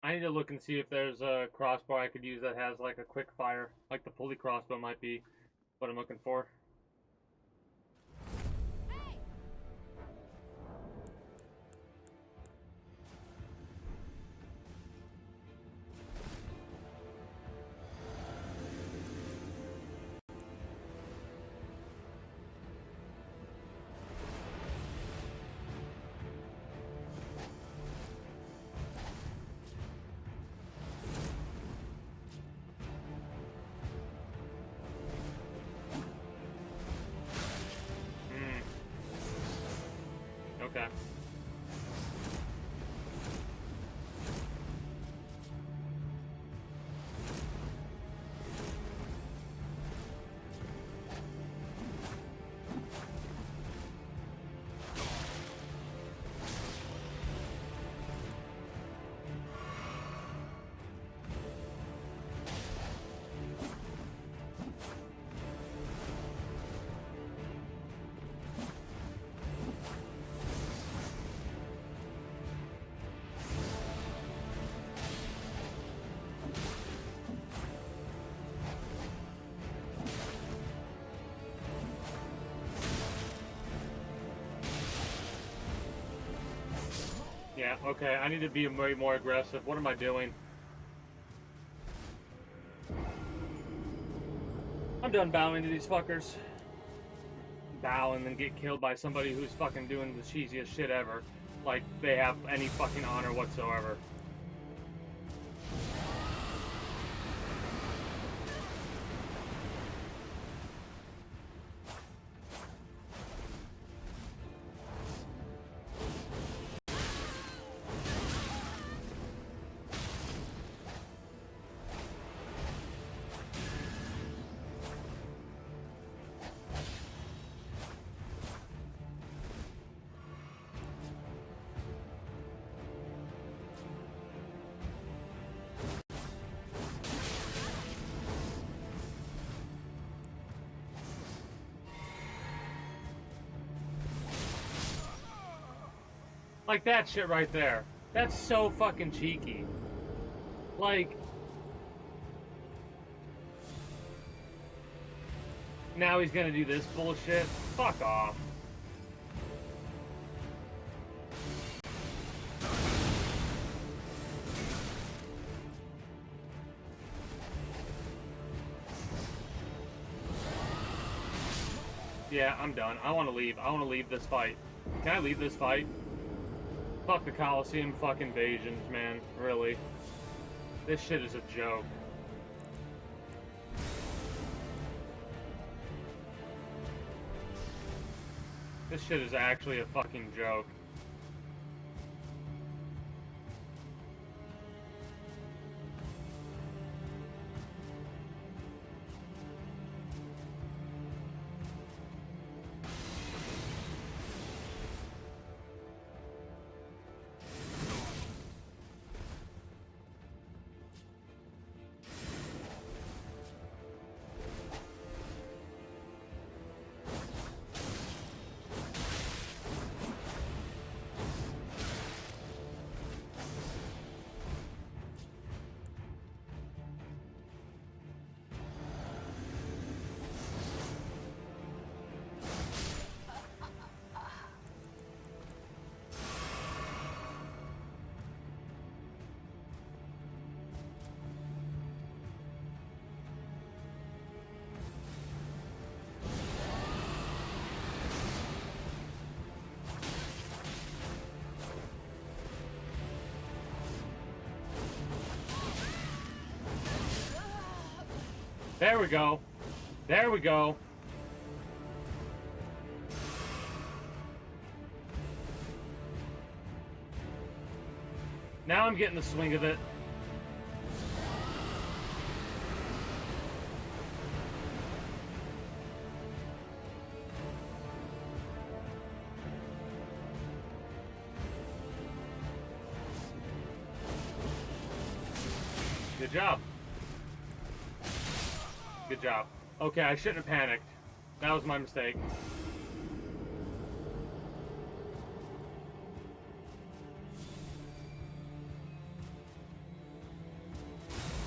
I need to look and see if there's a crossbow I could use that has like a quick fire. Like the pulley crossbow might be what I'm looking for. Okay. Yeah, okay, I need to be way more aggressive. What am I doing? I'm done bowing to these fuckers. Bow and then get killed by somebody who's fucking doing the cheesiest shit ever. Like, they have any fucking honor whatsoever. Like that shit right there. That's so fucking cheeky. Like... Now he's gonna do this bullshit? Fuck off. Yeah, I'm done. I want to leave. I want to leave this fight. Can I leave this fight? Fuck the Coliseum fuck invasions, man. Really. This shit is a joke. This shit is actually a fucking joke. There we go. There we go. Now I'm getting the swing of it. Good job. Good job. Okay, I shouldn't have panicked. That was my mistake.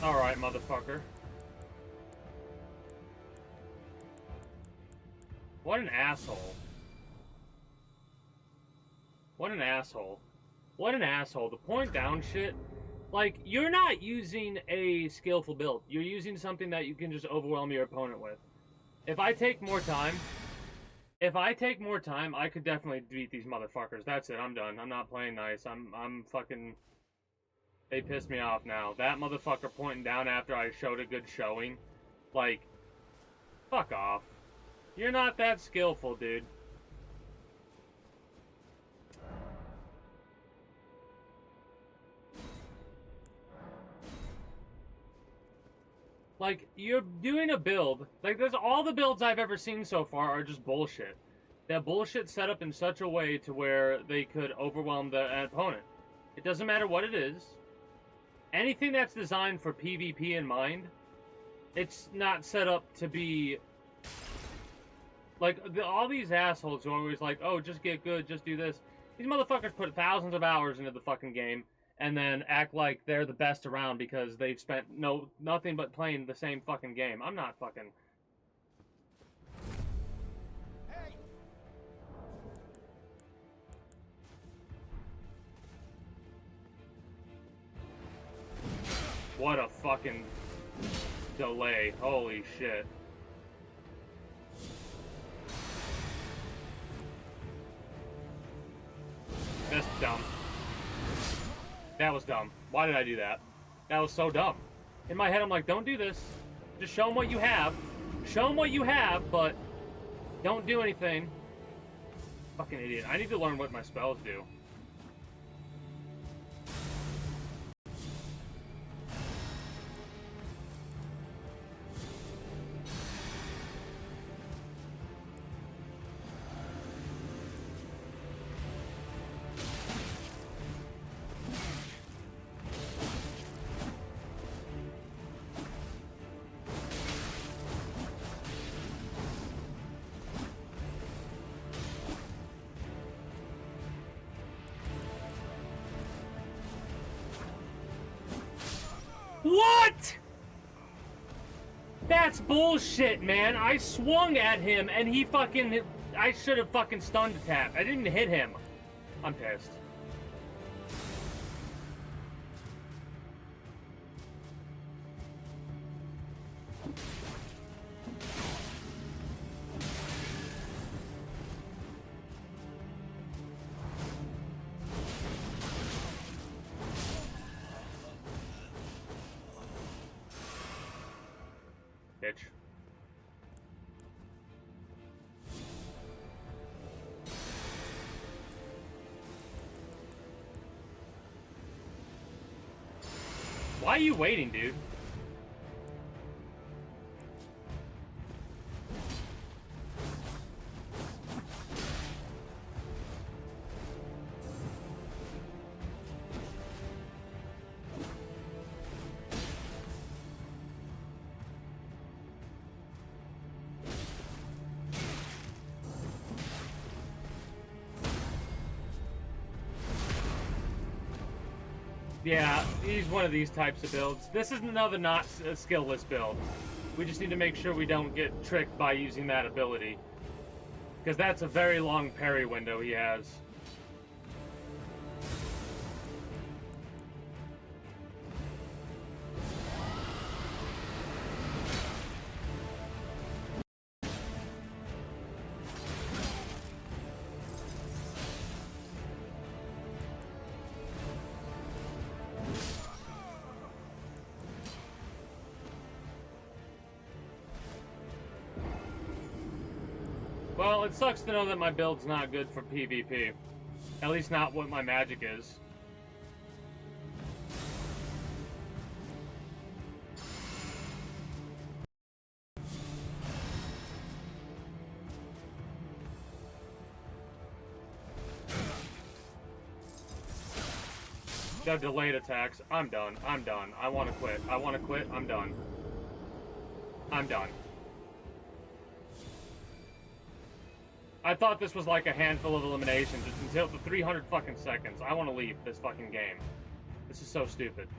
Alright, motherfucker. What an asshole. What an asshole. What an asshole. The point down shit. Like, you're not using a skillful build. You're using something that you can just overwhelm your opponent with. If I take more time, I could definitely beat these motherfuckers. That's it, I'm done. I'm not playing nice. I'm fucking... They pissed me off now. That motherfucker pointing down after I showed a good showing. Like, fuck off. You're not that skillful, dude. Like, you're doing a build. Like, there's all the builds I've ever seen so far are just bullshit. That bullshit set up in such a way to where they could overwhelm the opponent. It doesn't matter what it is. Anything that's designed for PvP in mind, it's not set up to be... Like, all these assholes who are always like, oh, just get good, just do this. These motherfuckers put thousands of hours into the fucking game, and then act like they're the best around because they've spent nothing but playing the same fucking game. I'm not fucking... Hey! What a fucking delay. Holy shit. That's dumb. That was dumb. Why did I do that? That was so dumb. In my head, I'm like, don't do this. Just show them what you have. Show them what you have, but don't do anything. Fucking idiot. I need to learn what my spells do. What? That's bullshit, man. I swung at him and he fucking... I should have fucking stunned attacked. I didn't hit him. I'm pissed. Bitch. Why are you waiting, dude? Yeah, he's one of these types of builds. This is another not skill-less build. We just need to make sure we don't get tricked by using that ability. Because that's a very long parry window he has. Well, it sucks to know that my build's not good for PvP. At least not what my magic is. Got delayed attacks. I'm done. I'm done. I want to quit. I want to quit. I'm done. I'm done. I thought this was like a handful of eliminations until the 300 fucking seconds. I want to leave this fucking game. This is so stupid.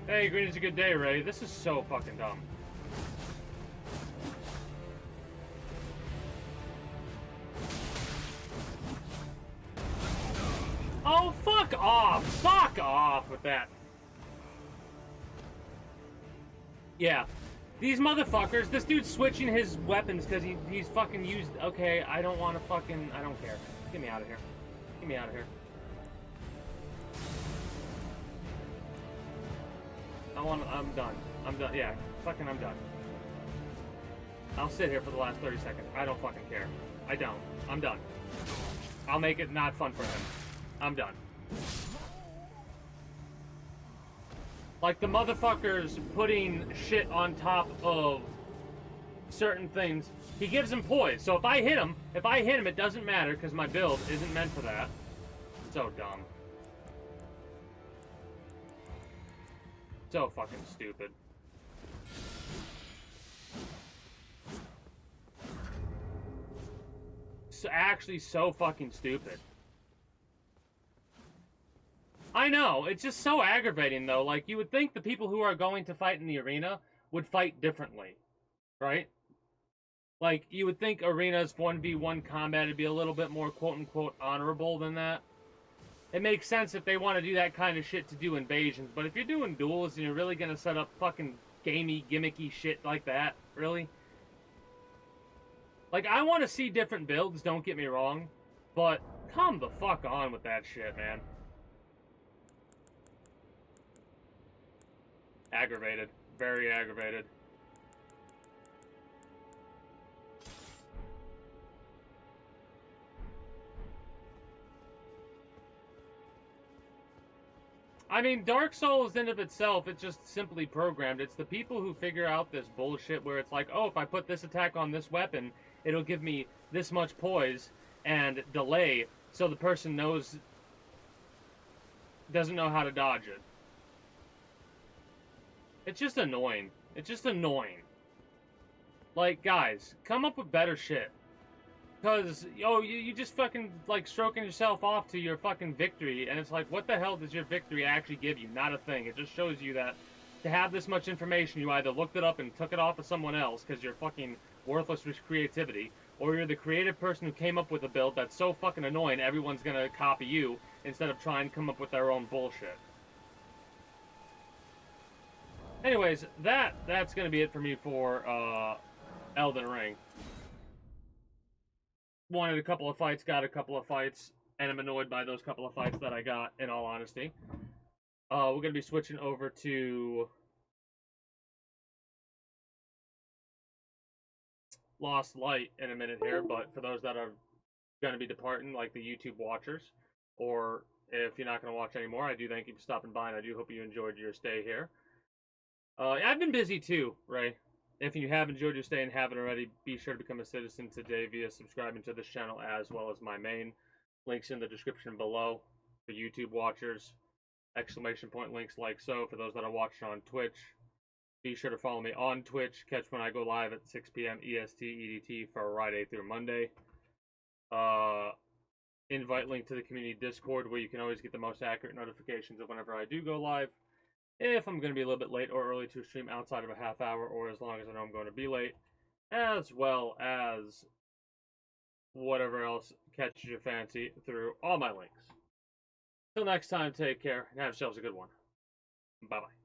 Hey, green is a good day, Ray. This is so fucking dumb. Oh, fuck off! Fuck off with that. Yeah. These motherfuckers, this dude's switching his weapons because he's fucking used... Okay, I don't want to fucking... I don't care. Get me out of here. Get me out of here. I'm done. I'm done. Yeah, fucking I'm done. I'll sit here for the last 30 seconds. I don't fucking care. I don't. I'm done. I'll make it not fun for him. I'm done. Like the motherfuckers putting shit on top of certain things. He gives him poise. So if I hit him, it doesn't matter because my build isn't meant for that. So dumb. So fucking stupid. So actually so fucking stupid. I know, it's just so aggravating though. Like, you would think the people who are going to fight in the arena would fight differently, right? Like, you would think arena's 1v1 combat would be a little bit more quote-unquote honorable than that. It makes sense if they want to do that kind of shit to do invasions, but if you're doing duels and you're really gonna set up fucking gamey, gimmicky shit like that, really? Like, I want to see different builds, don't get me wrong, but come the fuck on with that shit, man. Aggravated. Very aggravated. I mean, Dark Souls in of itself, it's just simply programmed. It's the people who figure out this bullshit where it's like, oh, if I put this attack on this weapon, it'll give me this much poise and delay so the person doesn't know how to dodge it. It's just annoying. It's just annoying. Like, guys, come up with better shit. Because, you just fucking, like, stroking yourself off to your fucking victory, and it's like, what the hell does your victory actually give you? Not a thing. It just shows you that to have this much information, you either looked it up and took it off of someone else because you're fucking worthless with creativity, or you're the creative person who came up with a build that's so fucking annoying everyone's gonna copy you instead of trying to come up with their own bullshit. Anyways, that's gonna be it for me for Elden Ring. Wanted a couple of fights, got a couple of fights, and I'm annoyed by those couple of fights that I got, in all honesty. We're gonna be switching over to Lost Light in a minute here, but for those that are gonna be departing, like the YouTube watchers, or if you're not gonna watch anymore, I do thank you for stopping by, and I do hope you enjoyed your stay here. I've been busy too, Ray. If you have enjoyed your stay and haven't already, be sure to become a citizen today via subscribing to this channel as well as my main. Links in the description below for YouTube watchers. Exclamation point links like so for those that are watching on Twitch. Be sure to follow me on Twitch. Catch when I go live at 6 p.m. EST EDT for Friday through Monday. Invite link to the community Discord where you can always get the most accurate notifications of whenever I do go live. If I'm going to be a little bit late or early to stream outside of a half hour, or as long as I know I'm going to be late, as well as whatever else catches your fancy through all my links. Till next time, take care and have yourselves a good one. Bye-bye.